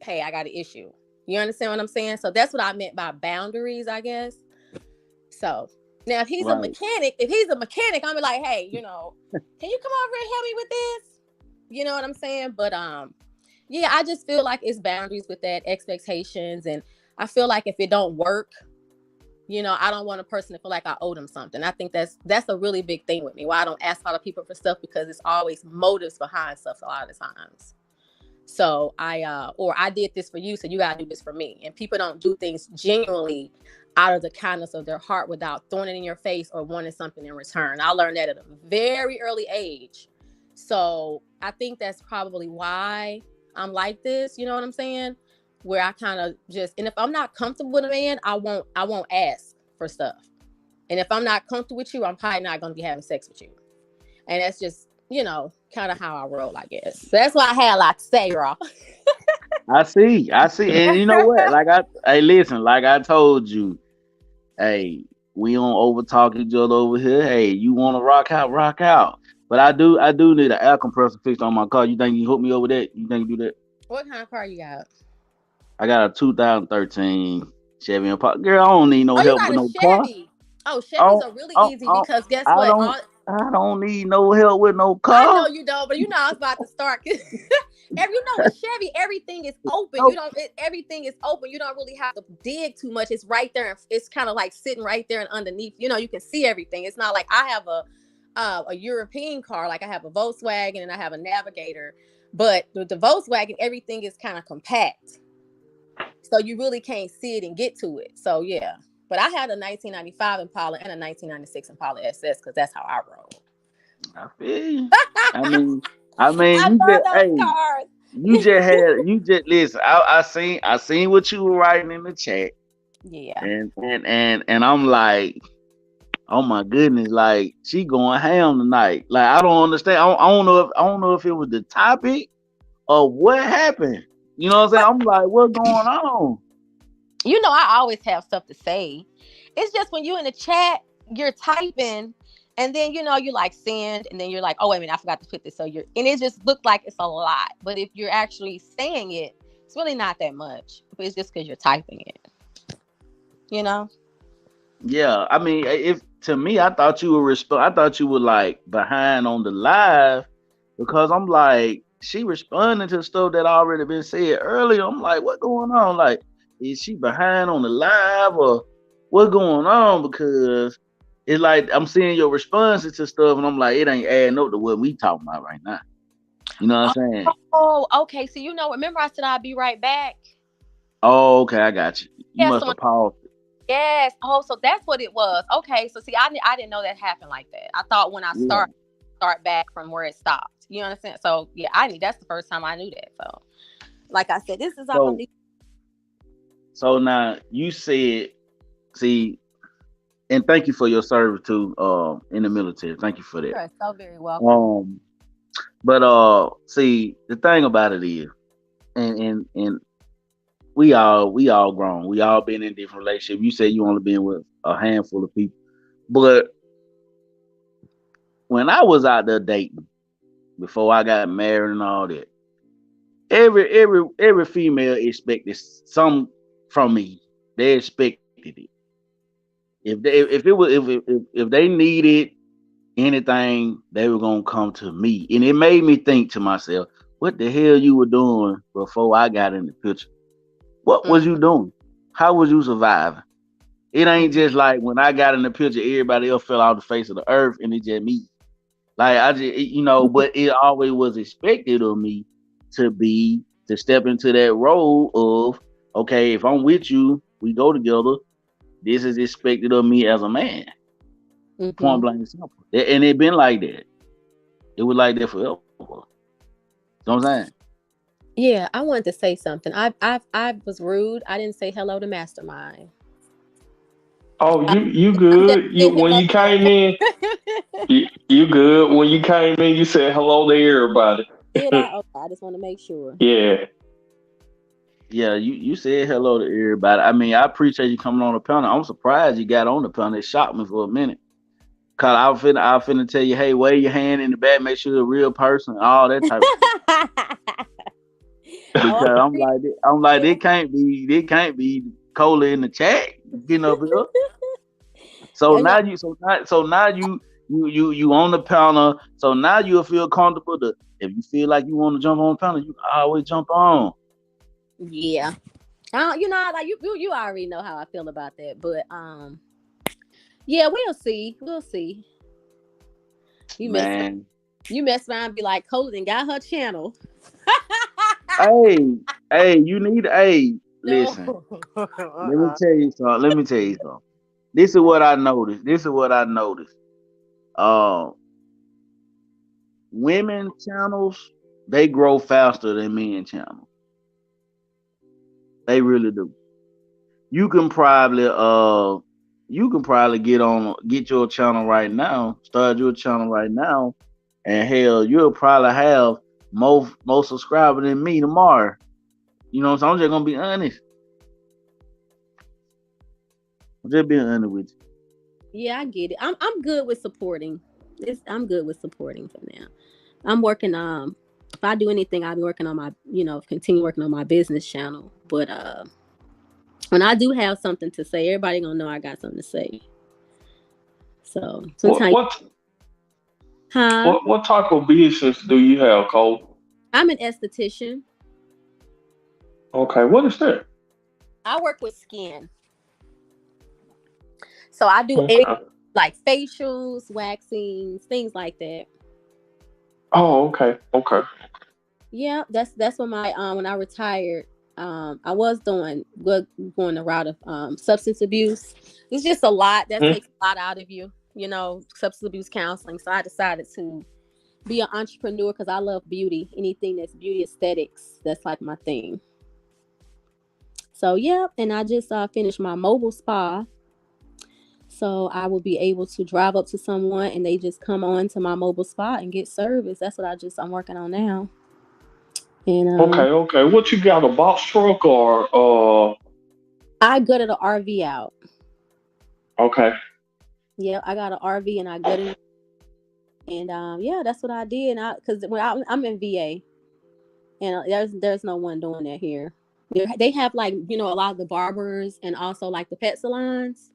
hey, I got an issue. You understand what I'm saying? So that's what I meant by boundaries, I guess. So now if he's a mechanic, I'm like, hey, can you come over and help me with this? You know what I'm saying? But yeah, I just feel like it's boundaries with that, expectations. And I feel like if it don't work, I don't want a person to feel like I owe them something. I think that's a really big thing with me. Why I don't ask a lot of people for stuff, because it's always motives behind stuff a lot of the times. So I did this for you, so you got to do this for me. And people don't do things genuinely out of the kindness of their heart without throwing it in your face or wanting something in return. I learned that at a very early age. So I think that's probably why I'm like this, you know what I'm saying? Where I kind of just, and if I'm not comfortable with a man, I won't ask for stuff. And if I'm not comfortable with you, I'm probably not going to be having sex with you. And that's just, kind of how I roll, I guess. So that's why I had a lot to say, Raw. I see. And you know what? Listen, like I told you, hey, we don't over talk each other over here. Hey, you want to rock out. But I do need an air compressor fixed on my car. You think you hook me over that? You think you do that? What kind of car you got? I got a 2013 Chevy Impala. Girl, I don't need no help with no car. Oh, Chevys are really easy because guess what? I don't need no help with no car. I know you don't, but I was about to start. With Chevy, everything is open. Everything is open. You don't really have to dig too much. It's right there. It's kind of like sitting right there and underneath. You can see everything. It's not like I have a European car, like I have a Volkswagen and I have a Navigator, but with the Volkswagen, everything is kind of compact, so you really can't see it and get to it. So yeah, but I had a 1995 Impala and a 1996 Impala SS because that's how I roll. I feel you. I mean, you just listen. I seen what you were writing in the chat. Yeah, and I'm like, oh my goodness, like she going ham tonight. Like I don't understand. I don't know if it was the topic or what happened. You know what I'm saying? I'm like, what's going on? I always have stuff to say. It's just when you in the chat, you're typing, and then you like send, and then you're like, oh wait a minute, I forgot to put this. And it just looked like it's a lot. But if you're actually saying it, it's really not that much. But it's just because you're typing it. Yeah, I mean, if to me, I thought you were I thought you were like behind on the live, because I'm like, she responding to stuff that already been said earlier. I'm like, what going on? Like, is she behind on the live or what's going on? Because it's like I'm seeing your responses to stuff, and I'm like, it ain't adding up to what we talking about right now. You know what I'm saying? Oh, okay. So remember I said I'd be right back. Oh, okay, I got you. You must have paused. Yes. Oh, so that's what it was. Okay. So see, I didn't know that happened like that. I thought when I start back from where it stopped. You understand? So yeah, that's the first time I knew that. So, like I said, this is So now you said, see, and thank you for your service too, in the military. Thank you for that. You're so very welcome. But see, the thing about it is, and we all grown. We all been in different relationships. You said you only been with a handful of people, but when I was out there dating before I got married and all that, every female expected some from me. They expected it. If they needed anything, they were gonna come to me, and it made me think to myself, what the hell you were doing before I got in the picture? What was you doing? How was you surviving? It ain't just like when I got in the picture, everybody else fell off the face of the earth, and it's just me. Like I just, but it always was expected of me to step into that role of, okay, if I'm with you, we go together. This is expected of me as a man. Point blank and simple. And it been like that. It was like that forever. You know what I'm saying? Yeah, I wanted to say something. I was rude. I didn't say hello to Mastermind. Oh, you good? When you came in, you good? When you came in, you said hello to everybody. Did I? Okay, I just want to make sure. Yeah. Yeah, you said hello to everybody. I mean, I appreciate you coming on the panel. I'm surprised you got on the panel. It shocked me for a minute. Cause I was finna tell you, hey, wave your hand in the back, make sure you're a real person, all that type of stuff. Because I'm like, it can't be Cola in the chat, getting up here. So now you on the panel. So now you'll feel comfortable if you feel like you want to jump on the panel, you can always jump on. Yeah. Like you already know how I feel about that, but yeah, we'll see. You mess around and be like, Colin got her channel. Hey, you need listen. Let me tell you something. This is what I noticed. Women channels, they grow faster than men channels. They really do. You can probably get your channel right now, start your channel right now, and hell, you'll probably have more subscribers than me tomorrow. You know what I'm saying? I'm just gonna be honest. I'm just being honest with you. Yeah, I get it. I'm good with supporting. I'm good with supporting for now. I'm working if I do anything, I'll be working on my, continue working on my business channel. But when I do have something to say, everybody gonna know I got something to say. So sometimes what type of business do you have, Cole? I'm an esthetician. Okay, what is that? I work with skin. So I do like facials, waxings, things like that. Oh, okay. Yeah, that's when when I retired. I was going the route of substance abuse. It's just a lot that takes a lot out of you, substance abuse counseling. So I decided to be an entrepreneur because I love beauty. Anything that's beauty aesthetics, that's like my thing. So yeah, and I just finished my mobile spa. So I will be able to drive up to someone and they just come on to my mobile spa and get service. That's what I'm working on now. And okay. What you got, a box truck or I gutted an RV out. Okay. Yeah, I got an RV and I gutted it. And yeah, that's what I did. Because I'm in VA, and there's no one doing that here. They have like a lot of the barbers and also like the pet salons.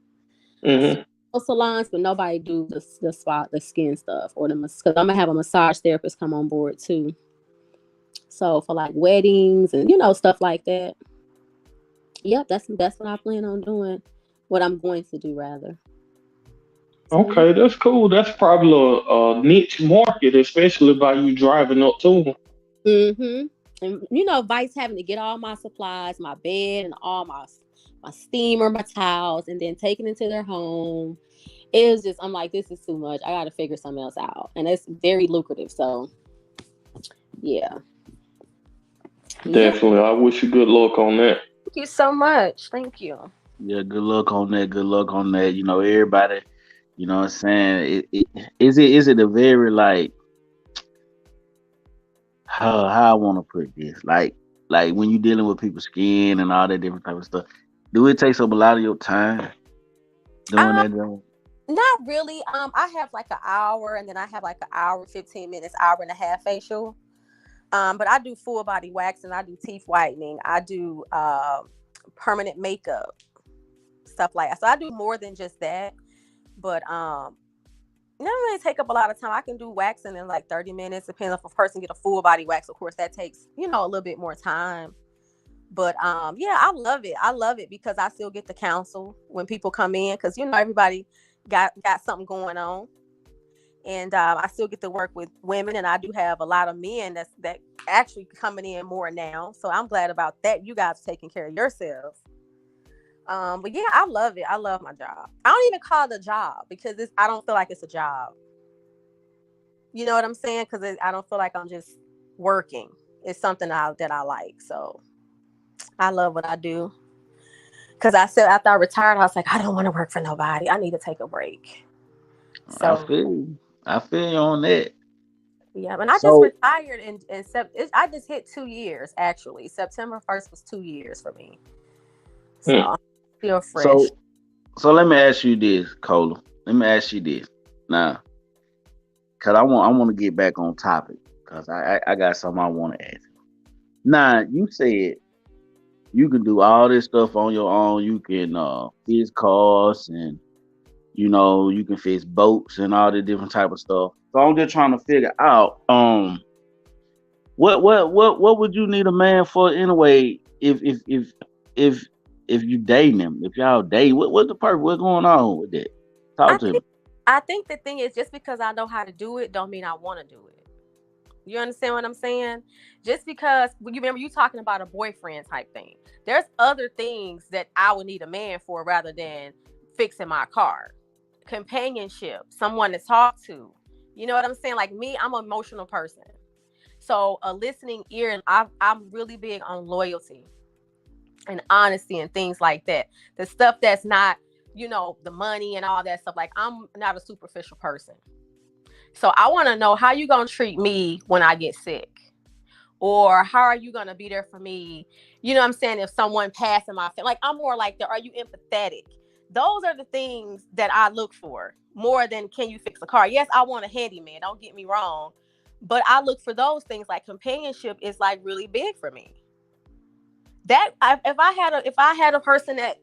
Salons, but nobody do the skin stuff or because I'm gonna have a massage therapist come on board too. So for like weddings and stuff like that. Yep, that's what I plan on doing. What I'm going to do, rather. So, Okay, that's cool. That's probably a niche market, especially by you driving up to them. mm-hmm. And Vice having to get all my supplies, my bed, and all my steamer, my towels, and then taking it to their home. It was just, I'm like, this is too much. I got to figure something else out, and it's very lucrative. So, yeah. Definitely. I wish you good luck on that. Thank you so much. Thank you. Yeah, good luck on that. Good luck on that. Everybody. You know what I'm saying? Is it a very like how I want to put this like when you dealing with people's skin and all that different type of stuff? Do it take up a lot of your time doing that job? Not really. I have like an hour, and then I have like an hour, 15 minutes, hour and a half facial. But I do full body waxing, I do teeth whitening, I do permanent makeup, stuff like that. So I do more than just that. But it doesn't really take up a lot of time. I can do waxing in like 30 minutes, depending if a person get a full body wax. Of course, that takes, a little bit more time. But yeah, I love it. I love it because I still get to counsel when people come in, because everybody got something going on. And I still get to work with women, and I do have a lot of men that actually coming in more now. So I'm glad about that. You guys taking care of yourselves. But yeah, I love it. I love my job. I don't even call it a job because I don't feel like it's a job. You know what I'm saying? Because I don't feel like I'm just working. It's something that I like. So I love what I do. Because I said after I retired, I was like, I don't want to work for nobody. I need to take a break. So I feel you on that. Yeah, and I just retired in I just hit 2 years, actually. September 1st was 2 years for me. So I feel fresh. So let me ask you this, Cola. Let me ask you this. Now, because I want to get back on topic, because I got something I want to ask. Now, you said you can do all this stuff on your own. You can fix cars, and you can fix boats and all the different type of stuff. So I'm just trying to figure out what would you need a man for anyway if you dating him, if y'all date, what's the purpose? What's going on with that? Talk to me. I think the thing is, just because I know how to do it don't mean I want to do it. You understand what I'm saying? Just because you remember you talking about a boyfriend type thing. There's other things that I would need a man for rather than fixing my car. Companionship, someone to talk to. You know what I'm saying? Like me, I'm an emotional person. So a listening ear, and I'm really big on loyalty and honesty and things like that. The stuff that's not, the money and all that stuff. Like I'm not a superficial person. So I want to know how you going to treat me when I get sick, or how are you going to be there for me? You know what I'm saying? If someone passed in my family, like I'm more like, are you empathetic? Those are the things that I look for more than can you fix a car? Yes, I want a handyman. Don't get me wrong. But I look for those things. Like companionship is like really big for me. If I had a person that,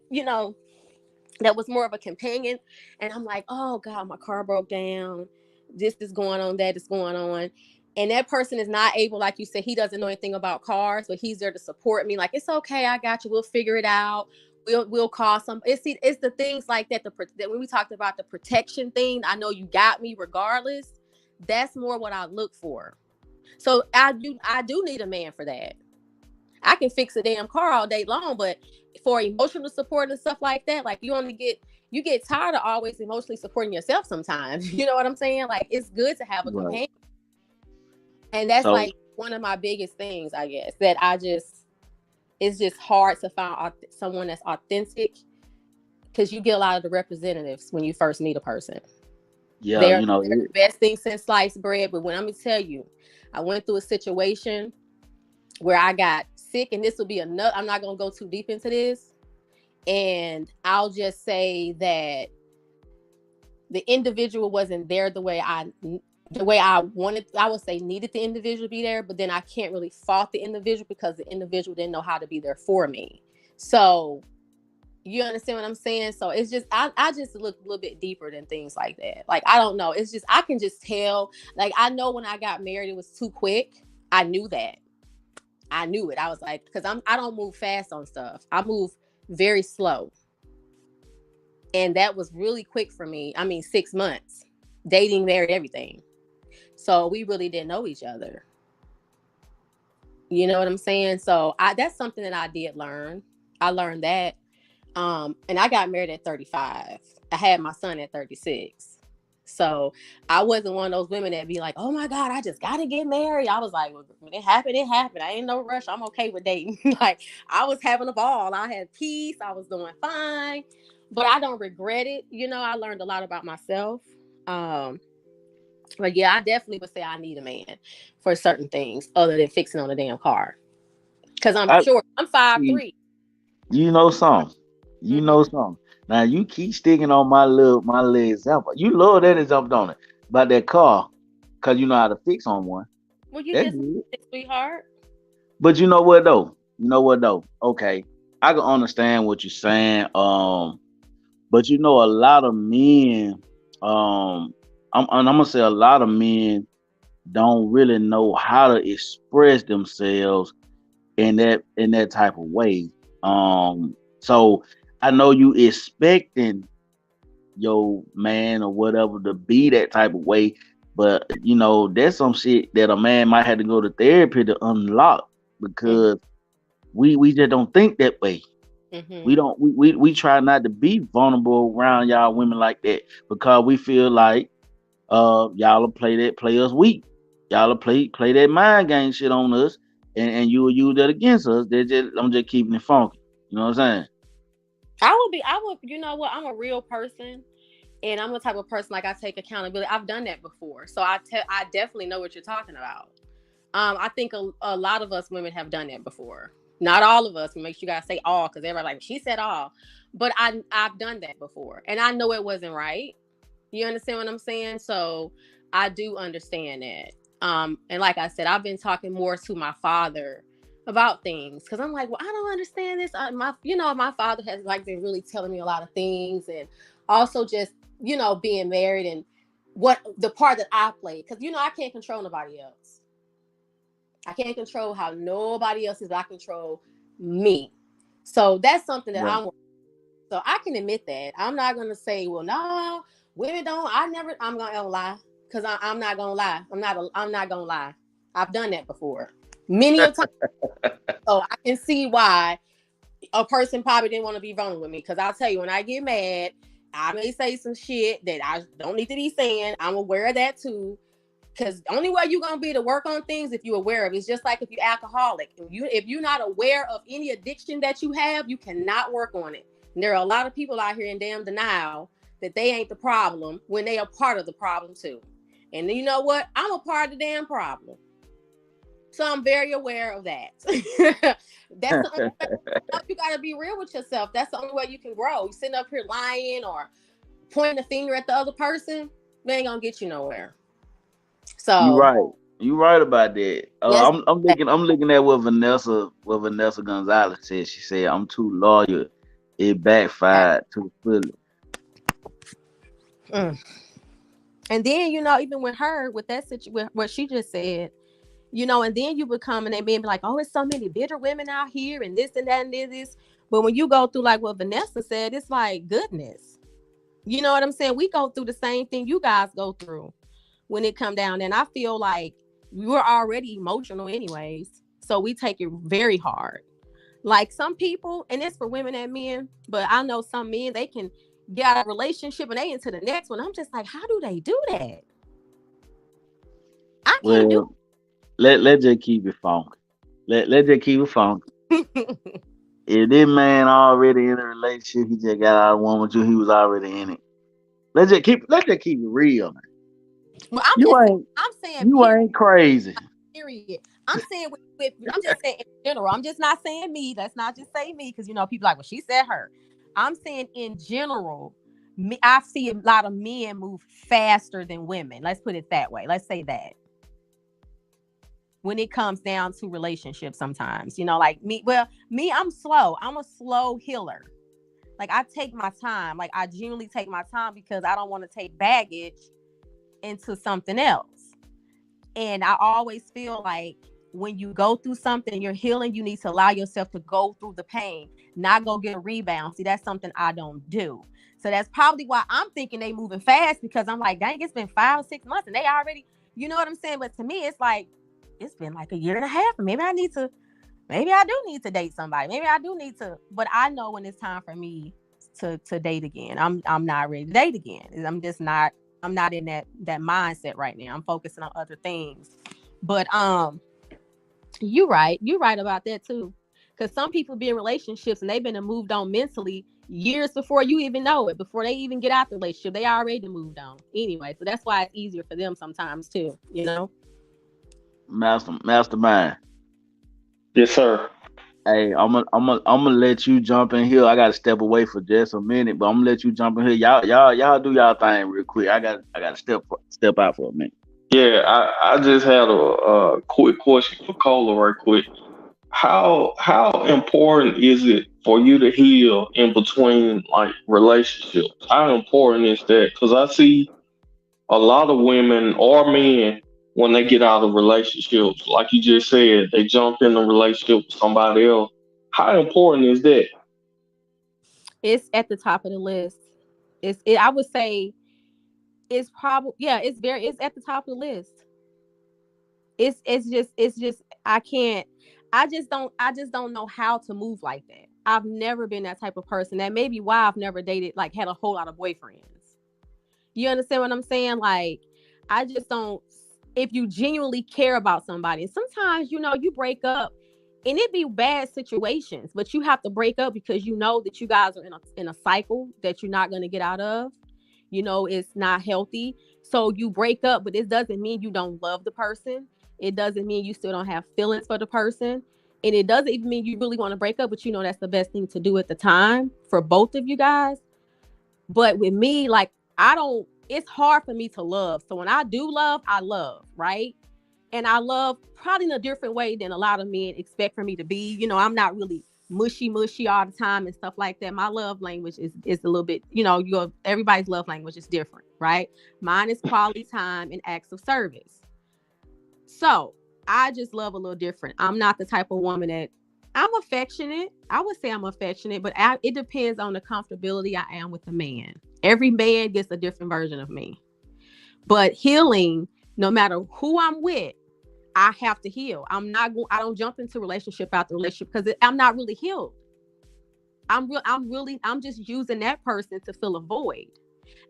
that was more of a companion, and I'm like, oh God, my car broke down. This is going on, that is going on. And that person is not able, like you said, he doesn't know anything about cars, but he's there to support me. Like, it's okay, I got you. We'll figure it out. We'll call some. It's the things like that. That when we talked about the protection thing, I know you got me regardless. That's more what I look for. So I do need a man for that. I can fix a damn car all day long, but for emotional support and stuff like that, like you get tired of always emotionally supporting yourself sometimes. You know what I'm saying? Like it's good to have a companion. And that's like one of my biggest things, I guess, that it's just hard to find someone that's authentic, because you get a lot of the representatives when you first meet a person. Yeah, they're the best thing since sliced bread. But when I'm going to tell you, I went through a situation where I got sick, and this will be I'm not going to go too deep into this. And I'll just say that the individual wasn't there the way I wanted. I would say needed the individual to be there, but then I can't really fault the individual because the individual didn't know how to be there for me. So you understand what I'm saying? So it's just, I just look a little bit deeper than things like that. Like, I don't know. It's just, I can just tell, like, I know when I got married, it was too quick. I knew that. I knew it. I was like, because I don't move fast on stuff. I move very slow. And that was really quick for me. I mean, 6 months, dating, married, everything. So we really didn't know each other. You know what I'm saying? So that's something that I did learn. I learned that. And I got married at 35. I had my son at 36. So I wasn't one of those women that be like, oh my God, I just got to get married. I was like, well, when it happened, it happened. I ain't no rush. I'm okay with dating. Like, I was having a ball. I had peace. I was doing fine, but I don't regret it. You know, I learned a lot about myself. But yeah, I definitely would say I need a man for certain things other than fixing on a damn car. Because I'm short. I'm 5'3". You know something. You know something. Now you keep sticking on my little example. You love that example, don't it? About that car, because you know how to fix on one. Well, you just sweetheart. But you know what though? Okay, I can understand what you're saying. But you know, a lot of men, I'm gonna say a lot of men don't really know how to express themselves in that type of way. So I know you expecting your man or whatever to be that type of way, but you know, there's some shit that a man might have to go to therapy to unlock, because we just don't think that way. We try not to be vulnerable around y'all women like that, because we feel like y'all will play us weak. Y'all will play that mind game shit on us, and you will use that against us. I'm just keeping it funky. You know what I'm saying? You know what? I'm a real person, and I'm the type of person, like, I take accountability. I've done that before. So I definitely know what you're talking about. I think a lot of us women have done that before. Not all of us. Make sure you gotta say all, because everybody like, she said all. But I've done that before, and I know it wasn't right. You understand what I'm saying? So I do understand that. And like I said, I've been talking more to my father about things, because I'm like, well, I don't understand this. My father has like been really telling me a lot of things, and also just, you know, being married and what the part that I play, because, you know, I can't control nobody else. I can't control how nobody else is. I control me. So that's something that so I can admit that. I'm not going to say, well, no, women don't. I'm going to lie, because I'm not going to lie. I'm not going to lie. I've done that before many a time. So I can see why a person probably didn't want to be vulnerable with me, because I'll tell you, when I get mad, I may say some shit that I don't need to be saying. I'm aware of that too. Because the only way you're going to be to work on things if you're aware of it. It's just like if you're alcoholic. If you're not aware of any addiction that you have, you cannot work on it. And there are a lot of people out here in damn denial that they ain't the problem when they are part of the problem too. And you know what? I'm a part of the damn problem. So I'm very aware of that. That's the only way. You got to be real with yourself. That's the only way you can grow. You sitting up here lying or pointing a finger at the other person, they ain't going to get you nowhere. So you right about that. Yes. I'm looking at what Vanessa Gonzalez said. She said, I'm too loyal. It backfired to fully. And then, you know, even with her, with that situation, what she just said, you know, and then you become, and they be like, oh, it's so many bitter women out here and this and that and this. But when you go through like what Vanessa said, it's like, goodness. You know what I'm saying? We go through the same thing you guys go through when it come down. And I feel like we're already emotional anyways. So we take it very hard. Like some people, and it's for women and men, but I know some men, they can get out of a relationship and they into the next one. I'm just like, how do they do that? I can't do it. Let's just keep it funky. Let's just keep it funky. If this man already in a relationship, he just got out of one with you, he was already in it. Let's just keep it real, man. Well, I'm saying you ain't crazy. Period. I'm saying I'm just saying in general. I'm just not saying me. Let's not just say me, because you know people like, well, she said her. I'm saying in general, I see a lot of men move faster than women. Let's put it that way. Let's say that. When it comes down to relationships, sometimes, you know, like me, I'm slow. I'm a slow healer. Like I take my time. Like I genuinely take my time, because I don't want to take baggage into something else. And I always feel like when you go through something, you're healing, you need to allow yourself to go through the pain, not go get a rebound. See, that's something I don't do. So that's probably why I'm thinking they moving fast, because I'm like, dang, it's been 5 or 6 months and they already, you know what I'm saying? But to me, it's like, it's been like a year and a half. And maybe I do need to date somebody. Maybe I do need to, but I know when it's time for me to date again. I'm not ready to date again. I'm not in that mindset right now. I'm focusing on other things. But you're right about that too. Because some people be in relationships and they've been moved on mentally years before you even know it, before they even get out the relationship. They already moved on anyway. So that's why it's easier for them sometimes too, you know? Mastermind. Yes, sir. Hey, I'm gonna let you jump in here. I gotta step away for just a minute, but I'm gonna let you jump in here. Y'all do y'all thing real quick. I gotta step out for a minute. Yeah, I just had a quick question for Cola right quick. How important is it for you to heal in between like relationships? How important is that? Because I see a lot of women or men, when they get out of relationships, like you just said, they jump in a relationship with somebody else. How important is that? It's at the top of the list. I would say it's probably, yeah, it's at the top of the list. It's just I just don't know how to move like that. I've never been that type of person. That may be why I've never dated, like had a whole lot of boyfriends. You understand what I'm saying? Like, I just don't, if you genuinely care about somebody, and sometimes, you know, you break up and it be bad situations, but you have to break up because you know that you guys are in a cycle that you're not going to get out of. You know, it's not healthy. So you break up, but it doesn't mean you don't love the person. It doesn't mean you still don't have feelings for the person. And it doesn't even mean you really want to break up, but you know that's the best thing to do at the time for both of you guys. But with me, like, it's hard for me to love. So when I do love, I love, right? And I love probably in a different way than a lot of men expect for me to be. You know, I'm not really mushy all the time and stuff like that. My love language is a little bit, you know, everybody's love language is different, right? Mine is quality time and acts of service. So I just love a little different. I'm not the type of woman that I'm affectionate. I would say I'm affectionate, but it depends on the comfortability I am with the man. Every man gets a different version of me. But healing, no matter who I'm with, I have to heal. I don't jump into relationship after relationship because I'm not really healed. I'm just using that person to fill a void.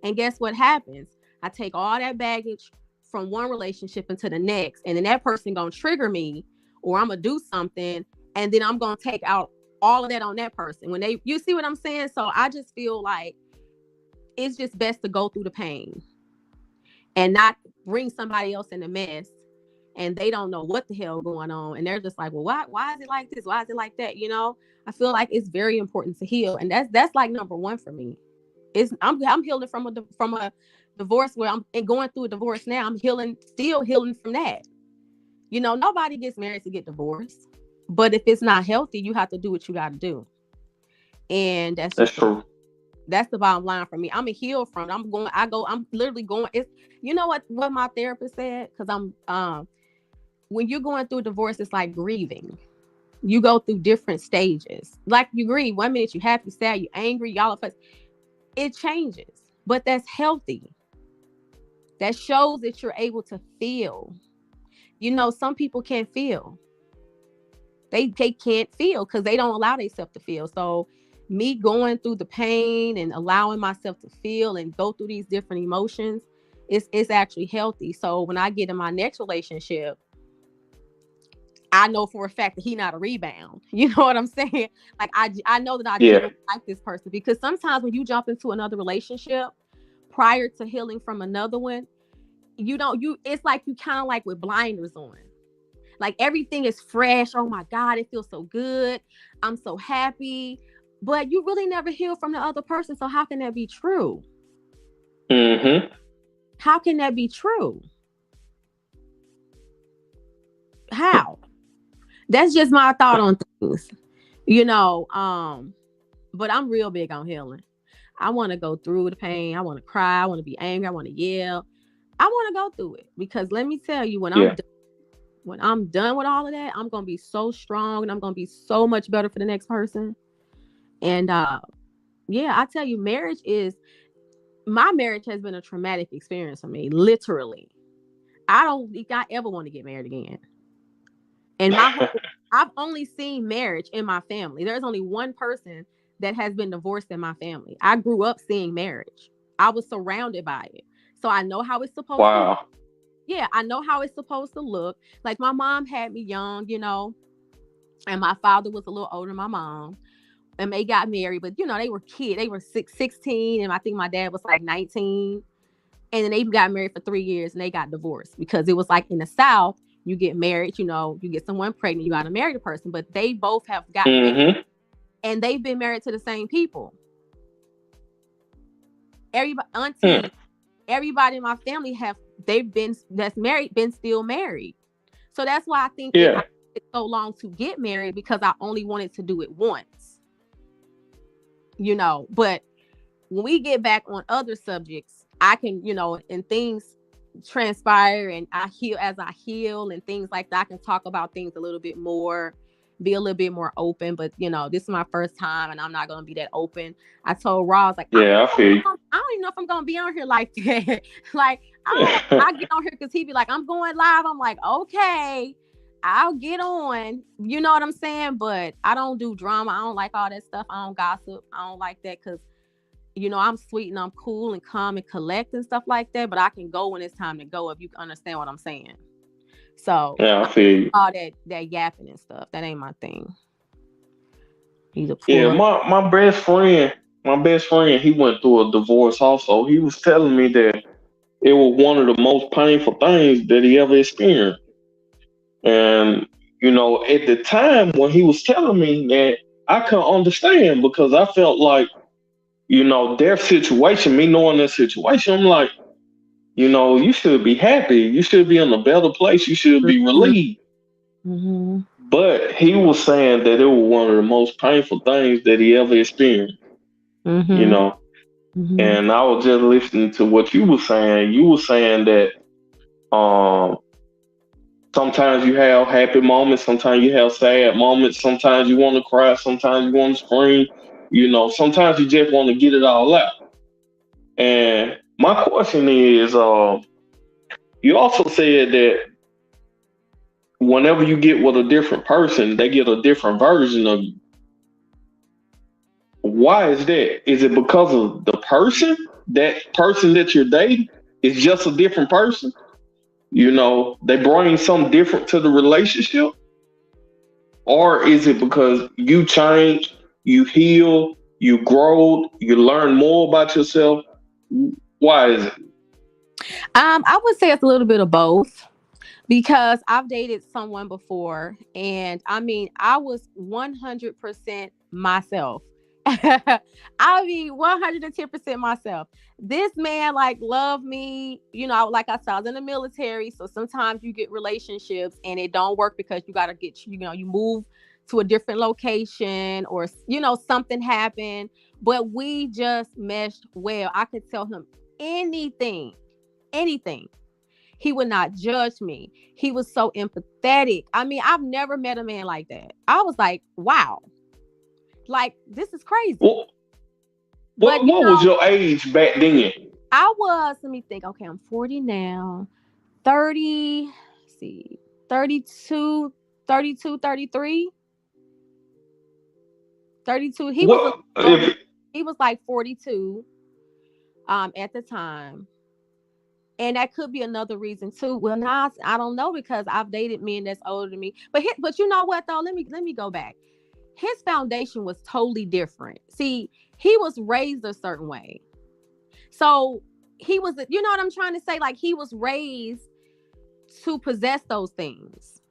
And guess what happens? I take all that baggage from one relationship into the next, and then that person gonna trigger me, or I'm gonna do something, and then I'm gonna take out all of that on that person. You see what I'm saying? So I just feel like it's just best to go through the pain and not bring somebody else in the mess, and they don't know what the hell going on, and they're just like, well, why is it like this? Why is it like that? You know, I feel like it's very important to heal, and that's like number one for me. I'm healing from a divorce where I'm going through a divorce now. I'm still healing from that. You know, nobody gets married to get divorced, but if it's not healthy, you have to do what you got to do, and that's true. That's the bottom line for me. I'm a heal from it. I'm literally going. You know what my therapist said? Because when you're going through a divorce, it's like grieving. You go through different stages. Like you grieve. 1 minute you happy, sad, you angry, y'all of us. It changes, but that's healthy. That shows that you're able to feel. You know, some people can't feel. They can't feel because they don't allow themselves to feel. So me going through the pain and allowing myself to feel and go through these different emotions, it's actually healthy. So when I get in my next relationship, I know for a fact that he's not a rebound. You know what I'm saying? Like I know that I don't like this person, because sometimes when you jump into another relationship prior to healing from another one, it's like you kind of like with blinders on. Like everything is fresh. Oh my God, it feels so good. I'm so happy. But you really never heal from the other person. So how can that be true? Mm-hmm. How can that be true? How? That's just my thought on things, you know. But I'm real big on healing. I want to go through the pain. I want to cry. I want to be angry. I want to yell. I want to go through it, because let me tell you, when I'm done, when I'm done with all of that, I'm gonna be so strong and I'm gonna be so much better for the next person. And yeah, I tell you, my marriage has been a traumatic experience for me, literally. I don't think I ever want to get married again. And I've only seen marriage in my family. There's only one person that has been divorced in my family. I grew up seeing marriage. I was surrounded by it. So I know how it's supposed to look. Yeah, I know how it's supposed to look. Like my mom had me young, and my father was a little older than my mom. And they got married, but they were kids. They were 16, and I think my dad was like 19. And then they got married for 3 years, and they got divorced because it was like in the South, you get married, you get someone pregnant, you got to marry the person. But they both have gotten married, and they've been married to the same people. Everybody in my family that's married, been still married. So that's why I think it took so long to get married, because I only wanted to do it once. But when we get back on other subjects, I can, and things transpire and I heal and things like that. I can talk about things a little bit more, be a little bit more open. But, this is my first time and I'm not going to be that open. I told Ross, like, I feel you. I don't even know if I'm going to be on here like that. Like, I get on here because he'd be like, I'm going live. I'm like, okay, I'll get on, you know what I'm saying? But I don't do drama. I don't like all that stuff. I don't gossip. I don't like that because, I'm sweet and I'm cool and calm and collect and stuff like that. But I can go when it's time to go, if you understand what I'm saying. So I feel you. All that yapping and stuff, that ain't my thing. My best friend, he went through a divorce also. He was telling me that it was one of the most painful things that he ever experienced. And, at the time when he was telling me that, I couldn't understand because I felt like, their situation, me knowing their situation, I'm like, you should be happy. You should be in a better place. You should be relieved. Mm-hmm. But he was saying that it was one of the most painful things that he ever experienced, Mm-hmm. And I was just listening to what you were saying. You were saying that, sometimes you have happy moments, sometimes you have sad moments, sometimes you want to cry, sometimes you want to scream, sometimes you just want to get it all out. And my question is, you also said that whenever you get with a different person, they get a different version of you. Why is that? Is it because of the person? That person that you're dating is just a different person? They bring something different to the relationship? Or is it because you change, you heal, you grow, you learn more about yourself? Why is it? I would say it's a little bit of both, because I've dated someone before, and I was 100% myself. 110% myself. This man loved me, like I said, I was in the military. So sometimes you get relationships and it don't work because you got to get, you move to a different location or, something happened, but we just meshed well. I could tell him anything. He would not judge me. He was so empathetic. I've never met a man like that. I was like, wow. Like, this is crazy. What was your age back then? I was, let me think. Okay, I'm 40 now. 30, 32, 33. 32. He was like 42 at the time. And that could be another reason too. Well, now I don't know, because I've dated men that's older than me. But you know what though? Let me go back. His foundation was totally different. See, he was raised a certain way. So he was, you know what I'm trying to say? Like, he was raised to possess those things.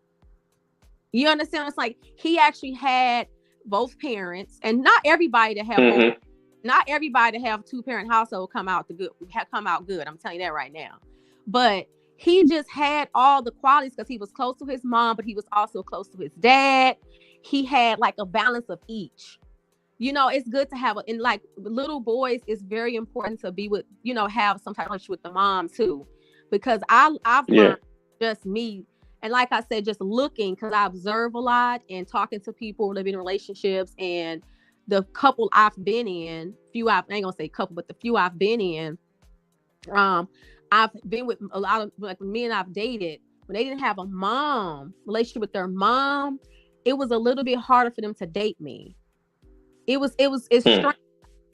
You understand? It's like he actually had both parents, and not everybody to have not everybody to have 2-parent household come out good. I'm telling you that right now. But he just had all the qualities because he was close to his mom, but he was also close to his dad. He had like a balance of each. It's good to have, and like little boys, it's very important to be with, have some type of relationship with the mom too, because I've learned, just me, And like I said, just looking, because I observe a lot and talking to people, living in relationships, and the couple I've been in, I ain't gonna say couple, but the few I've been in, I've been with a lot of like men I've dated, when they didn't have a relationship with their mom, it was a little bit harder for them to date me. It's strange.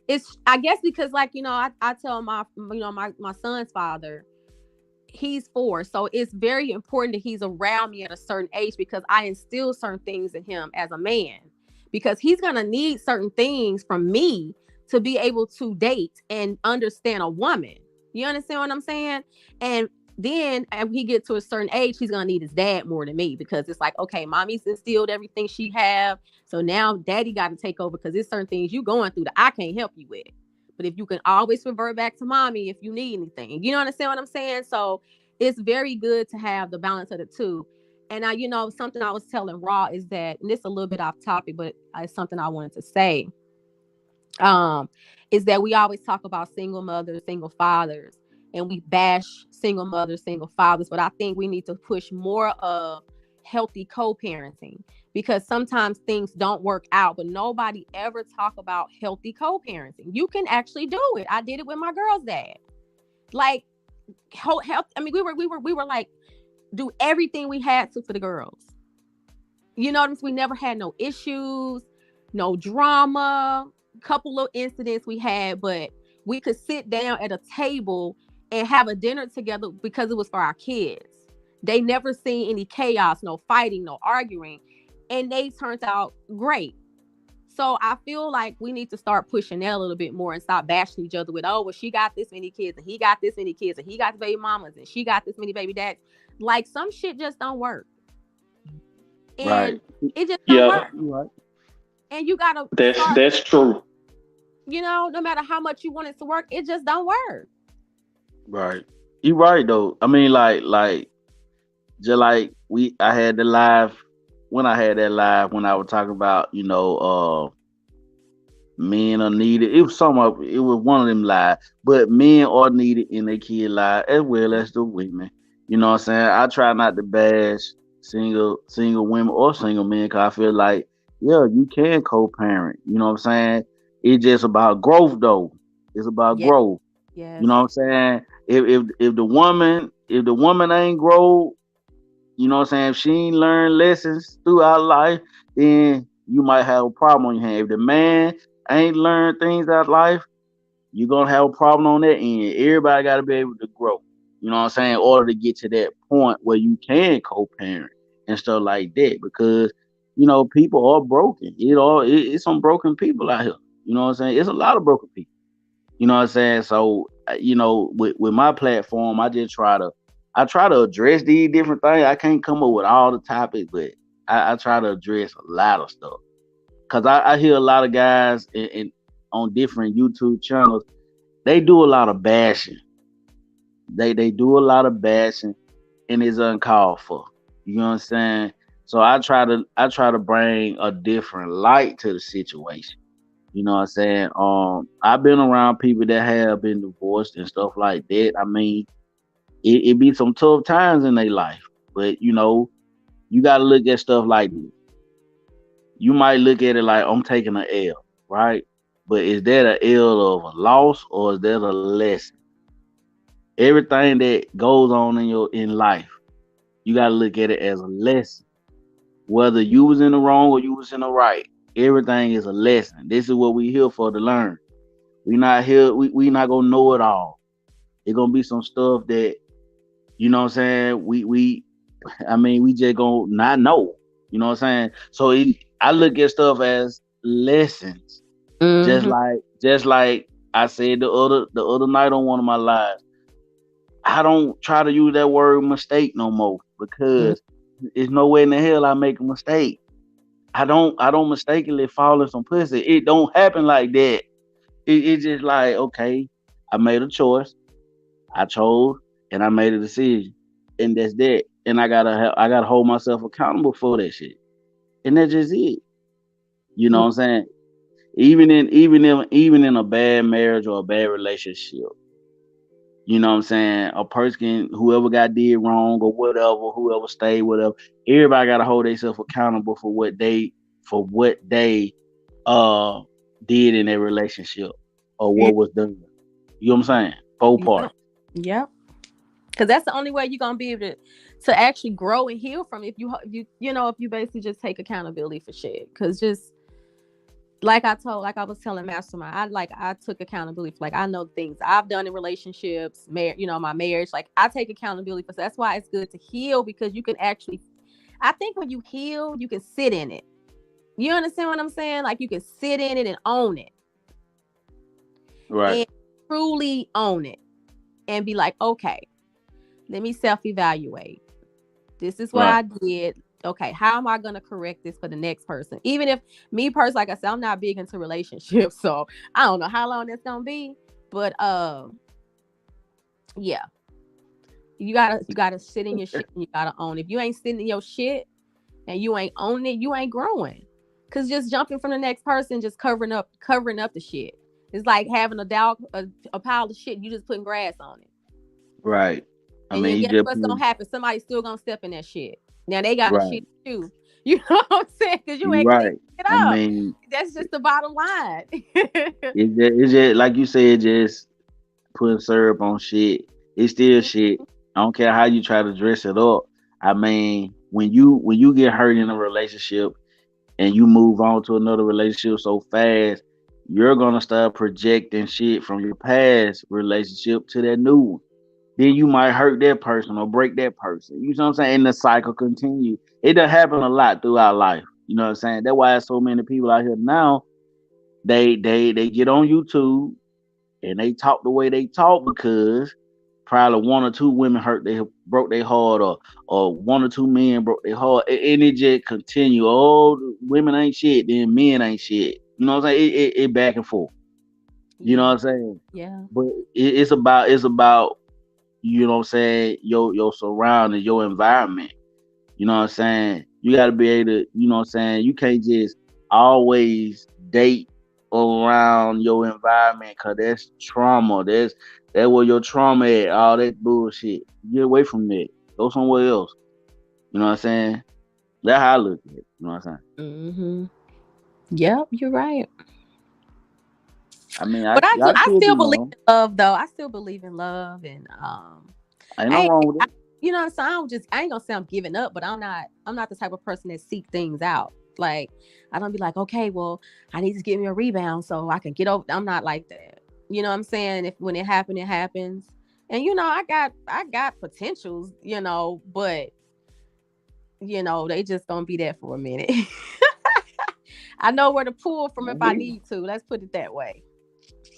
It's, I guess, because like, I tell my son's father, he's 4, so it's very important that he's around me at a certain age, because I instill certain things in him as a man, because he's gonna need certain things from me to be able to date and understand a woman. You understand what I'm saying? And then as he gets to a certain age, he's gonna need his dad more than me, because it's like, okay, mommy's instilled everything she have, so now daddy got to take over, because there's certain things you going through that I can't help you with. But if you can always revert back to mommy if you need anything, you understand what I'm saying? So it's very good to have the balance of the two. And something I was telling Raw is that, and this is a little bit off topic, but it's something I wanted to say, is that we always talk about single mothers, single fathers, and we bash single mothers, single fathers. But I think we need to push more of healthy co-parenting, because sometimes things don't work out, but nobody ever talk about healthy co-parenting. You can actually do it. I did it with my girl's dad. Like, health. I mean, we were like, do everything we had to for the girls. You know what I mean? We never had no issues, no drama. Couple of incidents we had, but we could sit down at a table and have a dinner together because it was for our kids. They never seen any chaos, no fighting, no arguing, and they turned out great. So I feel like we need to start pushing that a little bit more and stop bashing each other with, oh, well, she got this many kids and he got this many kids and he got the baby mamas and she got this many baby dads. Like, some shit just don't work. And right. It just don't work. Right. And you gotta that's true. No matter how much you want it to work, it just don't work. Right. You're right though. I mean, like just like I had the live when I had that live when I was talking about, men are needed. It was one of them live, but men are needed in their kid life as well as the women. You know what I'm saying? I try not to bash single women or single men, because I feel like, yeah, you can co-parent. You know what I'm saying? It's just about growth though. It's about growth. Yes. You know what I'm saying? If the woman ain't grow, you know what I'm saying, if she ain't learned lessons throughout life, then you might have a problem on your hand. If the man ain't learned things out of life, you're gonna have a problem on that end. Everybody gotta be able to grow. You know what I'm saying? In order to get to that point where you can co-parent and stuff like that. Because, people are broken. It's some broken people out here. You know what I'm saying? It's a lot of broken people. You know what I'm saying? So, with my platform, I try to address these different things. I can't come up with all the topics, but I try to address a lot of stuff. Cause I hear a lot of guys on different YouTube channels, they do a lot of bashing. They do a lot of bashing, and it's uncalled for. You know what I'm saying? So I try to bring a different light to the situation. You know what I'm saying? I've been around people that have been divorced and stuff like that. I mean, it be some tough times in their life, but you got to look at stuff like this. You might look at it like, I'm taking an L, right? But is that an L of a loss, or is that a lesson? Everything that goes on in life, you got to look at it as a lesson. Whether you was in the wrong or you was in the right, everything is a lesson. This is what we here for, to learn. We not here. We not gonna know it all. It's gonna be some stuff that, you know what I'm saying, we just gonna not know. You know what I'm saying? So I look at stuff as lessons. Mm-hmm. Just like I said the other night on one of my lives. I don't try to use that word mistake no more, because there's no way in the hell I make a mistake. I don't mistakenly fall in some pussy. It don't happen like that. It's just like, okay, I made a choice. I chose and I made a decision. And that's that. And I gotta hold myself accountable for that shit. And that's just it. You know what I'm saying? Even in a bad marriage or a bad relationship, You know what I'm saying? A person, whoever got did wrong or whatever, whoever stayed, whatever, everybody gotta hold themselves accountable for what they uh did in their relationship or what was done. You know what I'm saying? Both parties. Yep. Because that's the only way you're gonna be able to actually grow and heal from it. If you basically just take accountability for shit. Because just like I was telling Mastermind, I took accountability for, like, I know things I've done in relationships, my marriage. Like, I take accountability for. So that's why it's good to heal, because you can actually, I think when you heal, you can sit in it. You understand what I'm saying? Like, you can sit in it and own it. Right. And truly own it and be like, okay, let me self-evaluate. This is what I did. Okay, how am I going to correct this for the next person? Even if me personally, like I said, I'm not big into relationships, so I don't know how long that's going to be. But yeah, you gotta sit in your shit and you gotta own it. If you ain't sitting in your shit and you ain't owning it, you ain't growing. Cause just jumping from the next person, just covering up the shit. It's like having a pile of shit. You just putting grass on it. Right. And guess what's gonna happen? Somebody's still gonna step in that shit. Now they got shit too. You know what I'm saying? Because you ain't cleaning it up. I mean, that's just the bottom line. it's just like you said, just putting syrup on shit. It's still shit. I don't care how you try to dress it up. I mean, when you get hurt in a relationship and you move on to another relationship so fast, you're gonna start projecting shit from your past relationship to that new one. Then you might hurt that person or break that person. You know what I'm saying? And the cycle continues. It does happen a lot throughout life. You know what I'm saying? That's why so many people out here now, they get on YouTube and they talk the way they talk because probably one or two women broke their heart, or one or two men broke their heart, and it just continue. Oh, women ain't shit, then men ain't shit. You know what I'm saying? It back and forth. You know what I'm saying? Yeah. But it's about you know what I'm saying, your surroundings, your environment. You know what I'm saying? You got to be able to, you know what I'm saying? You can't just always date around your environment, because that's trauma. That's where your trauma at, all that bullshit. Get away from that. Go somewhere else. You know what I'm saying? That's how I look at it. You know what I'm saying? Mm-hmm. Yep, you're right. I mean, but I still believe in love, though. I still believe in love, and ain't no wrong with it. You know what I'm saying? I ain't gonna say I'm giving up, but I'm not the type of person that seek things out. Like, I don't be like, okay, well, I need to get me a rebound so I can get over. I'm not like that. You know what I'm saying? When it happens, it happens. And I got potentials, but they just gonna be there for a minute. I know where to pull from if I need to. Let's put it that way.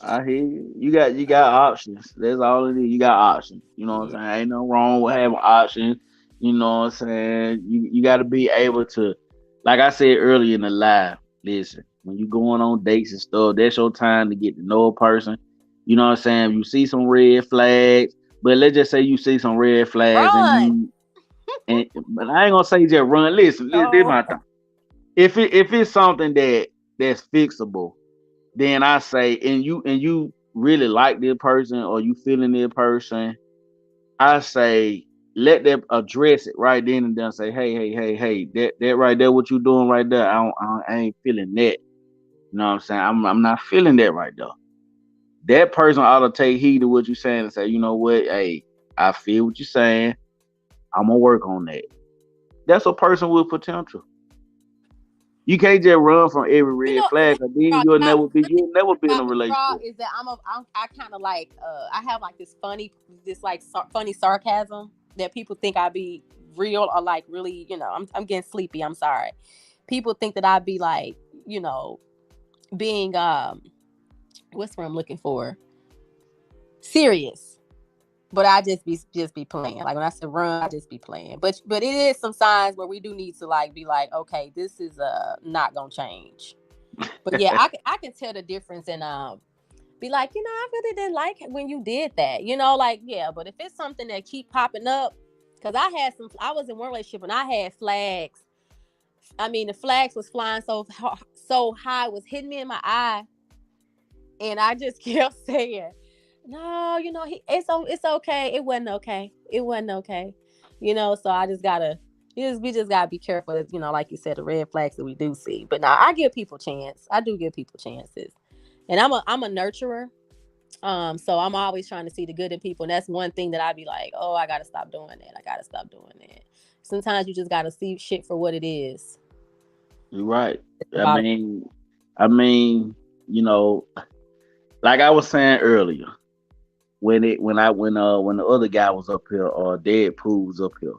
I hear you. You got options. That's all it is. You got options. You know what I'm saying? Ain't no wrong with having options. You know what I'm saying? You got to be able to, like I said earlier in the live, listen, when you going on dates and stuff, that's your time to get to know a person. You know what I'm saying? You see some red flags, but let's just say you see some red flags but I ain't gonna say just run. Listen, this is my thing. If it's something that's fixable, then I say, and you really like this person or you feeling this person, I say let them address it right then and then. Say, hey, that right there, what you doing right there? I ain't feeling that. You know what I'm saying? I'm not feeling that right there. That person ought to take heed of what you're saying and say, you know what? Hey, I feel what you're saying. I'm gonna work on that. That's a person with potential. You can't just run from every red flag, and then you'll never be in a relationship. Is that I kind of like I have like this funny sarcasm that people think I be real or like really, I'm getting sleepy. I'm sorry. People think that I be like, being what's what I'm looking for? Serious. But I just be playing. Like when I say run, I just be playing. But it is some signs where we do need to like be like, okay, this is not gonna change. But yeah, I can tell the difference and be like, I really didn't like when you did that. Like, yeah, but if it's something that keep popping up, because I was in one relationship and I had flags. I mean, the flags was flying so high, it was hitting me in my eye, and I just kept saying, no, it's okay. It wasn't okay. It wasn't okay. So I just gotta, we just gotta be careful. Like you said, the red flags that we do see. But now I give people chance. I do give people chances, and I'm a nurturer. So I'm always trying to see the good in people, and that's one thing that I'd be like, oh, I gotta stop doing that. I gotta stop doing that. Sometimes you just gotta see shit for what it is. You're right. I mean, like I was saying earlier, when the other guy was up here or Deadpool was up here.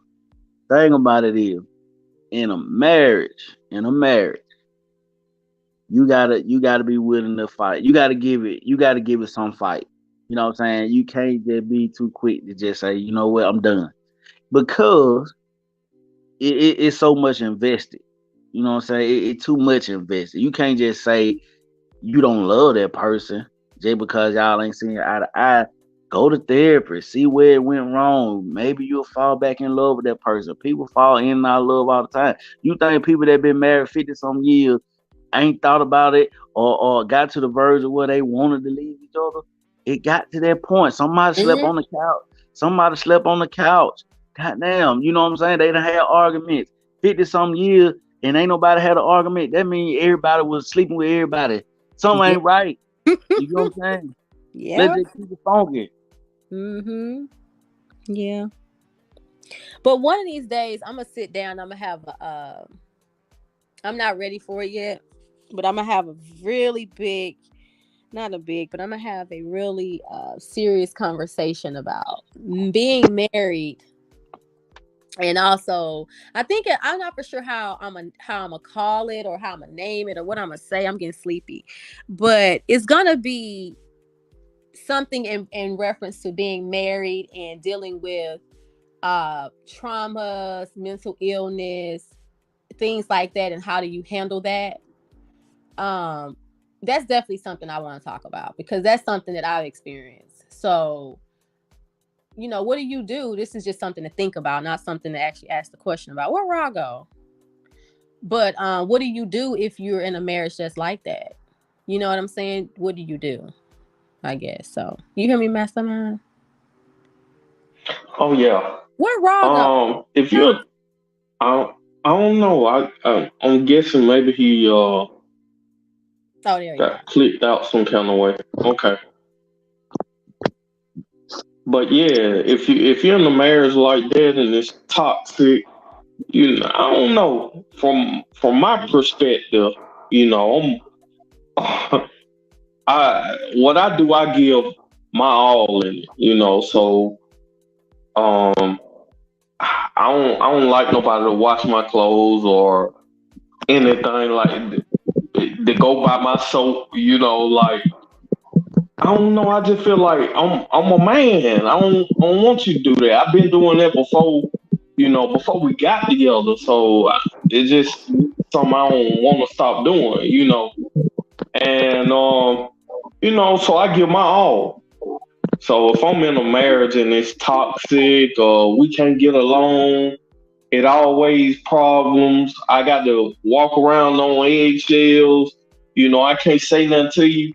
Thing about it is, in a marriage, you gotta be willing to fight. You gotta give it some fight. You know what I'm saying? You can't just be too quick to just say, you know what, I'm done. Because it's so much invested. You know what I'm saying? It's too much invested. You can't just say you don't love that person just because y'all ain't seeing eye to eye. Go to therapy, see where it went wrong. Maybe you'll fall back in love with that person. People fall in and out of love all the time. You think people that been married 50 some years ain't thought about it or got to the verge of where they wanted to leave each other? It got to that point. Somebody slept on the couch. Goddamn, you know what I'm saying? They done had arguments 50 some years and ain't nobody had an argument. That means everybody was sleeping with everybody. Something ain't right. You know what I'm saying? Yeah. Let's just keep it funky. Yeah. But one of these days, I'm gonna sit down. I'm gonna have I'm not ready for it yet, but I'm gonna have a really big, not a big, but I'm gonna have a really serious conversation about being married. And also, I think I'm not for sure how I'm gonna call it or how I'm gonna name it or what I'm gonna say. I'm getting sleepy, but it's gonna be something in reference to being married and dealing with traumas, mental illness, things like that, and how do you handle that. That's definitely something I want to talk about because that's something that I've experienced. So, what do you do? This is just something to think about, not something to actually ask the question about. Where I go? But what do you do if you're in a marriage that's like that? You know what I'm saying? What do you do? I guess so. You hear me, Mastermind? Oh yeah. Where Raw if you're, I don't know. I'm guessing maybe he there you got clicked out some kind of way. Okay. But yeah, if you're in a marriage like that and it's toxic, I don't know. From my perspective, what I do, I give my all in it, so I don't like nobody to wash my clothes or anything like to go by my soap, like I don't know, I just feel like I'm a man. I don't want you to do that. I've been doing that before we got together, so it's just something I don't want to stop doing, and so I give my all. So if I'm in a marriage and it's toxic or we can't get along, it always problems. I got to walk around on eggshells. I can't say nothing to you.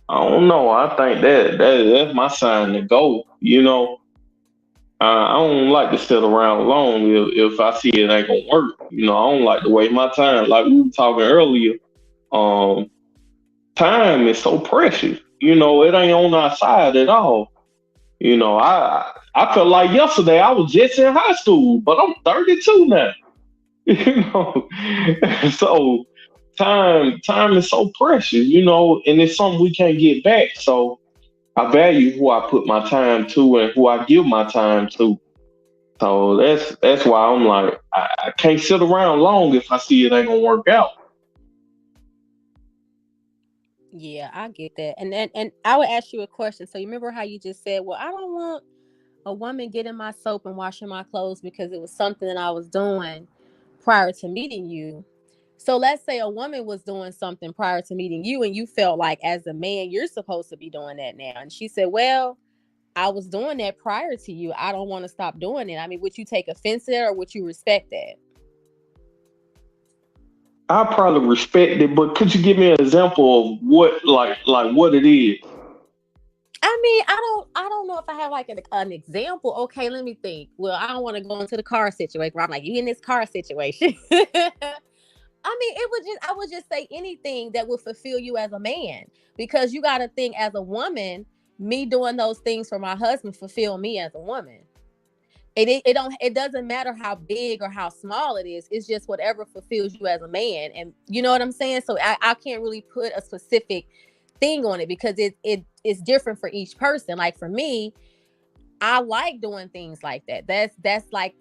I don't know. I think that's my sign to go. I don't like to sit around long if I see it ain't gonna work. I don't like to waste my time. Like we were talking earlier, time is so precious. It ain't on our side at all. I felt like yesterday I was just in high school, but I'm 32 now. So time is so precious, and it's something we can't get back. So I value who I put my time to and who I give my time to. So that's why I'm like, I can't sit around long if I see it ain't gonna work out. Yeah, I get that. And I would ask you a question. So you remember how you just said, well, I don't want a woman getting my soap and washing my clothes because it was something that I was doing prior to meeting you. So let's say a woman was doing something prior to meeting you and you felt like as a man, you're supposed to be doing that now. And she said, well, I was doing that prior to you. I don't want to stop doing it. I mean, would you take offense to that or would you respect that? I probably respect it, but could you give me an example of what, like what it is? I mean, I don't know if I have like an example. Okay, let me think. Well, I don't want to go into the car situation where I'm like, you in this car situation. I mean, I would just say anything that would fulfill you as a man, because you got to think, as a woman, me doing those things for my husband fulfill me as a woman. It doesn't matter how big or how small it is. It's just whatever fulfills you as a man. And you know what I'm saying? So I can't really put a specific thing on it, because it's different for each person. Like for me, I like doing things like that. That's like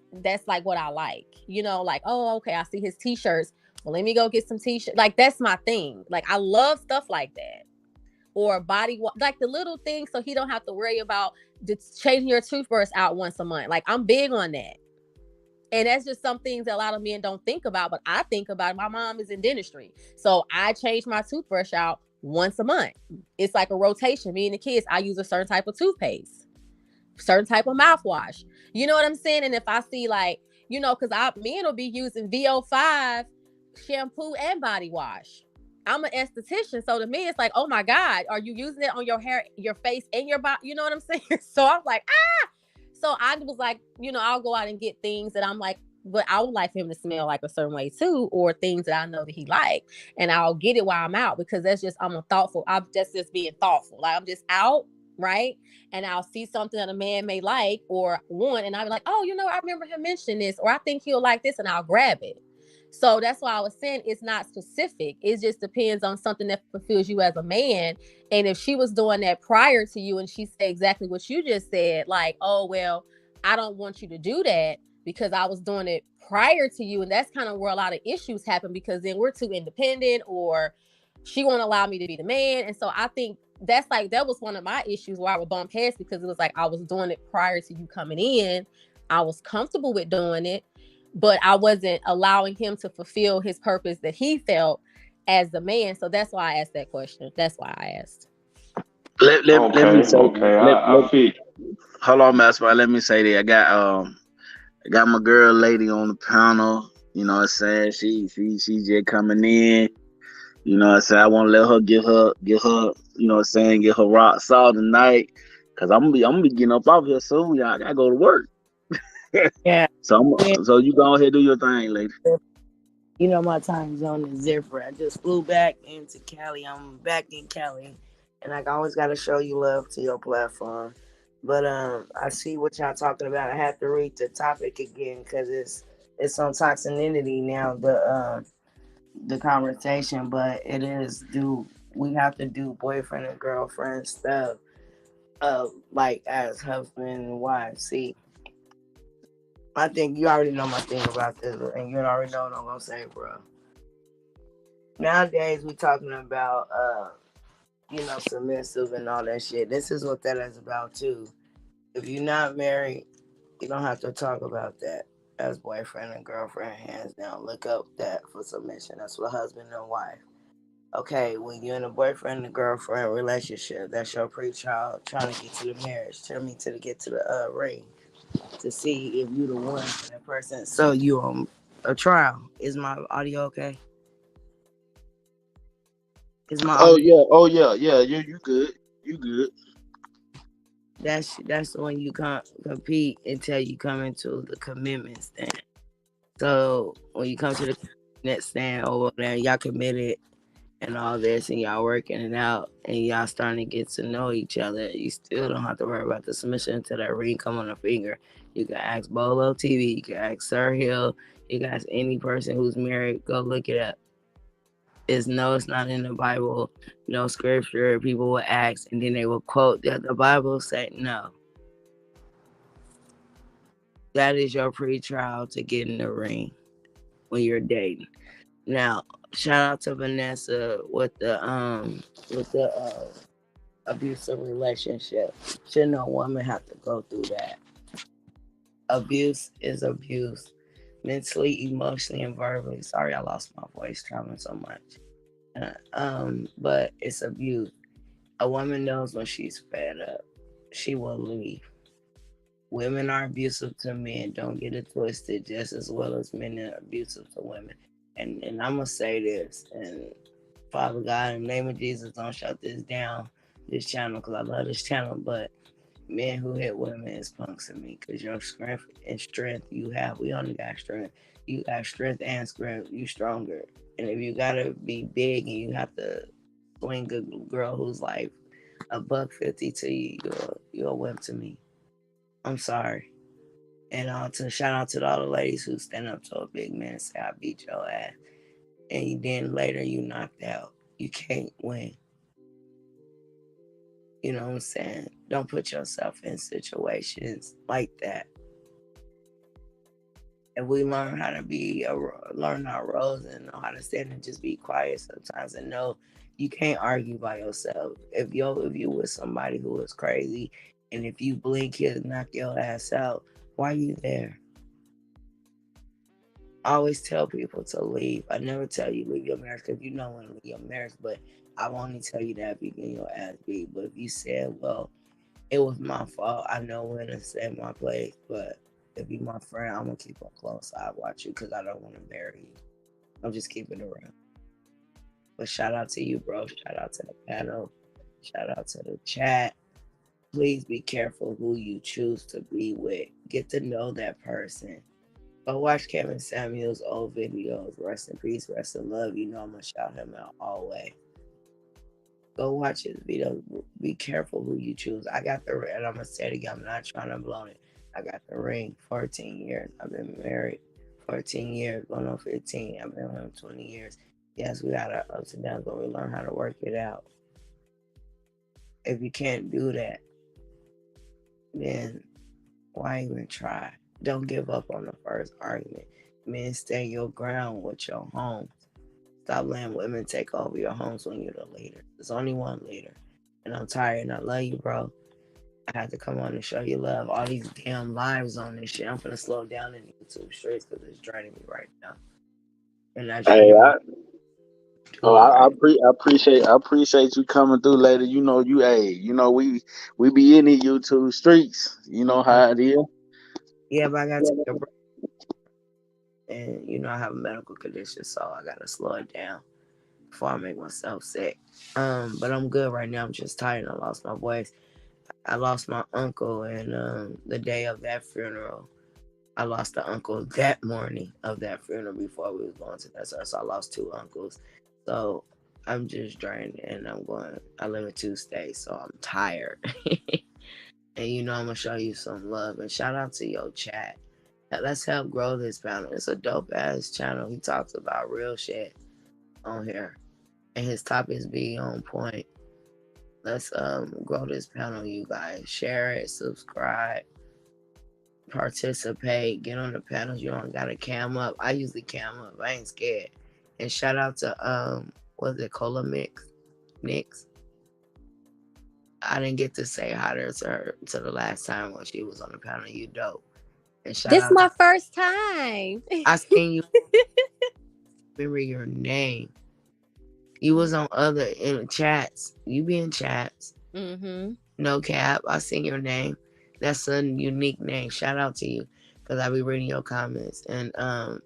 what I like. You know, like, oh, okay, I see his t-shirts. Well, let me go get some t-shirts. Like, that's my thing. Like, I love stuff like that. Or body wash, like the little things, so he don't have to worry about changing your toothbrush out once a month. Like, I'm big on that. And that's just some things that a lot of men don't think about, but I think about it. My mom is in dentistry, so I change my toothbrush out once a month. It's like a rotation. Me and the kids, I use a certain type of toothpaste, certain type of mouthwash. You know what I'm saying? And if I see, like, you know, because men will be using VO5 shampoo and body wash. I'm an esthetician, so to me, it's like, oh my God, are you using it on your hair, your face, and your body? You know what I'm saying? So I'm like, ah. So I was like, you know, I'll go out and get things that I'm like, but I would like for him to smell like a certain way too, or things that I know that he like, and I'll get it while I'm out, because that's just, I'm just being thoughtful. Like, I'm just out, right? And I'll see something that a man may like or want, and I'll be like, oh, you know, I remember him mentioning this, or I think he'll like this, and I'll grab it. So that's why I was saying it's not specific. It just depends on something that fulfills you as a man. And if she was doing that prior to you and she said exactly what you just said, like, oh, well, I don't want you to do that because I was doing it prior to you. And that's kind of where a lot of issues happen, because then we're too independent, or she won't allow me to be the man. And so I think that was one of my issues where I would bump heads, because it was like I was doing it prior to you coming in. I was comfortable with doing it, but I wasn't allowing him to fulfill his purpose that he felt as the man. So that's why I asked that question. That's why I asked. Let me say, hold on, Master. Let me say that I got my girl lady on the panel. You know what I'm saying? She just coming in. You know what I'm saying? I want to let her get her, you know what I'm saying, get her rock solid tonight. Cause I'm gonna be getting up off here soon. Y'all, I gotta go to work. Yeah. So you go ahead and do your thing, lady. You know, my time zone is different. I just flew back into Cali. I'm back in Cali, and I always got to show you love to your platform. But I see what y'all talking about. I have to read the topic again, because it's on toxicity now. The conversation, but it is, we have to do boyfriend and girlfriend stuff, like as husband and wife. See, I think you already know my thing about this, and you already know what I'm gonna say, bro. Nowadays, we talking about, submissive and all that shit. This is what that is about too. If you're not married, you don't have to talk about that as boyfriend and girlfriend, hands down. Look up that for submission. That's for husband and wife. Okay, when you're in a boyfriend and girlfriend relationship, that's your pre-trial trying to get to the marriage. To get to the ring, to see if you the one for that person. So you on a trial. Is my audio okay? Is my audio? Oh yeah. You good. You good. That's when you compete until you come into the commitment stand. So when you come to the next stand over there, y'all committed and all this, and y'all working it out, and y'all starting to get to know each other. You still don't have to worry about the submission until that ring come on the finger. You can ask Bolo TV, you can ask Sir Hill, you can ask any person who's married. Go look it up. It's not in the Bible, no scripture. People will ask, and then they will quote that the Bible say no. That is your pre-trial to get in the ring when you're dating. Now, shout out to Vanessa with the abusive relationship. Should no woman have to go through that? Abuse is abuse. Mentally, emotionally, and verbally. Sorry, I lost my voice traveling so much. But it's abuse. A woman knows when she's fed up. She will leave. Women are abusive to men. Don't get it twisted. Just as well as men are abusive to women. And I'm gonna say this. And Father God, in the name of Jesus, don't shut this down. this channel because I love this channel, but men who hit women is punks to me because your strength and strength you have, we only got strength. You got strength and strength, you stronger. And if you gotta be big and you have to swing a girl who's like $150 to you, you're a wimp to me. I'm sorry. And shout out to all the ladies who stand up to a big man and say, I beat your ass. And then later you knocked out. You can't win. You know what I'm saying? Don't put yourself in situations like that. If we learn how to learn our roles and know how to stand and just be quiet sometimes and know you can't argue by yourself. If you with somebody who is crazy and if you blink, he'll knock your ass out. Why are you there? I always tell people to leave. I never tell you leave your marriage because you know when to leave your marriage, but I will only tell you that if you get your ass beat. But if you said, well, it was my fault, I know when to stay my place, but if you're my friend, I'm going to keep a close eye watch you because I don't want to bury you. I'm just keeping it around. But shout out to you, bro. Shout out to the panel. Shout out to the chat. Please be careful who you choose to be with. Get to know that person. Go watch Kevin Samuels' old videos. Rest in peace, rest in love. You know I'm going to shout him out always. Go watch his videos. Be careful who you choose. I got the ring, and I'm going to say it again. I'm not trying to blow it. I got the ring. 14 years. I've been married 14 years. Going on 15. I've been with him 20 years. Yes, we got our ups and downs, but we learn how to work it out. If you can't do that, then why even try? Don't give up on the first argument. Men, stand your ground with your homes. Stop letting women take over your homes when you're the leader. There's only one leader. And I'm tired and I love you, bro. I had to come on and show you love. All these damn lives on this shit. I'm gonna slow down in YouTube streets because it's draining me right now. And I appreciate you coming through later. You know we be in the YouTube streets. You know how it is. Yeah, but I gotta take a break. And you know I have a medical condition, so I gotta slow it down before I make myself sick. But I'm good right now. I'm just tired. I lost my voice. I lost my uncle, and the day of that funeral, I lost the uncle that morning of that funeral before we was going to that service. So I lost 2 uncles. So I'm just drained, and I live in 2 states, so I'm tired. And you know I'm gonna show you some love. And shout out to your chat. Let's help grow this panel. It's a dope ass channel. He talks about real shit on here, and his topics be on point. Let's grow this panel, you guys. Share it, subscribe, participate, get on the panels. You don't gotta cam up. I usually cam up. I ain't scared. And shout out to what's it, Cola Nix. I didn't get to say hi to her to the last time when she was on the panel. You dope. And shout this out my first time. I seen you. Remember your name. You was on in the chats. You be in chats. Mm-hmm. No cap. I seen your name. That's a unique name. Shout out to you. Because I be reading your comments. And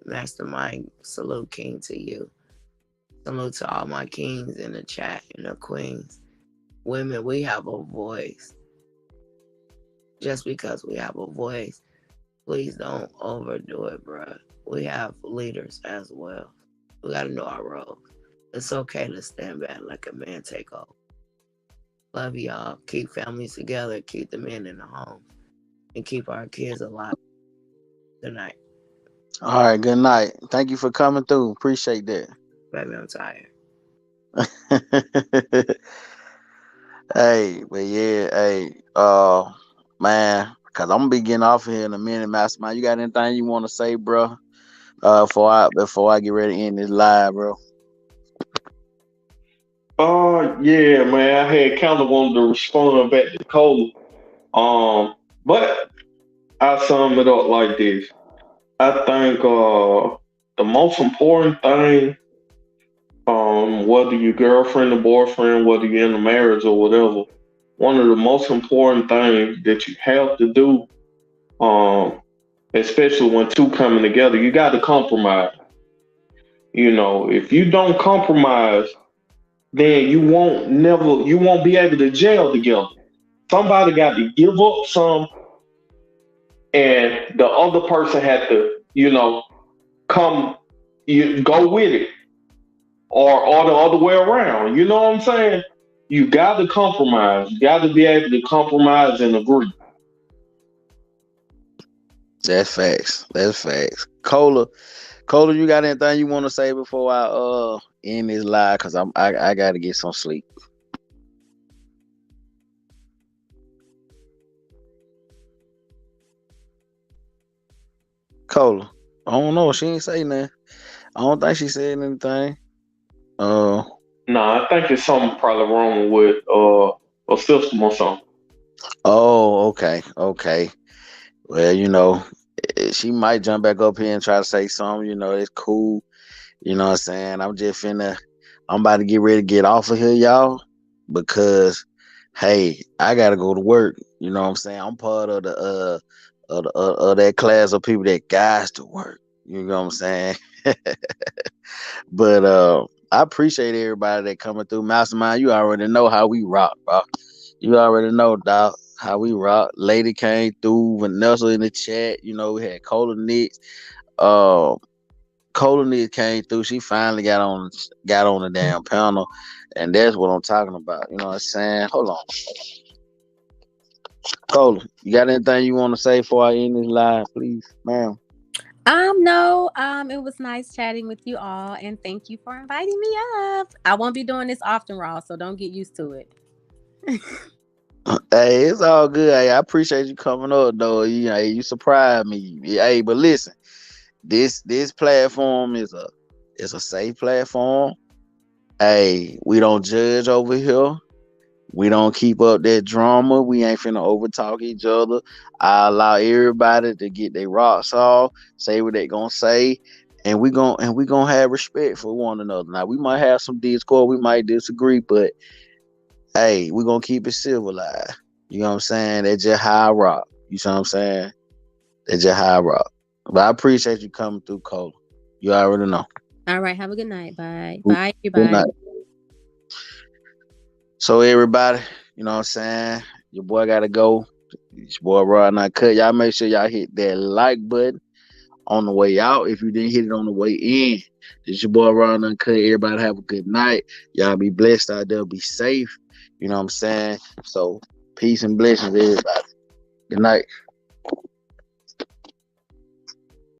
Mastermind, salute king to you. Salute to all my kings in the chat and the queens. Women, we have a voice. Just because we have a voice, please don't overdo it, bro. We have leaders as well. We got to know our roles. It's okay to stand back, let a man take over. Love y'all. Keep families together. Keep the men in the home. And keep our kids alive. Good night. All right, good night. Thank you for coming through. Appreciate that. Baby, I'm tired. Hey, but yeah, hey, man, because I'm gonna be getting off of here in a minute, Mastermind. You got anything you want to say, bro? Before I get ready to end this live, bro. Yeah, man. I had kind of wanted to respond back to Cole. But I sum it up like this. I think the most important thing, whether you're girlfriend or boyfriend, whether you're in a marriage or whatever, one of the most important things that you have to do, especially when 2 coming together, you got to compromise. You know, if you don't compromise, then you won't be able to gel together. Somebody got to give up some, and the other person had to, come, you go with it, or the other way around. You know what I'm saying? You got to compromise. You got to be able to compromise and agree. That's facts. That's facts. Cola, you got anything you want to say before I end this live? Cause I got to get some sleep. Cola, I don't know. She ain't say nothing. I don't think she said anything. I think it's something probably wrong with a system or something. Oh, okay. Well, she might jump back up here and try to say something. It's cool. You know what I'm saying? I'm about to get ready to get off of here, y'all, because hey, I gotta go to work. You know what I'm saying? I'm part of the of that class of people that guys to work. You know what I'm saying? But I appreciate everybody that coming through. Mastermind, you already know how we rock, bro. You already know, dog, how we rock. Lady came through, Vanessa in the chat. We had Cola Nix. Cola Nix came through. She finally got on the damn panel, and that's what I'm talking about. You know what I'm saying? Hold on. Cola, you got anything you want to say before I end this live, please, ma'am? No. It was nice chatting with you all, and thank you for inviting me up. I won't be doing this often, Raw, so don't get used to it. Hey, it's all good. Hey, I appreciate you coming up, though. You surprised me. Hey, but listen, this platform is a safe platform. Hey, we don't judge over here. We don't keep up that drama. We ain't finna overtalk each other. I allow everybody to get their rocks off, say what they gonna say, and we gonna have respect for one another. Now we might have some discord, we might disagree, but hey, we gonna keep it civilized. You know what I'm saying? That's just how I rock. You see what I'm saying? That's just how I rock. But I appreciate you coming through, Cola. You already know. All right, have a good night. Bye. Bye, everybody. Good night. So everybody, you know what I'm saying? Your boy gotta go. Your boy Rod Not Cut. Y'all make sure y'all hit that like button on the way out. If you didn't hit it on the way in, this your boy Rod Not Cut. Everybody have a good night. Y'all be blessed out there. Be safe. You know what I'm saying? So peace and blessings, everybody. Good night.